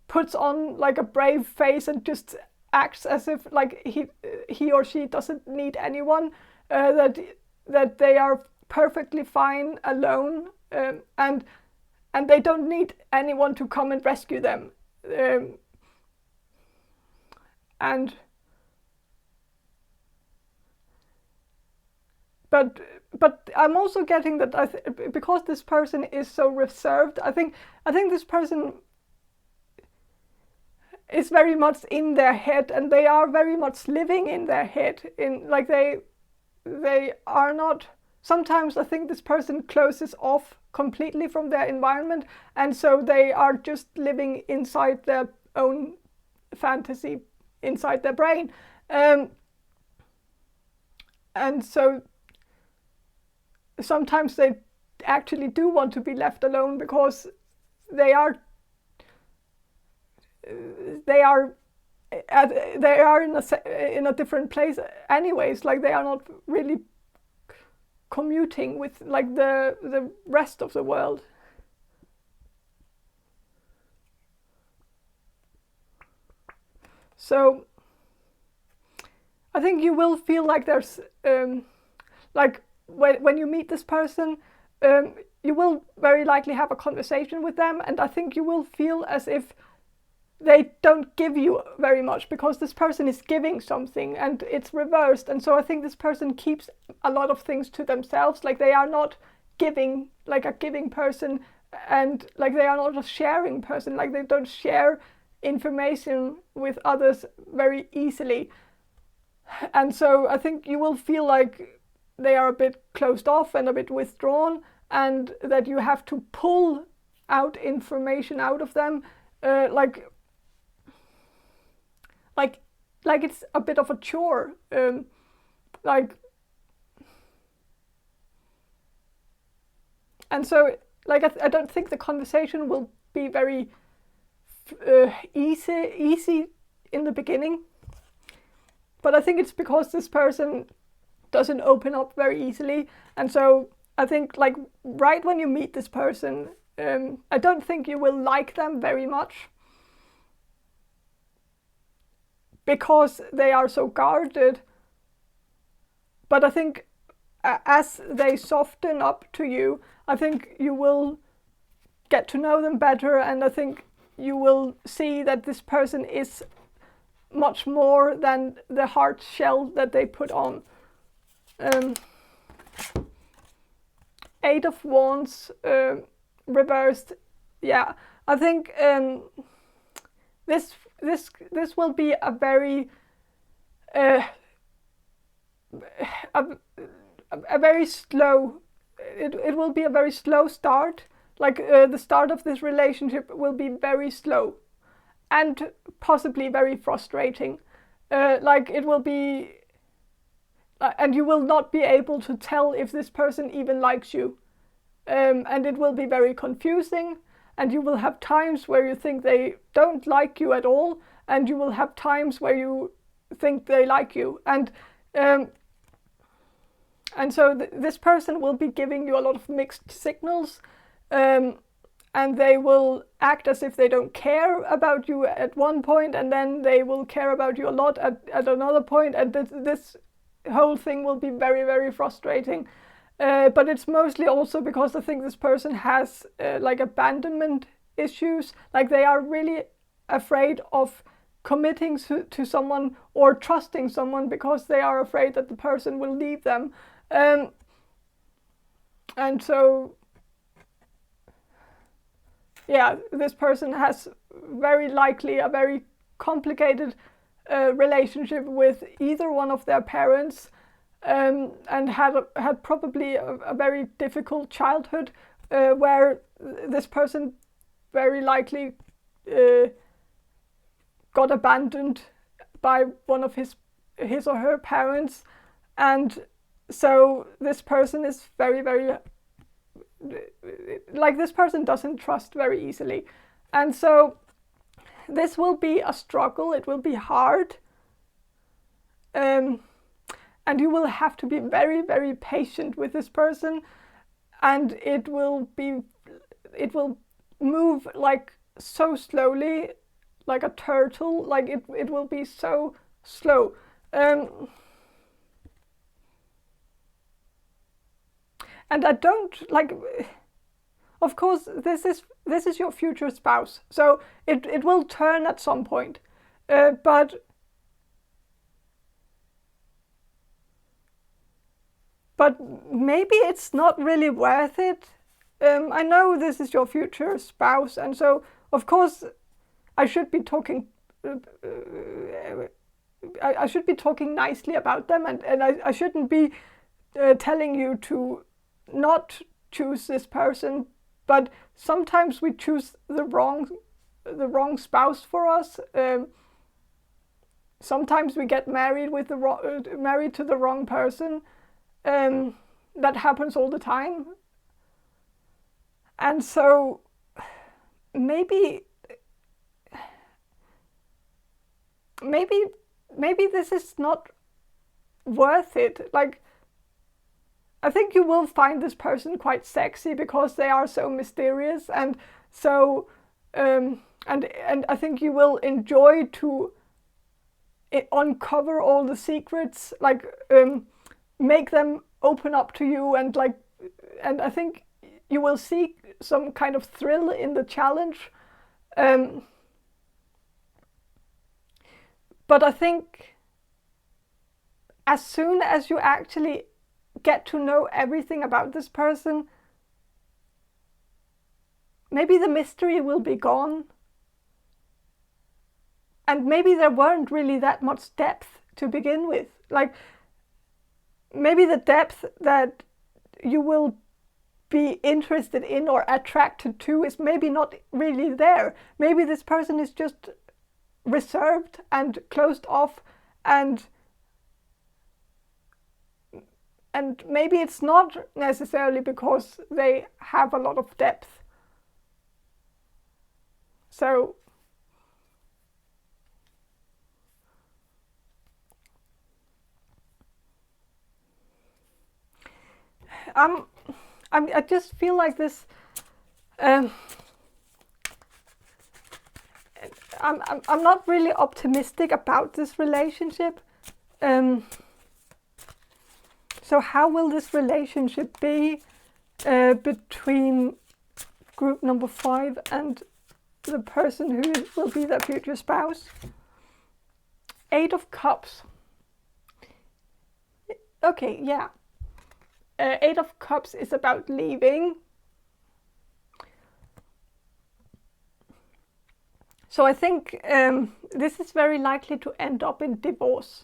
puts on like a brave face and just acts as if like he or she doesn't need anyone, that they are perfectly fine alone, and they don't need anyone to come and rescue them, but I'm also getting that because this person is so reserved, I think this person is very much in their head, and they are very much living in their head, in like they are not. Sometimes I think this person closes off completely from their environment, and so they are just living inside their own fantasy, inside their brain, and so sometimes they actually do want to be left alone because they are in a different place anyways, like they are not really commuting with like the rest of the world. So I think you will feel like there's like when you meet this person, you will very likely have a conversation with them, and I think you will feel as if they don't give you very much because this person is giving something and it's reversed, and so I think this person keeps a lot of things to themselves, like they are not giving, like a giving person, and like they are not a sharing person, like they don't share information with others very easily, and so I think you will feel like they are a bit closed off and a bit withdrawn, and that you have to pull out information out of them, like it's a bit of a chore, like, and so like I don't think the conversation will be very easy in the beginning, but I think it's because this person doesn't open up very easily, and so I think like right when you meet this person, I don't think you will like them very much because they are so guarded, but I think as they soften up to you, I think you will get to know them better, and I think you will see that this person is much more than the hard shell that they put on. 8 of Wands reversed. Yeah, I think this will be a very a very slow. It will be a very slow start. Like the start of this relationship will be very slow, and possibly very frustrating. Like it will be. And you will not be able to tell if this person even likes you. And it will be very confusing, and you will have times where you think they don't like you at all, and you will have times where you think they like you. And so this person will be giving you a lot of mixed signals, and they will act as if they don't care about you at one point, and then they will care about you a lot at another point, and this whole thing will be very, very frustrating. But it's mostly also because I think this person has like abandonment issues. Like they are really afraid of committing to someone or trusting someone because they are afraid that the person will leave them. And so, yeah, this person has very likely a very complicated relationship with either one of their parents, and had probably a very difficult childhood where this person very likely got abandoned by one of his or her parents, and so this person is very, very, like this person doesn't trust very easily, and so this will be a struggle. It will be hard, and you will have to be very, very patient with this person, and it will move like so slowly, like a turtle. Like it will be so slow. And I don't like. Of course, this is your future spouse, so it will turn at some point, but maybe it's not really worth it. I know this is your future spouse, and so of course I should be talking. I should be talking nicely about them, and I shouldn't be telling you to not choose this person. But sometimes we choose the wrong spouse for us. Sometimes we get married married to the wrong person. That happens all the time. And so maybe this is not worth it. Like, I think you will find this person quite sexy because they are so mysterious, and so and I think you will enjoy to uncover all the secrets, like make them open up to you, and I think you will see some kind of thrill in the challenge. But I think as soon as you actually get to know everything about this person, maybe the mystery will be gone. And maybe there weren't really that much depth to begin with. Like, maybe the depth that you will be interested in or attracted to is maybe not really there. Maybe this person is just reserved and closed off, and maybe it's not necessarily because they have a lot of depth. So I just feel like this. I'm not really optimistic about this relationship. So how will this relationship be between group number 5 and the person who will be their future spouse? 8 of Cups. Okay, yeah. 8 of Cups is about leaving. So I think this is very likely to end up in divorce.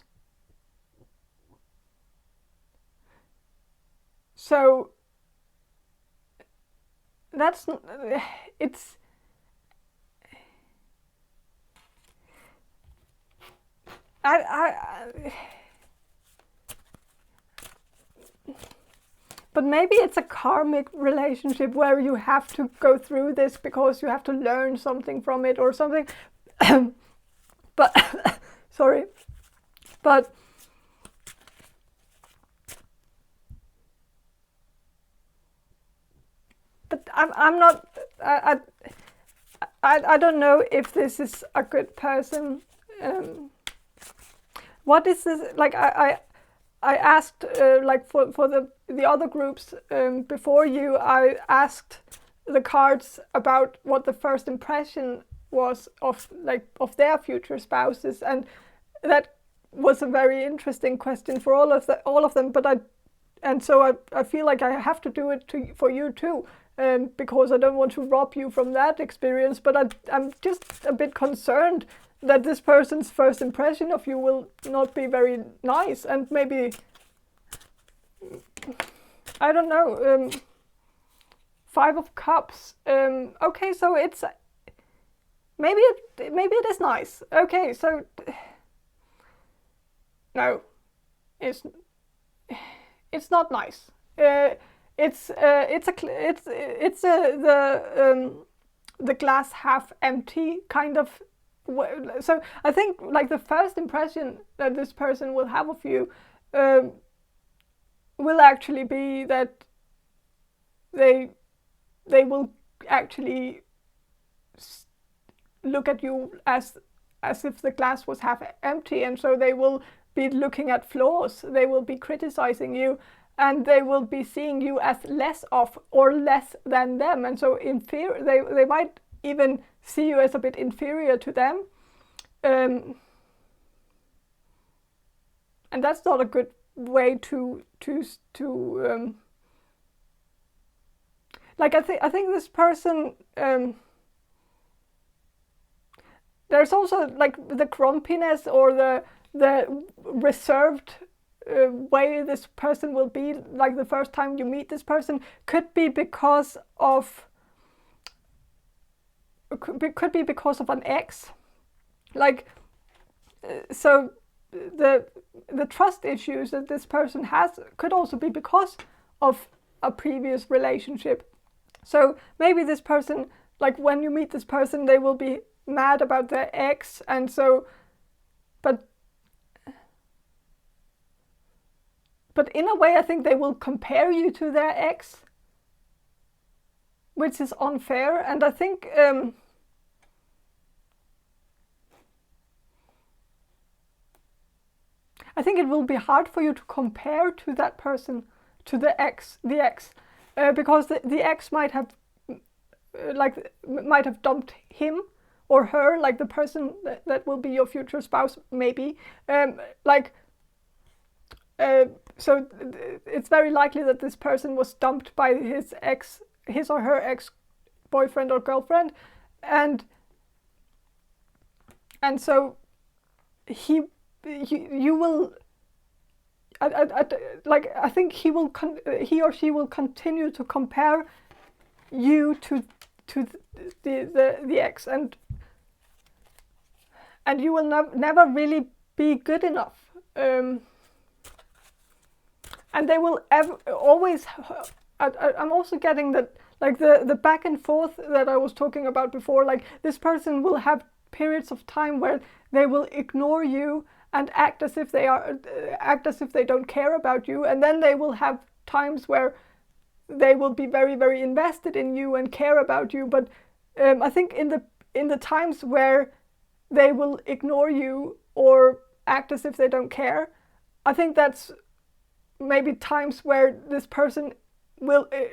So that's it's but maybe it's a karmic relationship where you have to go through this because you have to learn something from it or something. But sorry, but I'm not. I don't know if this is a good person. What is this like? I asked like for the other groups before you, I asked the cards about what the first impression was of their future spouses, and that was a very interesting question for all of them. But I feel like I have to do it for you too, because I don't want to rob you from that experience. But I'm just a bit concerned that this person's first impression of you will not be very nice, and maybe, I don't know, 5 of Cups. Okay, so it's maybe it is nice. Okay, so no, it's not nice. It's the glass half empty kind of. So I think like the first impression that this person will have of you will actually be that they will actually look at you as if the glass was half empty, and so they will be looking at flaws, they will be criticizing you, and they will be seeing you as less of or less than them, and so they might even see you as a bit inferior to them, and that's not a good way to like I think this person, there's also like the grumpiness or the reserved way this person will be like the first time you meet this person could be because of an ex, like so the trust issues that this person has could also be because of a previous relationship. So maybe this person, like when you meet this person, they will be mad about their ex, and so but in a way I think they will compare you to their ex, which is unfair. And I think it will be hard for you to compare to that person, to the ex, because the ex might have dumped him or her, like the person that will be your future spouse, maybe. So it's very likely that this person was dumped by his or her ex boyfriend or girlfriend, and so you will. I think he or she will continue to compare you to the ex, and you will never really be good enough, and they will always. I'm also getting that, like the back and forth that I was talking about before. Like this person will have periods of time where they will ignore you and act as if they don't care about you, and then they will have times where they will be very, very invested in you and care about you. But I think in the times where they will ignore you or act as if they don't care, I think that's maybe times where this person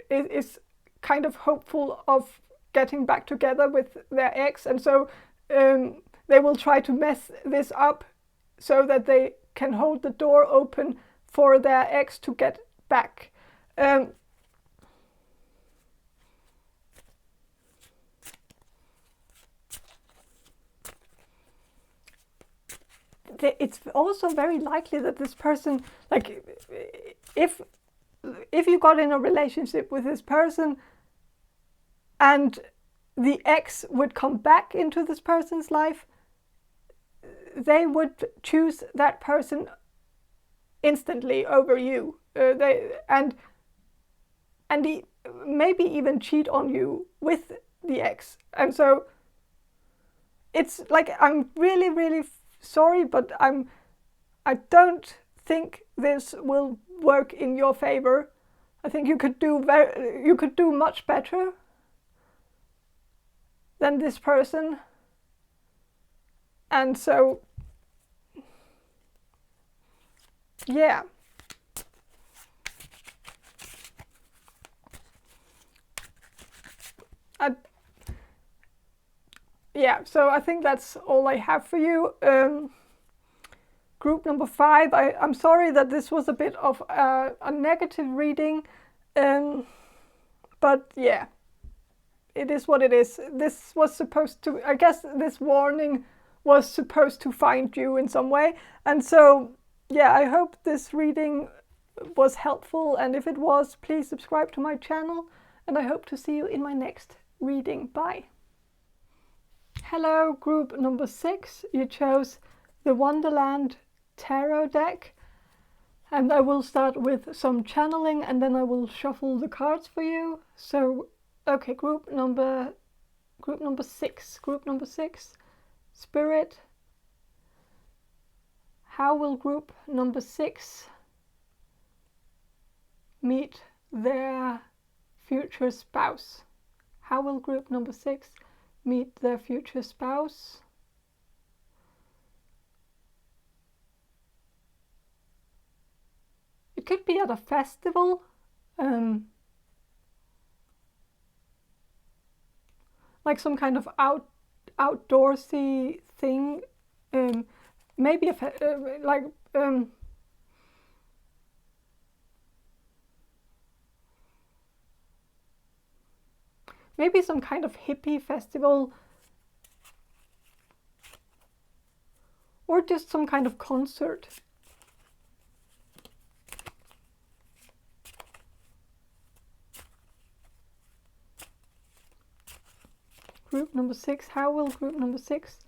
is kind of hopeful of getting back together with their ex, and so they will try to mess this up so that they can hold the door open for their ex to get back. It's also very likely that this person, like if you got in a relationship with this person and the ex would come back into this person's life, they would choose that person instantly over you. Maybe even cheat on you with the ex. And so it's like, I'm really, really sorry, but I don't think this will work in your favor. I think you could do much better than this person. And so, yeah, yeah, so I think that's all I have for you. Group number 5, I'm sorry that this was a bit of a negative reading, but yeah, it is what it is. This was supposed to, I guess this warning was supposed to find you in some way, and so yeah, I hope this reading was helpful, and if it was, please subscribe to my channel, and I hope to see you in my next reading. Bye. Hello, group number 6. You chose the Wonderland Tarot deck, and I will start with some channeling and then I will shuffle the cards for you. So, okay, group number 6. Group number 6, Spirit. How will group number 6 meet their future spouse? How will group number 6 meet their future spouse? It could be at a festival, like some kind of outdoorsy thing. Maybe maybe some kind of hippie festival, or just some kind of concert. Group number 6, how will group number 6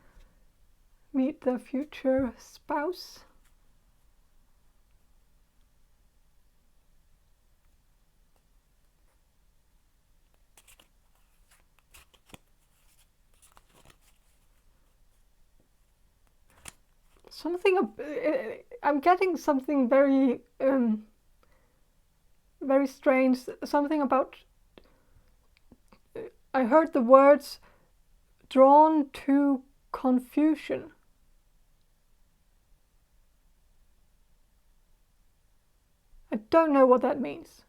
meet their future spouse? I'm getting something very very strange, something about, I heard the words drawn to confusion. I don't know what that means,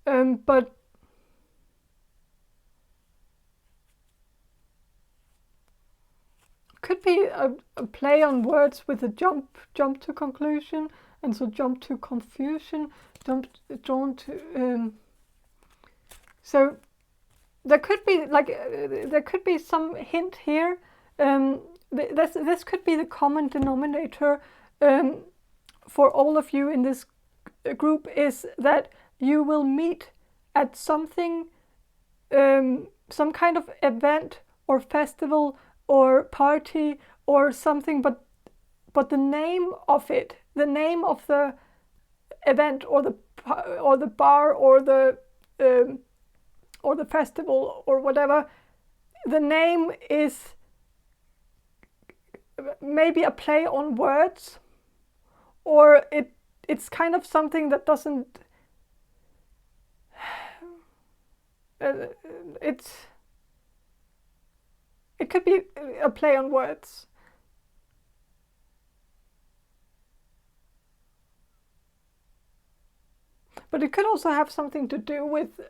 but could be a play on words with a jump to conclusion, and so jump to confusion, drawn to. So there could be there could be some hint here. This could be the common denominator for all of you in this group, is that you will meet at something, some kind of event or festival or party or something, but the name of it, the name of the event or the bar or the festival or whatever, the name is maybe a play on words, or it's kind of something that doesn't it could be a play on words. But it could also have something to do with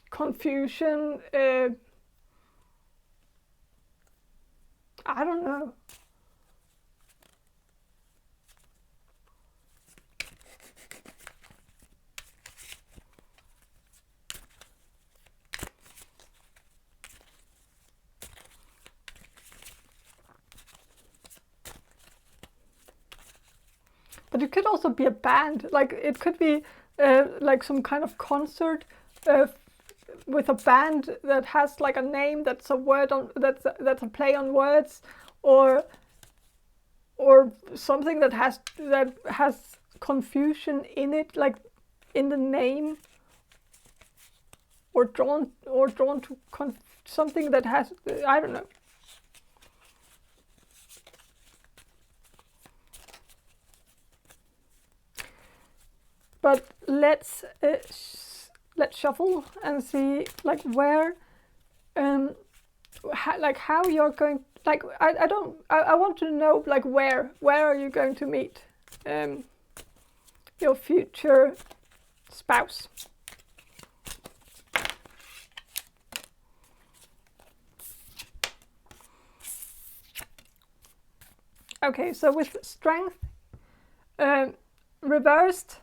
confusion. I don't know. But it could also be a band, like it could be like some kind of concert with a band that has like a name that's a word on that's a play on words, or something that has confusion in it, like in the name, or drawn to something that has, I don't know. But let's shuffle and see like where, how you're going. Like I want to know like where are you going to meet your future spouse. Okay, so with strength reversed,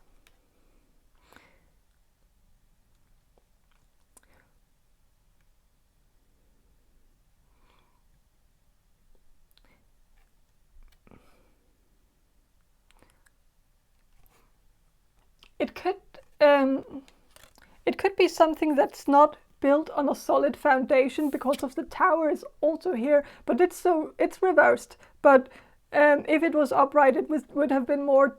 it could be something that's not built on a solid foundation, because of the tower is also here, but it's reversed. But if it was upright, it would have been more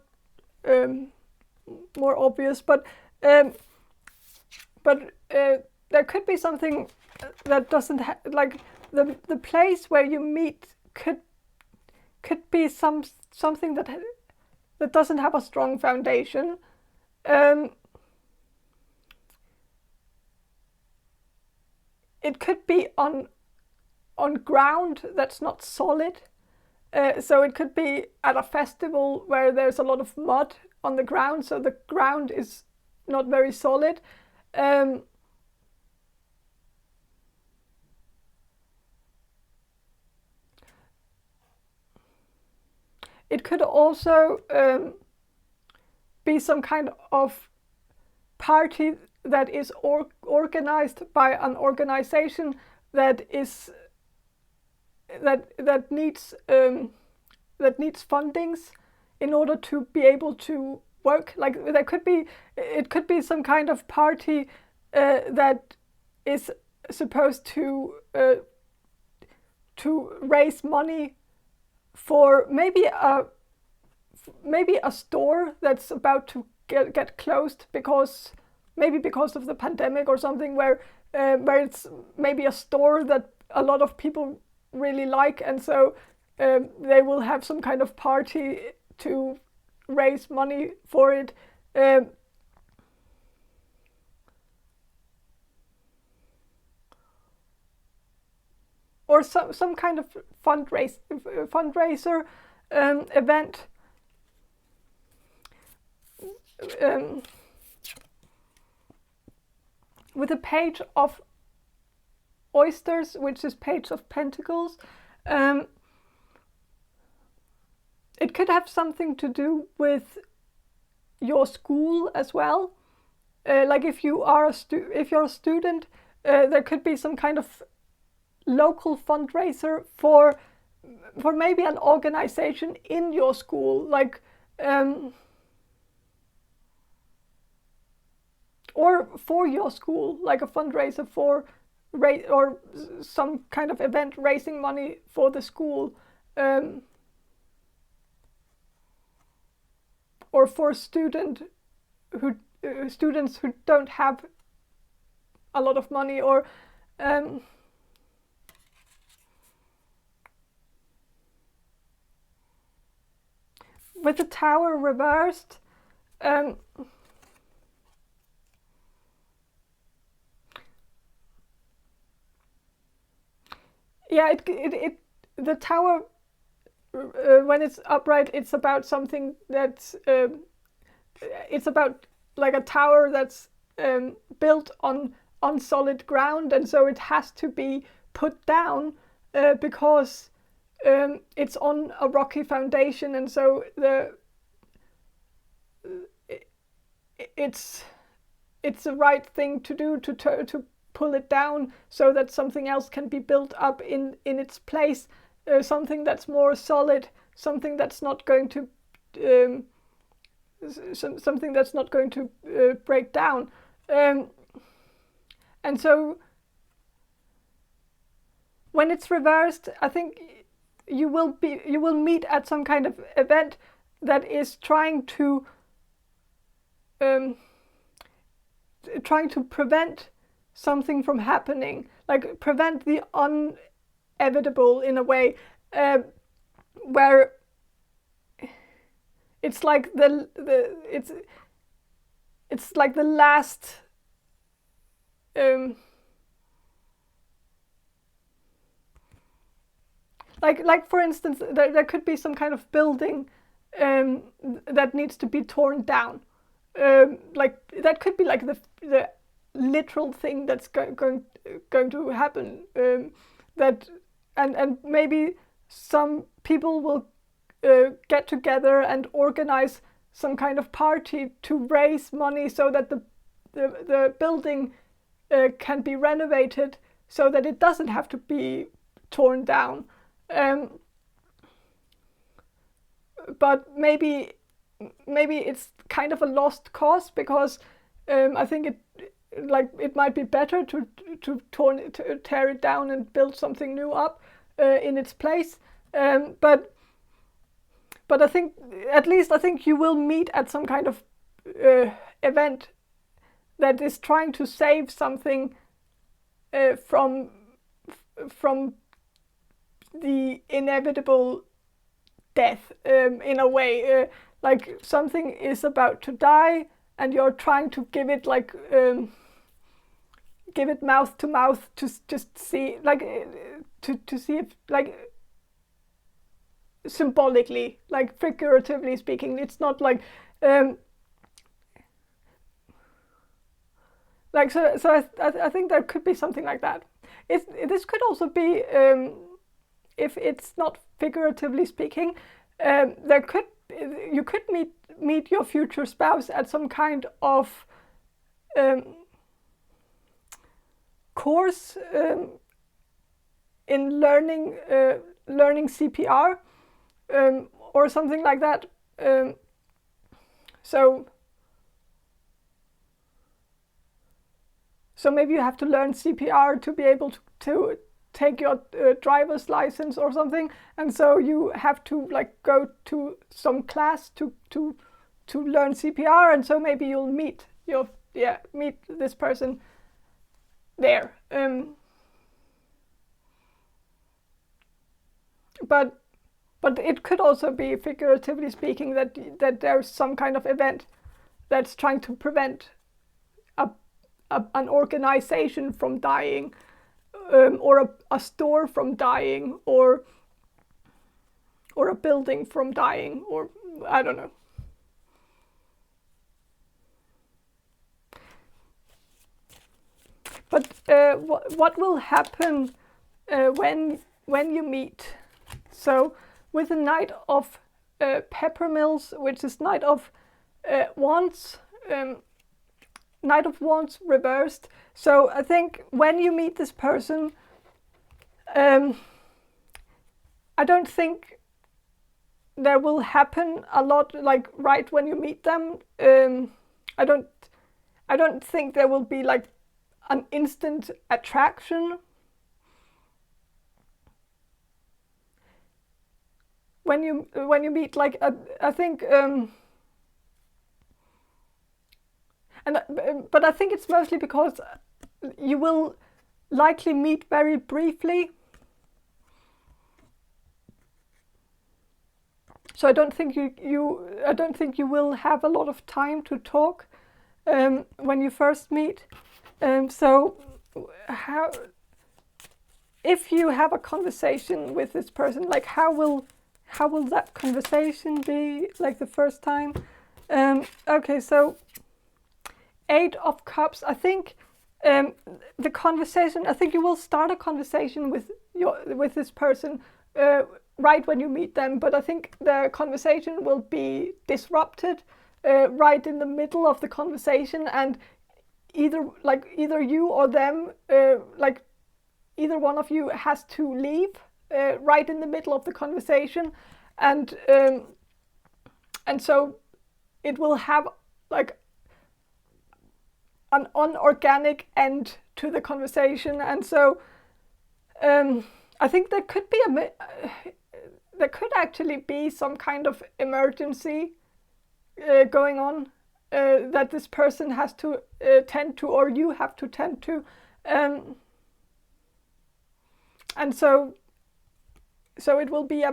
obvious. But there could be something that doesn't like the place where you meet could be something that doesn't have a strong foundation. It could be on ground that's not solid. So it could be at a festival where there's a lot of mud on the ground, so the ground is not very solid. It could also be some kind of party that is organized by an organization that needs fundings in order to be able to work. Like it could be some kind of party that is supposed to raise money for maybe a store that's about to get closed because of the pandemic or something, where it's maybe a store that a lot of people really like, and so they will have some kind of party to raise money for it. Or some kind of fundraiser event. With a page of oysters, which is page of pentacles, it could have something to do with your school as well. Like if you're a student, there could be some kind of local fundraiser for maybe an organization in your school, like or for your school, like a fundraiser for or some kind of event raising money for the school, or for students who don't have a lot of money, or with the tower reversed, yeah, the tower, when it's upright, it's about something that's it's about like a tower that's built on solid ground, and so it has to be put down because it's on a rocky foundation, and so it's the right thing to do to pull it down so that something else can be built up in its place, something that's more solid, something that's not going to break down, and so when it's reversed, I think you will meet at some kind of event that is trying to prevent something from happening, like prevent the inevitable in a way, where it's like it's like the last like for instance, there could be some kind of building that needs to be torn down. Like that could be like the literal thing that's going to happen. That and maybe some people will get together and organize some kind of party to raise money so that the building can be renovated, so that it doesn't have to be torn down. But maybe it's kind of a lost cause, because I think it might be better to tear it down and build something new up in its place. But I think, at least I think you will meet at some kind of event that is trying to save something from the inevitable death, in a way. Like something is about to die, and you're trying to give it give it mouth to mouth to just see, like to see if, like, symbolically, like figuratively speaking. It's not like so I think there could be something like that. This could also be, if it's not figuratively speaking, you could meet your future spouse at some kind of course in learning CPR, or something like that. So maybe you have to learn CPR to be able to take your driver's license or something, and so you have to like go to some class to learn CPR, and so maybe you'll meet this person there. But it could also be, figuratively speaking, that there's some kind of event that's trying to prevent an organization from dying, or a store from dying, or a building from dying, or I don't know. But what will happen when you meet? So with the Knight of Peppermills, which is Knight of Wands, Knight of Wands reversed. So I think when you meet this person, I don't think there will happen a lot like right when you meet them. I don't think there will be like an instant attraction. When you meet, like, I think, but I think it's mostly because you will likely meet very briefly. So I don't think you will have a lot of time to talk when you first meet. So if you have a conversation with this person, like how will that conversation be like the first time? Okay, so 8 of Cups. I think the conversation. I think you will start a conversation with this person right when you meet them, but I think the conversation will be disrupted right in the middle of the conversation, and either you or them, like either one of you has to leave right in the middle of the conversation, and so it will have like an unorganic end to the conversation. And so I think there could actually be some kind of emergency going on that this person has to tend to, or you have to tend to, and so it will be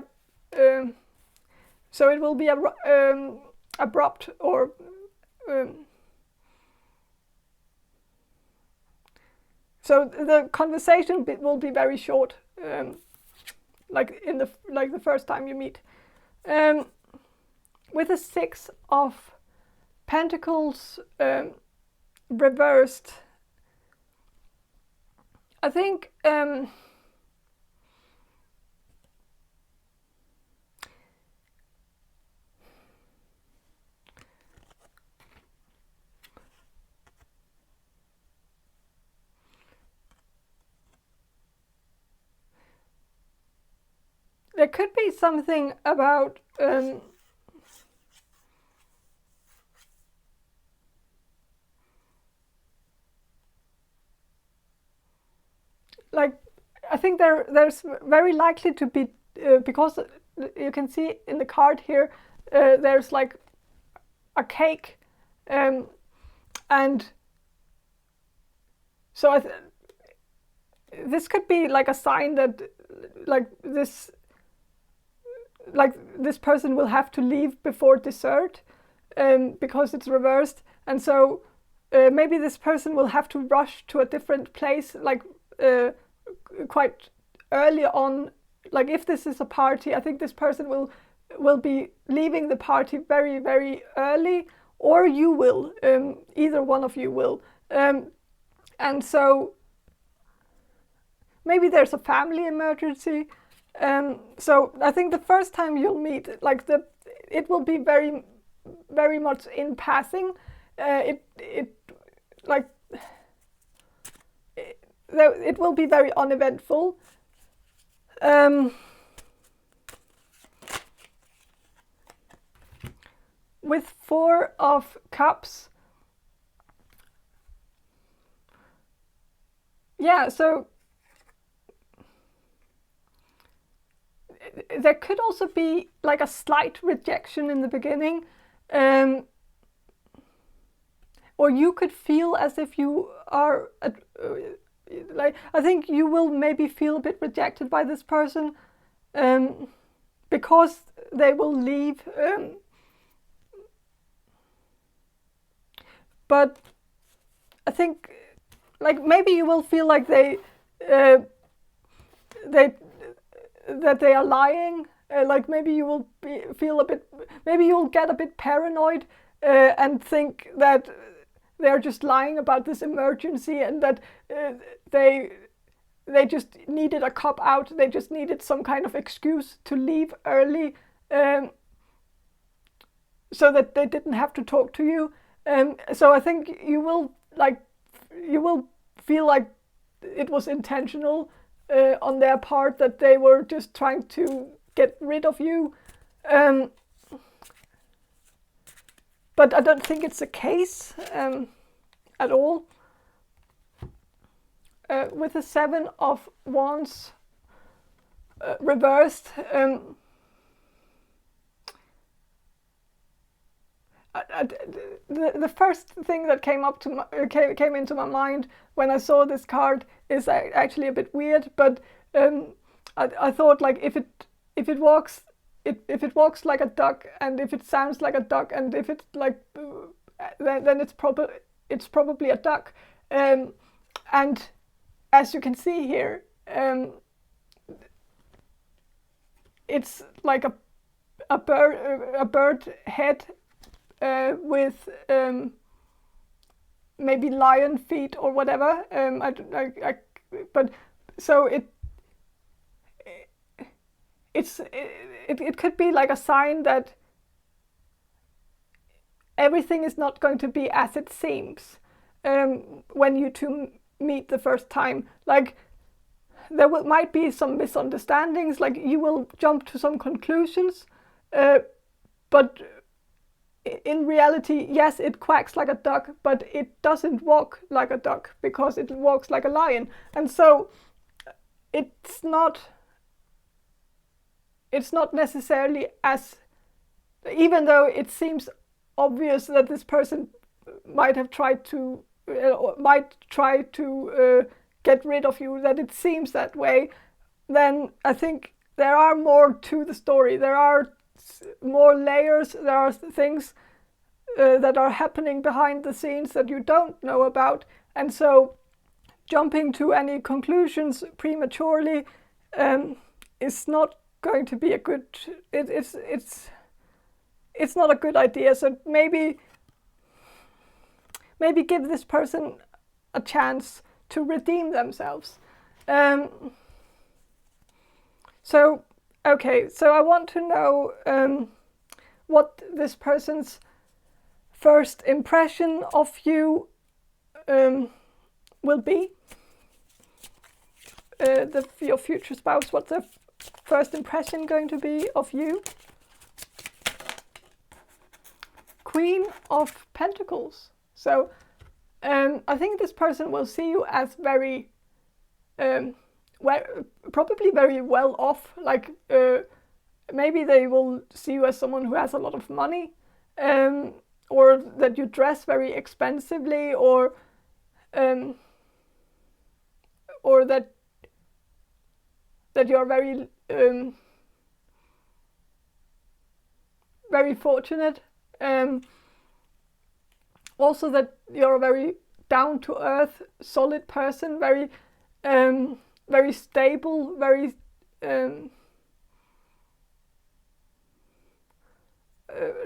abrupt, or so the conversation will be very short, like the first time you meet. With the 6 of Pentacles reversed, I think there could be something about like, I think there's very likely to be because you can see in the card here there's like a cake, and so this could be like a sign that this person will have to leave before dessert, because it's reversed, and so maybe this person will have to rush to a different place, like quite early on. Like if this is a party, I think this person will be leaving the party very, very early, or you will, either one of you will, and so maybe there's a family emergency. So I think the first time you'll meet, it will be very, very much in passing. It will be very uneventful. With 4 of Cups, yeah, so there could also be like a slight rejection in the beginning, or you could feel as if you are I think you will maybe feel a bit rejected by this person, because they will leave, but I think maybe you will feel like that they are lying. Maybe you will maybe you'll get a bit paranoid and think that they're just lying about this emergency, and that they just needed a cop out. They just needed some kind of excuse to leave early, so that they didn't have to talk to you. So I think you will feel like it was intentional on their part, that they were just trying to get rid of you. But I don't think it's the case at all. With the 7 of Wands reversed, the first thing that came into my mind when I saw this card is actually a bit weird, but I thought, like, if it walks like a duck, and if it sounds like a duck, and if it's like then it's probably a duck, and as you can see here, it's like a bird head with maybe lion feet or whatever. But so it could be like a sign that everything is not going to be as it seems when you two meet the first time. Like, there might be some misunderstandings, like you will jump to some conclusions, but in reality, yes, it quacks like a duck, but it doesn't walk like a duck, because it walks like a lion. And so it's not necessarily as, even though it seems obvious that this person might try to get rid of you, that it seems that way, then I think there are more to the story. There are more layers. There are things that are happening behind the scenes that you don't know about, and so jumping to any conclusions prematurely is not going to be a good. It's not a good idea. So maybe give this person a chance to redeem themselves. So I want to know what this person's first impression of you will be. Your future spouse, what their first impression going to be of you? Queen of Pentacles. So I think this person will see you as very, probably very well off. Like maybe they will see you as someone who has a lot of money, or that you dress very expensively, or that you're very very fortunate. Also that you're a very down-to-earth, solid person, very very stable, very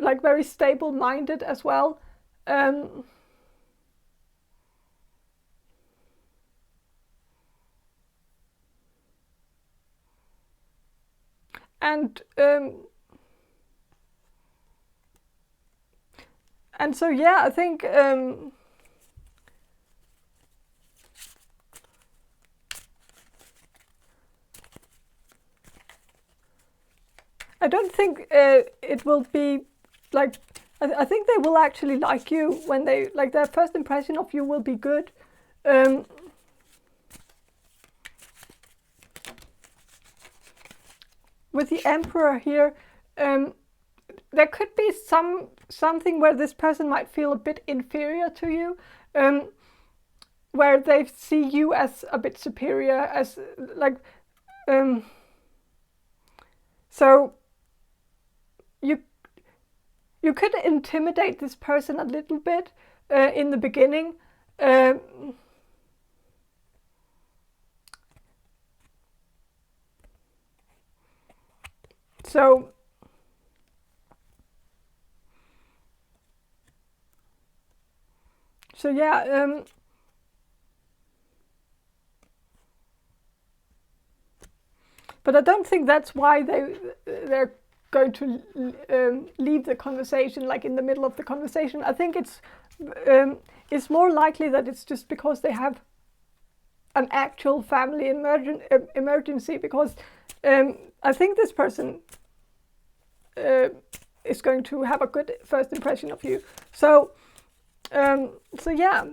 like very stable-minded as well. And so yeah, I think I don't think it will be like, I think they will actually like you when they, like, their first impression of you will be good. With the Emperor here, there could be something where this person might feel a bit inferior to you, where they see you as a bit superior, as like, so you could intimidate this person a little bit in the beginning. So yeah, but I don't think that's why they're going to leave the conversation, like in the middle of the conversation. I think it's more likely that it's just because they have an actual family emergency, because I think this person is going to have a good first impression of you. So yeah.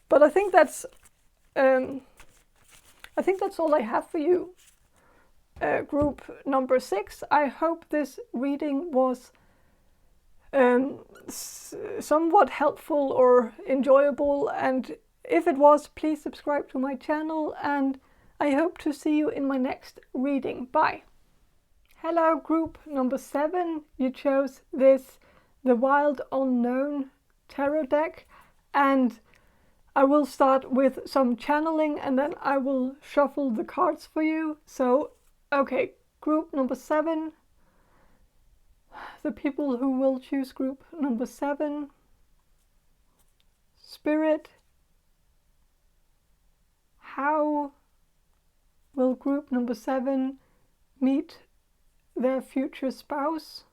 But I think that's all I have for you, group number 6. I hope this reading was somewhat helpful or enjoyable, and if it was, please subscribe to my channel, and I hope to see you in my next reading. Bye. Hello, group number 7. You chose this, the Wild Unknown tarot deck, and I will start with some channeling and then I will shuffle the cards for you. So, okay, group number 7. The people who will choose group number 7. Spirit, how will group number 7 meet their future spouse?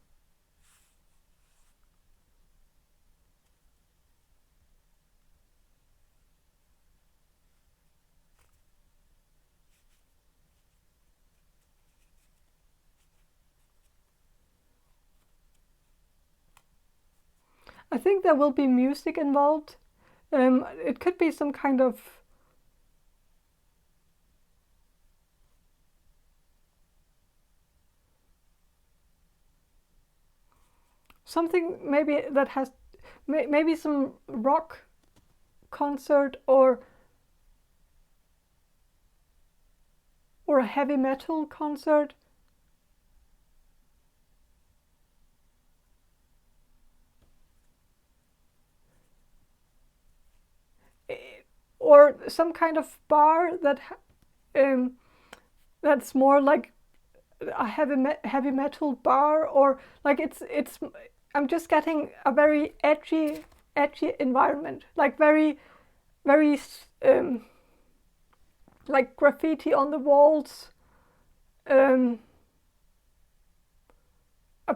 I think there will be music involved. It could be some kind of something maybe that has maybe some rock concert or a heavy metal concert. Or some kind of bar that that's more like a heavy metal bar, or like it's I'm just getting a very edgy environment, like very like graffiti on the walls, a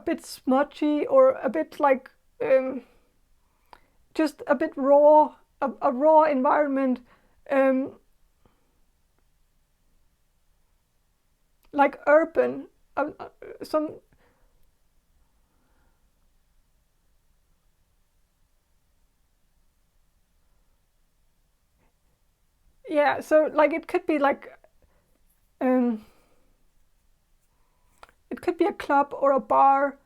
bit smudgy, or a bit like just a bit raw, a raw environment, like urban, some. Yeah, so like it could be like it could be a club or a bar.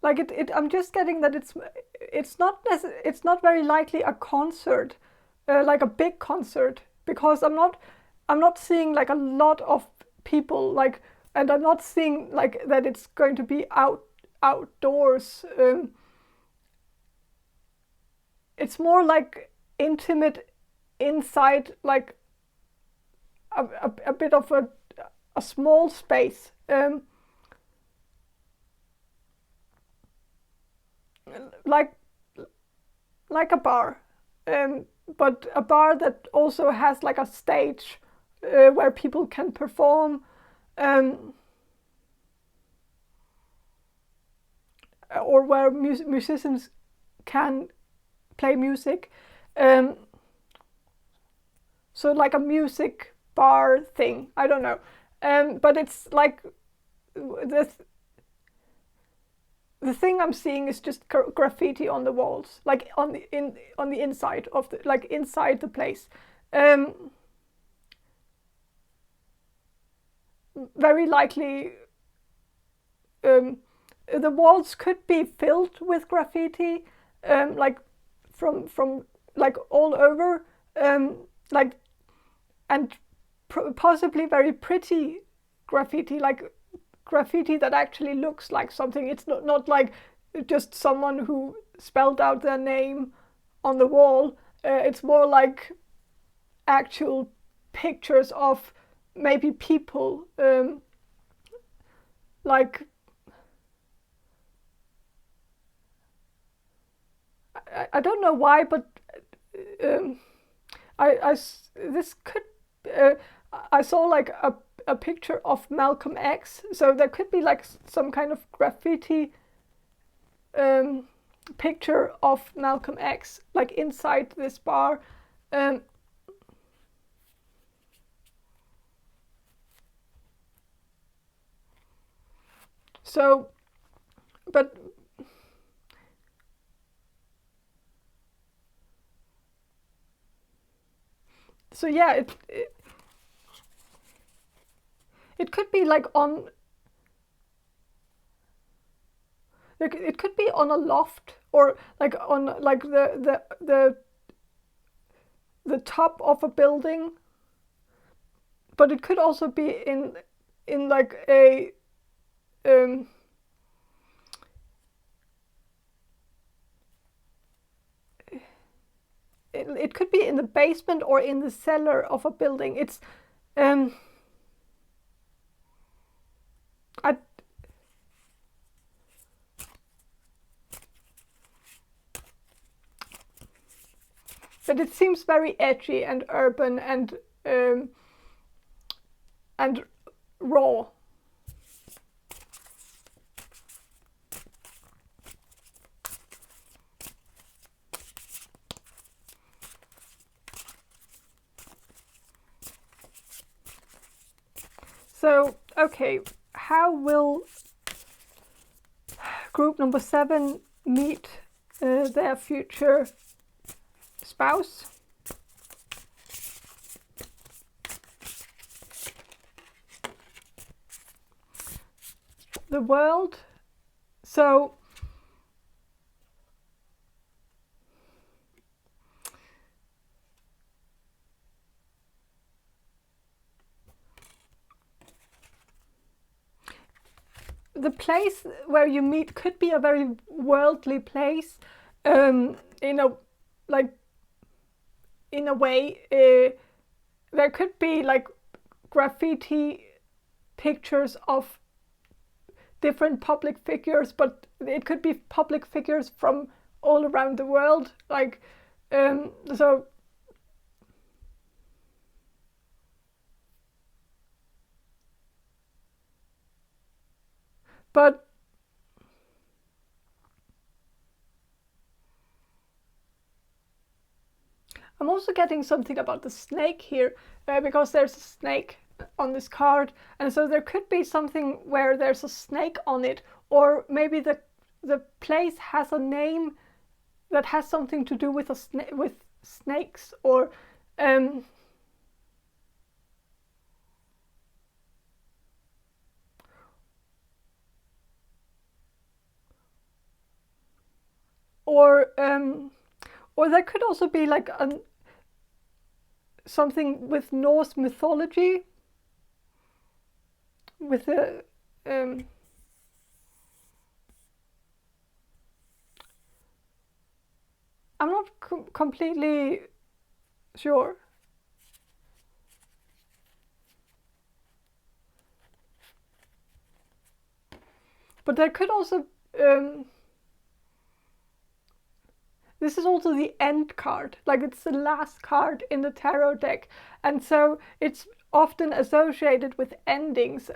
Like I'm just getting that it's not very likely a concert, like a big concert, because I'm not seeing like a lot of people, like, and I'm not seeing like that it's going to be outdoors. It's more like intimate inside, like a bit of a small space. Like like a bar, but a bar that also has like a stage where people can perform, um, or where musicians can play music. Um, so like a music bar thing. I don't know, but it's like the the thing I'm seeing is just graffiti on the walls, like on the inside of the, like inside the place. Um, Very likely, um, the walls could be filled with graffiti, like from like all over, like, and possibly very pretty graffiti, like graffiti that actually looks like something. It's not like just someone who spelled out their name on the wall. It's more like actual pictures of maybe people, like I don't know why, but um, this could uh, I saw like a picture of Malcolm X, so there could be like some kind of graffiti um, picture of Malcolm X like inside this bar. Um, so, but so yeah, it could be like on, like it could be on a loft, or like on like the top of a building, but it could also be in like a um it could be in the basement or in the cellar of a building. It's um I but it seems very edgy and urban um and raw. So, okay, how will group number 7 meet their future spouse? The world. So, the place where you meet could be a very worldly place, in a like in a way. There could be like graffiti pictures of different public figures, but it could be public figures from all around the world. Like, so. But I'm also getting something about the snake here, because there's a snake on this card, and so there could be something where there's a snake on it, or maybe the place has a name that has something to do with with snakes, or or there could also be like something with Norse mythology, with a I'm not completely sure. But there could also this is also the end card, like it's the last card in the tarot deck, and so it's often associated with endings,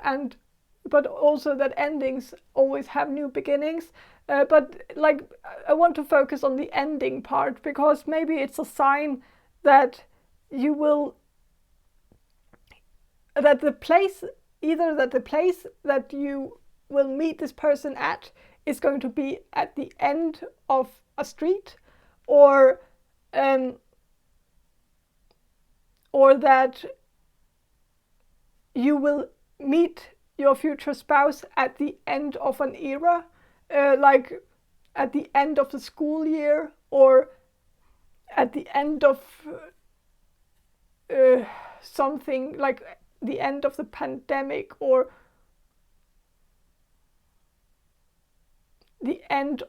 but also that endings always have new beginnings. But like I want to focus on the ending part, because maybe it's a sign that you will that the place that you will meet this person at is going to be at the end of a street, or that you will meet your future spouse at the end of an era, like at the end of the school year, or at the end of something, like the end of the pandemic, or the end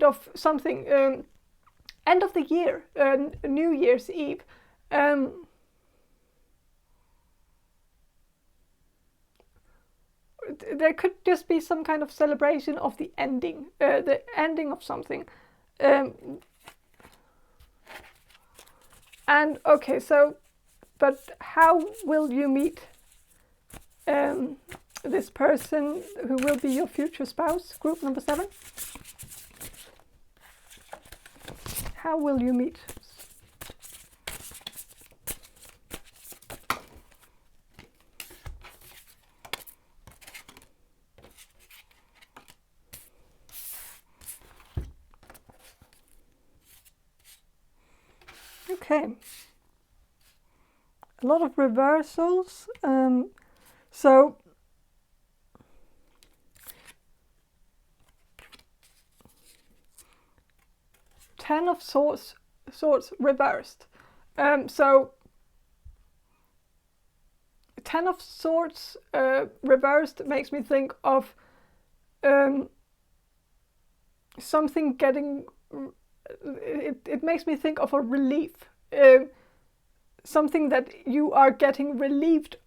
of something, end of the year, New Year's Eve. There could just be some kind of celebration of the ending of something. And okay, so, but how will you meet this person who will be your future spouse? Group number 7. How will you meet? Okay. A lot of reversals. So Ten of Swords reversed. So Ten of Swords reversed makes me think of something getting. It makes me think of a relief, something that you are getting relieved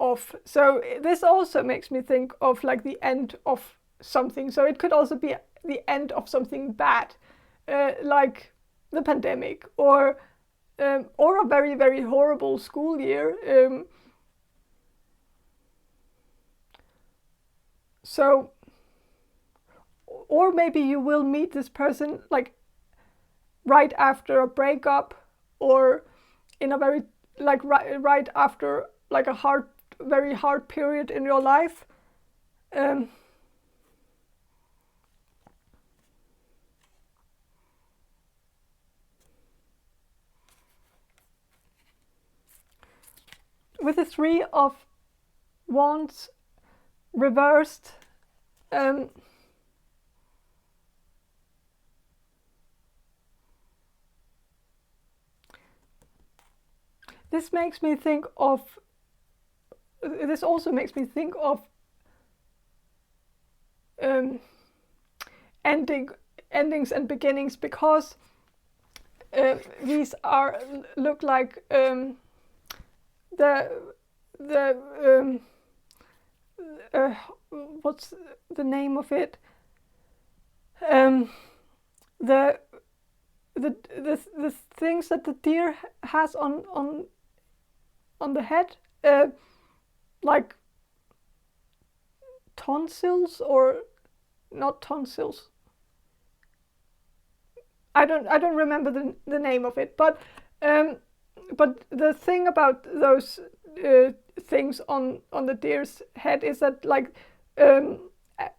of. So this also makes me think of like the end of something. So it could also be the end of something bad, like the pandemic, or a very, very horrible school year. So, or maybe you will meet this person like right after a breakup, or in a very like right after like a very hard period in your life. With the 3 of Wands reversed, this also makes me think of endings and beginnings, because these look like what's the name of it? The things that the deer has on the head, like tonsils, or not tonsils. I don't remember the name of it, but the thing about those things on the deer's head is that like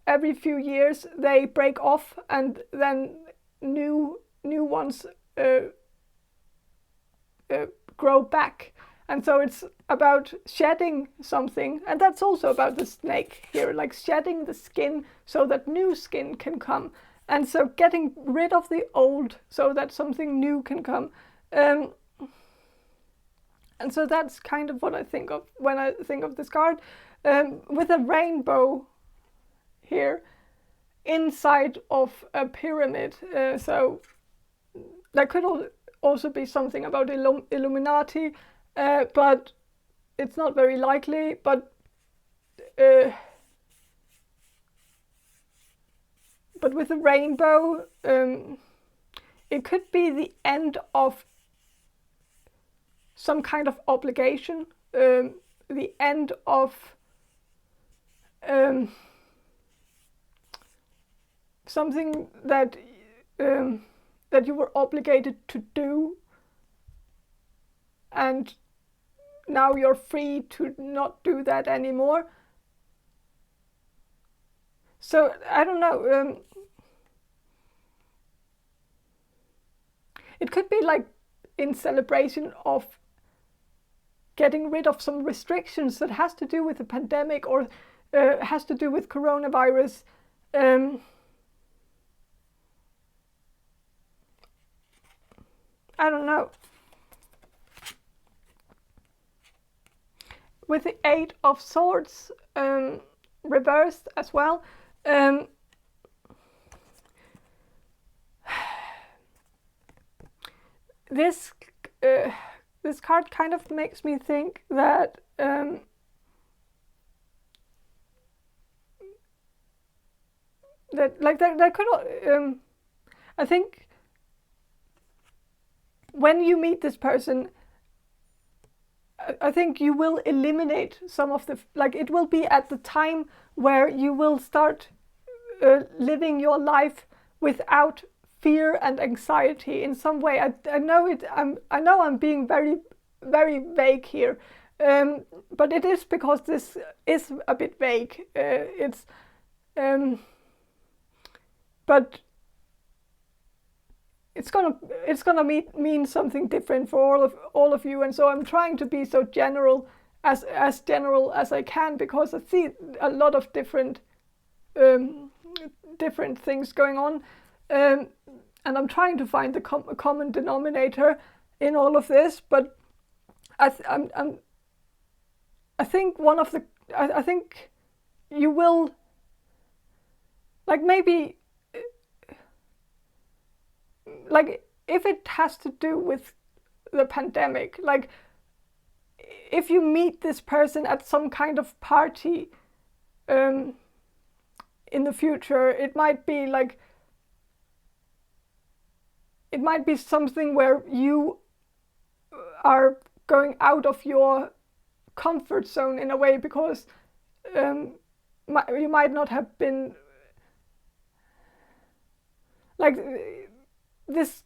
every few years they break off and then new ones grow back. And so it's about shedding something, and that's also about the snake here, like shedding the skin so that new skin can come. And so getting rid of the old so that something new can come. And so that's kind of what I think of when I think of this card. With a rainbow here inside of a pyramid. So that could also be something about Illuminati. But it's not very likely, but with a rainbow, it could be the end of some kind of obligation, the end of something that you were obligated to do, and now you're free to not do that anymore. So I don't know. It could be like in celebration of getting rid of some restrictions that has to do with the pandemic or has to do with coronavirus. I don't know. With the Eight of Swords reversed as well. This card kind of makes me think that that could I think when you meet this person, I think you will eliminate some of the, like it will be at the time where you will start living your life without fear and anxiety in some way. I know it. I know I'm being very, very vague here, but it is because this is a bit vague. But it's gonna mean something different for all of you, and so I'm trying to be so general as general as I can, because I see a lot of different things going on, and I'm trying to find the common denominator in all of this. But I think I think you will, like, maybe, like, if it has to do with the pandemic, like if you meet this person at some kind of party in the future, it might be like, it might be something where you are going out of your comfort zone in a way, because you might not have been, like, this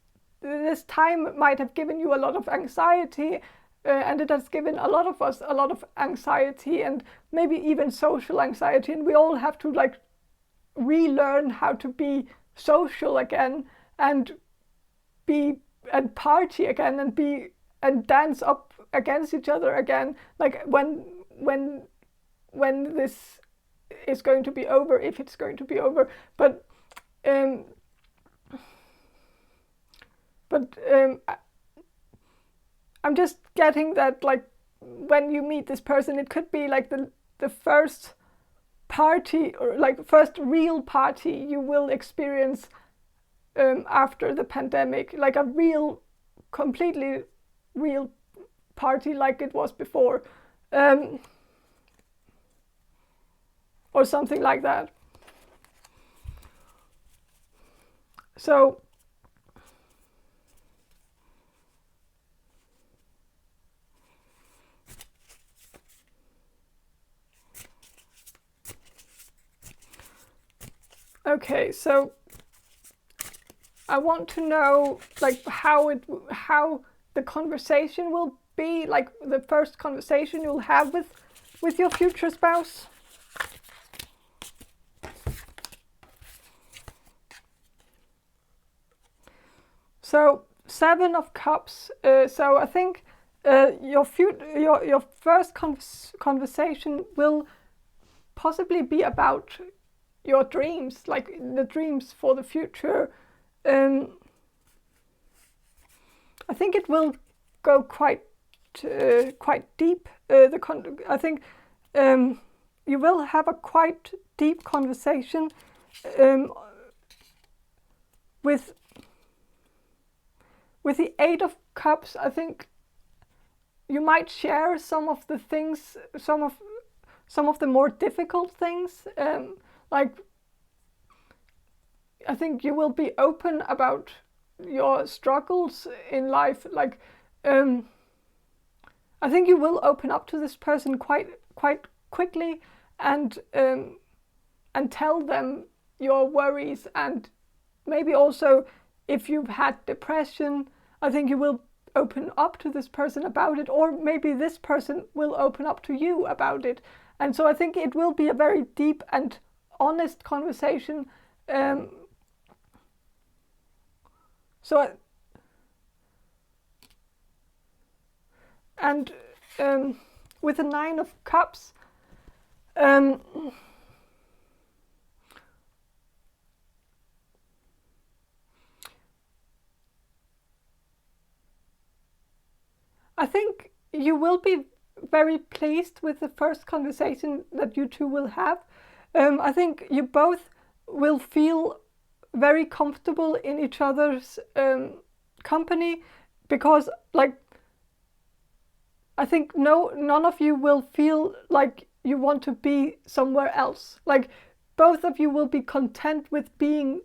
time might have given you a lot of anxiety, and it has given a lot of us a lot of anxiety, and maybe even social anxiety, and we all have to like relearn how to be social again, and party again, and dance up against each other again, like when this is going to be over, if it's going to be over. But I'm just getting that, like, when you meet this person, it could be like the first party, or like first real party you will experience after the pandemic, like a real, completely real party like it was before, or something like that. So okay, so I want to know like how the conversation will be, like the first conversation you'll have with your future spouse. So 7 of Cups. So I think your first conversation will possibly be about your dreams, like the dreams for the future. I think it will go quite deep. I think you will have a quite deep conversation with the 8 of Cups. I think you might share some of the things, some of the more difficult things. Like I think you will be open about your struggles in life. Like I think you will open up to this person quite quickly and tell them your worries, and maybe also if you've had depression, I think you will open up to this person about it, or maybe this person will open up to you about it. And so I think it will be a very deep and honest conversation. With the 9 of Cups, I think you will be very pleased with the first conversation that you two will have. I think you both will feel very comfortable in each other's company, because like I think none of you will feel like you want to be somewhere else. Like both of you will be content with being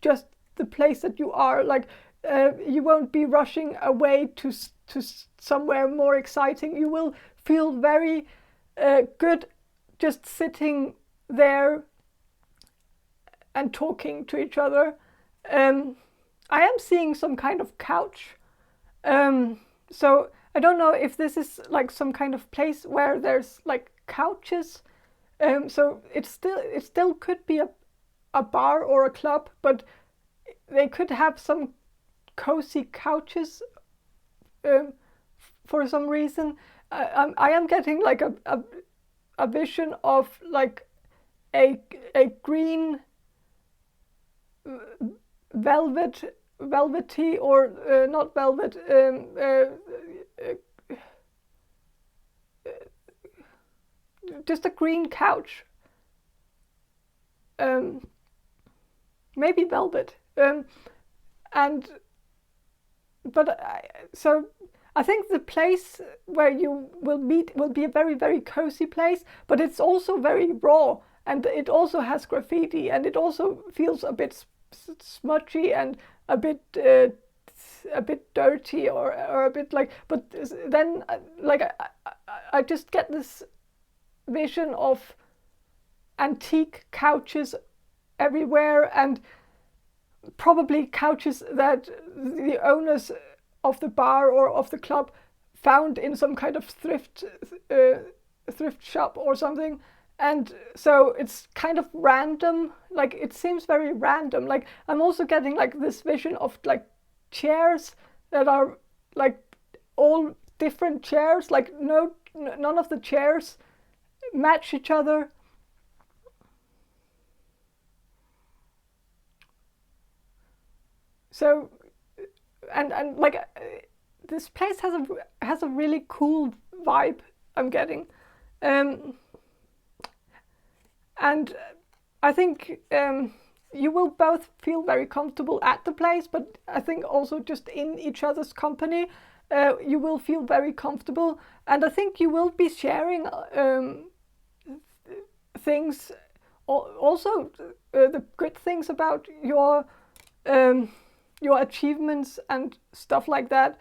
just the place that you are. Like you won't be rushing away to somewhere more exciting. You will feel very good just sitting there and talking to each other. I am seeing some kind of couch. So I don't know if this is like some kind of place where there's like couches. So it still could be a bar or a club, but they could have some cozy couches for some reason. I am getting like a vision of like a green velvety, or not velvet, just a green couch, maybe velvet, so I think the place where you will meet will be a very, very cozy place, but it's also very raw, and it also has graffiti, and it also feels a bit smudgy and a bit dirty, or a bit like. But then, like I just get this vision of antique couches everywhere, and probably couches that the owners of the bar or of the club found in some kind of thrift shop or something. And so it's kind of random, like it seems very random. Like I'm also getting like this vision of like chairs that are like all different chairs, like none of the chairs match each other. So and like this place has a really cool vibe I'm getting. And I think you will both feel very comfortable at the place, but I think also just in each other's company, you will feel very comfortable. And I think you will be sharing things, also the good things about your achievements and stuff like that.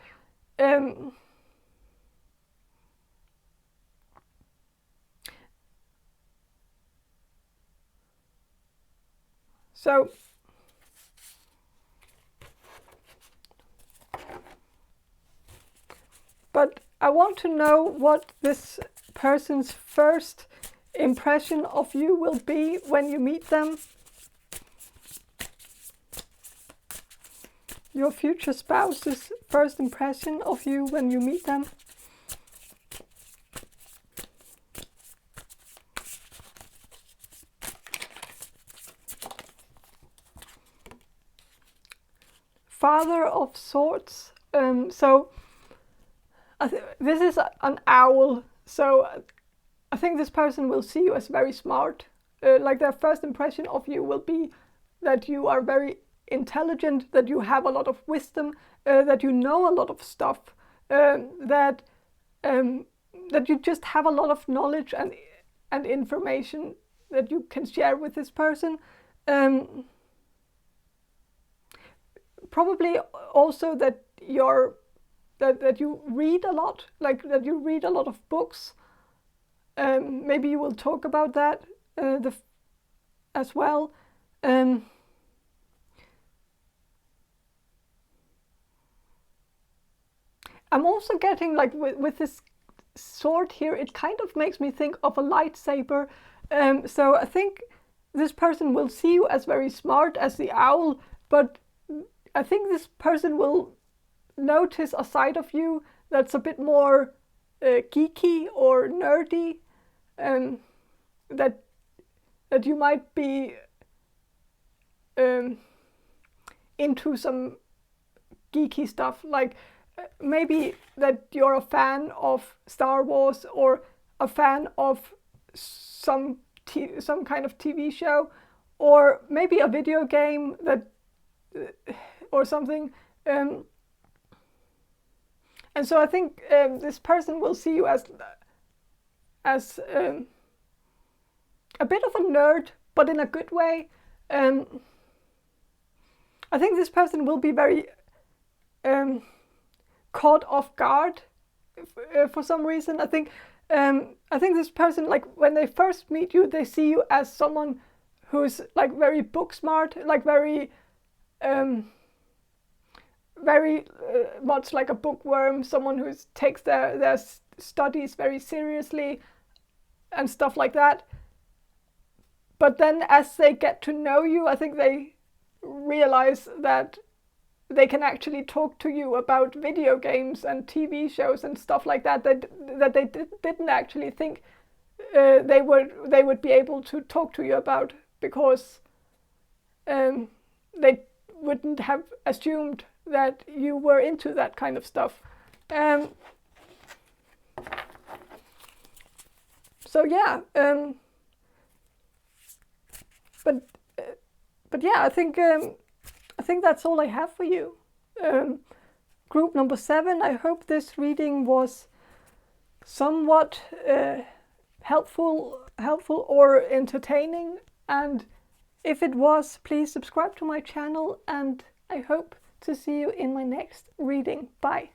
So I want to know what this person's first impression of you will be when you meet them. Your future spouse's first impression of you when you meet them. Father of Swords. So this is an owl. So I think this person will see you as very smart. Like their first impression of you will be that you are very intelligent, that you have a lot of wisdom, that you know a lot of stuff, that you just have a lot of knowledge and information that you can share with this person. Probably also that that you read a lot, like that you read a lot of books. Maybe you will talk about that as well. I'm also getting, like, with this sword here, it kind of makes me think of a lightsaber. So I think this person will see you as very smart, as the owl, but I think this person will notice a side of you that's a bit more geeky or nerdy, that you might be into some geeky stuff, like maybe that you're a fan of Star Wars or a fan of some kind of TV show, or maybe a video game that or something. And so I think this person will see you as a bit of a nerd, but in a good way. I think this person will be very caught off guard for some reason. I think this person, like when they first meet you, they see you as someone who's like very book smart, like very much like a bookworm, someone who takes their studies very seriously and stuff like that. But then as they get to know you, I think they realize that they can actually talk to you about video games and TV shows and stuff like that that they didn't actually think they would be able to talk to you about, because they wouldn't have assumed that you were into that kind of stuff. So yeah, but yeah, I think that's all I have for you. Group number 7. I hope this reading was somewhat helpful or entertaining, and if it was, please subscribe to my channel, and I hope to see you in my next reading. Bye.